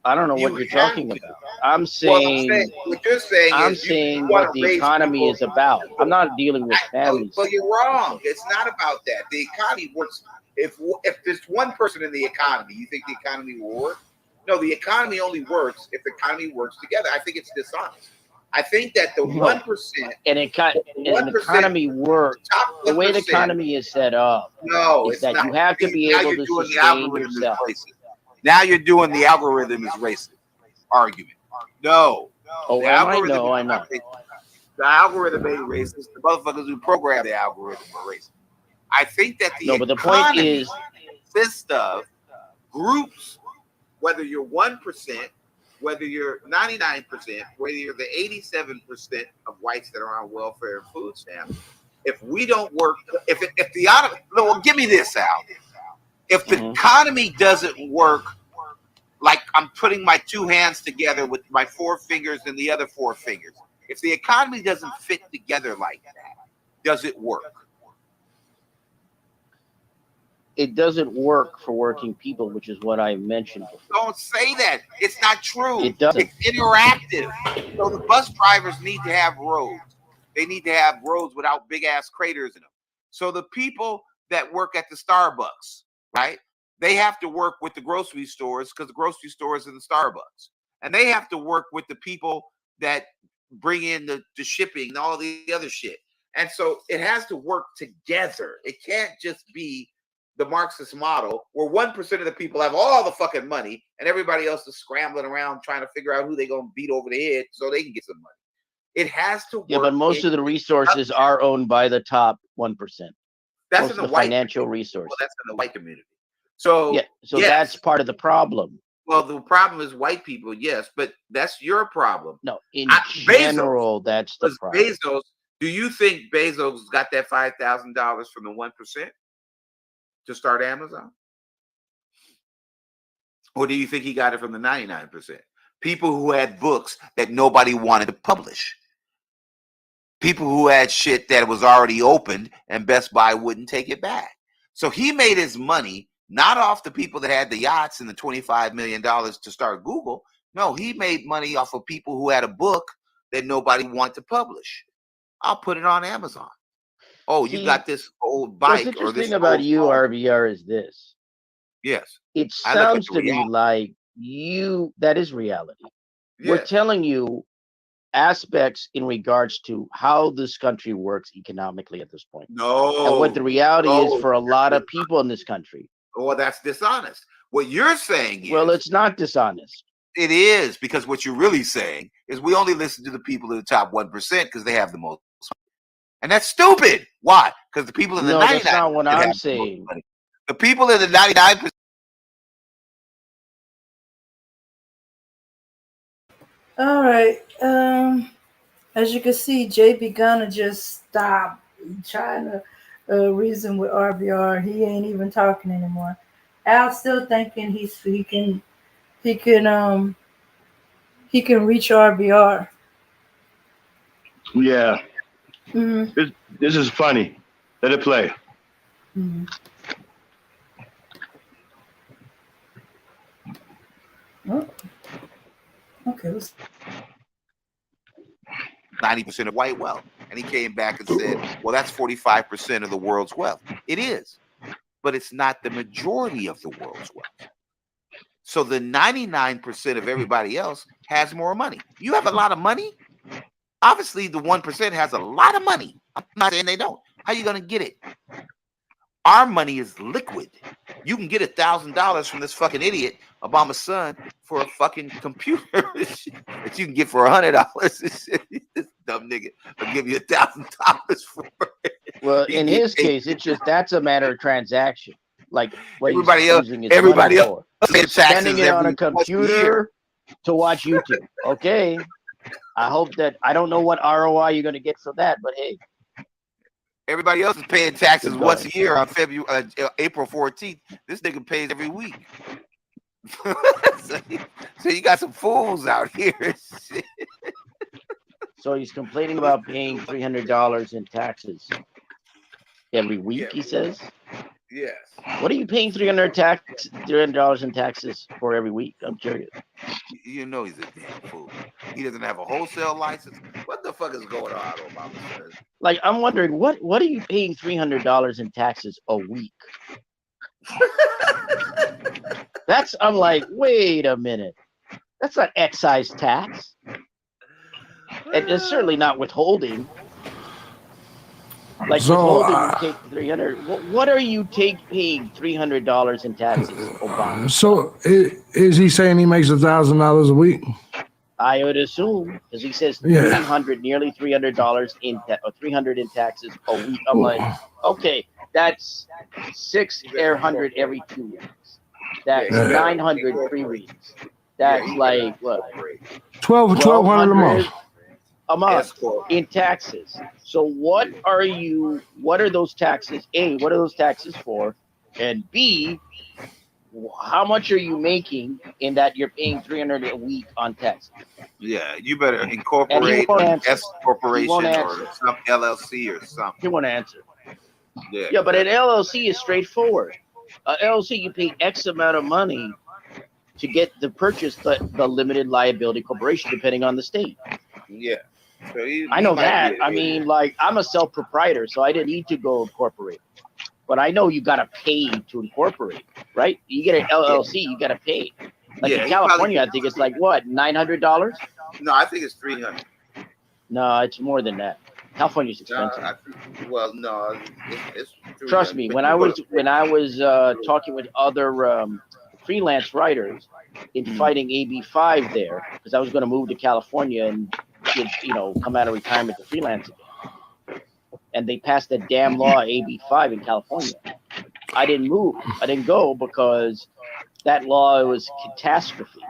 I don't know what you're talking about. I'm saying what you're saying I'm is saying what the economy is about. I'm not dealing with families. But you're wrong. It's not about that. The economy works. If there's one person in the economy, you think the economy will work? No, the economy only works if the economy works together. I think it's dishonest. I think that the 1%, an economy works. The way the economy is set up, is that you have to be able to sustain yourself. Now you're doing the algorithm is racist argument. No. Oh, I know. The algorithm ain't racist. The motherfuckers who program the algorithm are racist. I think that the point is consists of groups, whether you're 1%, whether you're 99%, whether you're the 87% of whites that are on welfare and food stamps. If we don't work, give me this out. If the economy doesn't work, like I'm putting my 2 hands together with my 4 fingers and the other 4 fingers. If the economy doesn't fit together like that, does it work? It doesn't work for working people, which is what I mentioned before. Don't say that. It's not true. It doesn't. It's interactive. So the bus drivers need to have roads. They need to have roads without big ass craters in them. So the people that work at the Starbucks, right? They have to work with the grocery stores because the grocery stores are the Starbucks. And they have to work with the people that bring in the shipping and all the other shit. And so it has to work together. It can't just be the Marxist model where 1% of the people have all the fucking money and everybody else is scrambling around trying to figure out who they're going to beat over the head so they can get some money. It has to work. Yeah, but most of the resources are owned by the top 1%. That's most in the of white financial resources. Well, that's in the white community. So yes. That's part of the problem. Well, the problem is white people, yes, but that's your problem. No, in general, that's the problem. Bezos, do you think Bezos got that $5,000 from the 1% to start Amazon? Or do you think he got it from the 99%? People who had books that nobody wanted to publish. People who had shit that was already opened and Best Buy wouldn't take it back. So he made his money not off the people that had the yachts and the $25 million to start Google. No, he made money off of people who had a book that nobody wanted to publish. I'll put it on Amazon. Oh, you got this old bike. What's interesting about you, RBR, is this. Yes. It sounds to me like that is reality. Yeah. We're telling you aspects in regards to how this country works economically at this point. No. And what the reality is for a lot of people in this country. Well, that's dishonest. What you're saying is... Well, it's not dishonest. It is, because what you're really saying is we only listen to the people in the top 1% because they have the most money. And that's stupid. Why? Because the people in the 99% that's not what I'm have the saying. most money. The people in the 99%. All right. As you can see, JB Gunner just stopped trying to reason with RBR. He ain't even talking anymore. Al's still thinking he can reach RBR. Yeah. Mm-hmm. This is funny. Let it play. Mm-hmm. Oh. Okay. 90% of white wealth. And he came back and said, well, that's 45% of the world's wealth. It is, but it's not the majority of the world's wealth. So the 99% of everybody else has more money. You have a lot of money. Obviously, the 1% has a lot of money. I'm not saying they don't. How are you going to get it? Our money is liquid. You can get $1,000 from this fucking idiot, Obama's son, for a fucking computer that you can get for $100. This dumb nigga will give you $1,000 for it. Well, in his case, it's just that's a matter of transaction. Like what everybody else spending it on a computer to watch YouTube. Okay, I hope that I don't know what ROI you're going to get from that, but hey. Everybody else is paying taxes once a year on April 14th. This nigga pays every week. so you got some fools out here. So he's complaining about paying $300 in taxes every week, he says? Yes. What are you paying $300 in taxes for every week? I'm curious. You know he's a damn fool. He doesn't have a wholesale license. What the fuck is going on, Obama says? Like, I'm wondering, what are you paying $300 in taxes a week? I'm like, wait a minute. That's not excise tax. And it's certainly not withholding. Like withholding, you take $300. What are you paying $300 in taxes, Obama? So is he saying he makes $1,000 a week? I would assume, because he says nearly $300 $300 in taxes a week. I'm like, okay, that's $600 every 2 weeks. That's $900 3 weeks. That's like what? $1,200 a month. A month in taxes. So what are those taxes? A, what are those taxes for? And B, how much are you making in that you're paying $300 a week on taxes? Yeah, you better incorporate an S corporation or some LLC or something. He won't answer. Yeah, but an LLC is straightforward. LLC, you pay X amount of money to get to purchase the limited liability corporation, depending on the state. Yeah. So I know that. I mean, like, I'm a self-proprietor, so I didn't need to go incorporate. But I know you got to pay to incorporate, right? You get an LLC, you got to pay. Like in California, I think it's like, what, $900? No, I think it's $300. No, it's more than that. California's expensive. No, it's trust me. When I was talking with other freelance writers in fighting AB5 there, because I was going to move to California and come out of retirement to freelance again, and they passed that damn law AB5 in California. I didn't move. I didn't go because that law was catastrophe.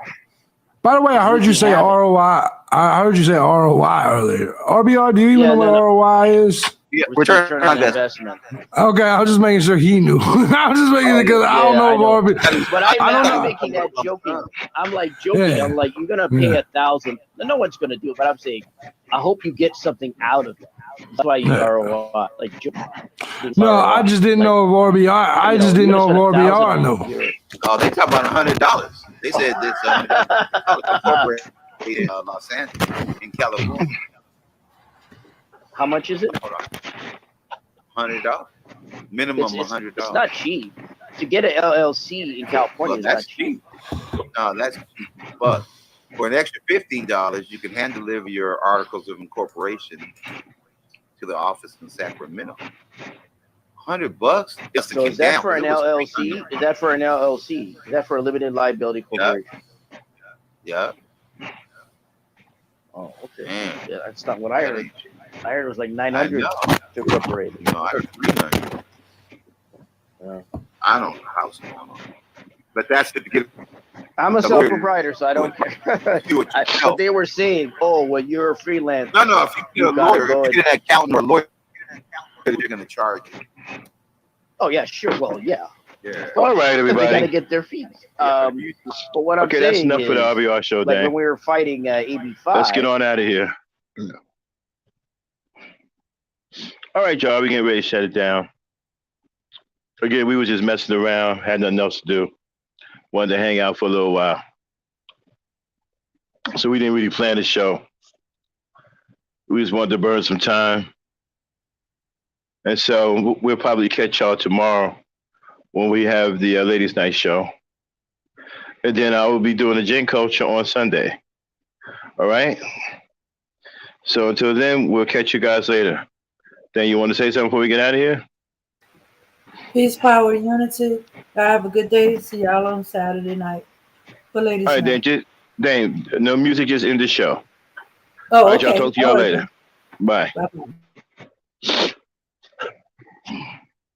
By the way, I heard you say ROI. I heard you say ROI earlier. RBR, do you even know what ROI is? Yeah, return on investment. Okay, I was just making sure he knew. I was just making it because I don't know if RBR. But I'm not making that joking. I'm like joking. Yeah. I'm like, you're gonna pay $1,000. No one's gonna do it, but I'm saying, I hope you get something out of it. That's why you ROI. Like, no, I just didn't know if RBR. I just didn't know if RBR knew. Oh, they talk about $100. They said this corporate in Los Angeles, in California. How much is it? $100. Minimum $100. It's not cheap. To get an LLC in California, that's cheap. No, that's cheap. But for an extra $15, you can hand deliver your articles of incorporation to the office in Sacramento. $100. So is that for an LLC? Is that for an LLC? Is that for a limited liability corporation? Yeah. Oh, okay. Man. Yeah, that's not what I heard. I heard it was like 900 to incorporate it. No, I heard 300. I don't know how's going on, but that's the beginning. I'm a sole proprietor, so I don't care. But they were saying, "Oh, when you're a freelance, no. If you're a lawyer, if you get an accountant or a lawyer, they're going to charge you." Oh yeah, sure. Well, yeah. Yeah. All right, everybody. They got to get their fees. But what I'm saying that's enough for the is, RBR show, like Dan. when we were fighting AB5. Let's get on out of here. All right, y'all. We getting ready to shut it down. Again, we were just messing around, had nothing else to do. Wanted to hang out for a little while. So we didn't really plan the show. We just wanted to burn some time. And so we'll probably catch y'all tomorrow when we have the Ladies' Night show. And then I will be doing the Gen Culture on Sunday. All right? So until then, we'll catch you guys later. Dan, you want to say something before we get out of here? Peace, power, unity. Have a good day. See y'all on Saturday night for Ladies' All right, Night. Dan, no music, just end the show. Oh, All right, y'all. okay. Talk to y'all later. Bye. Bye-bye.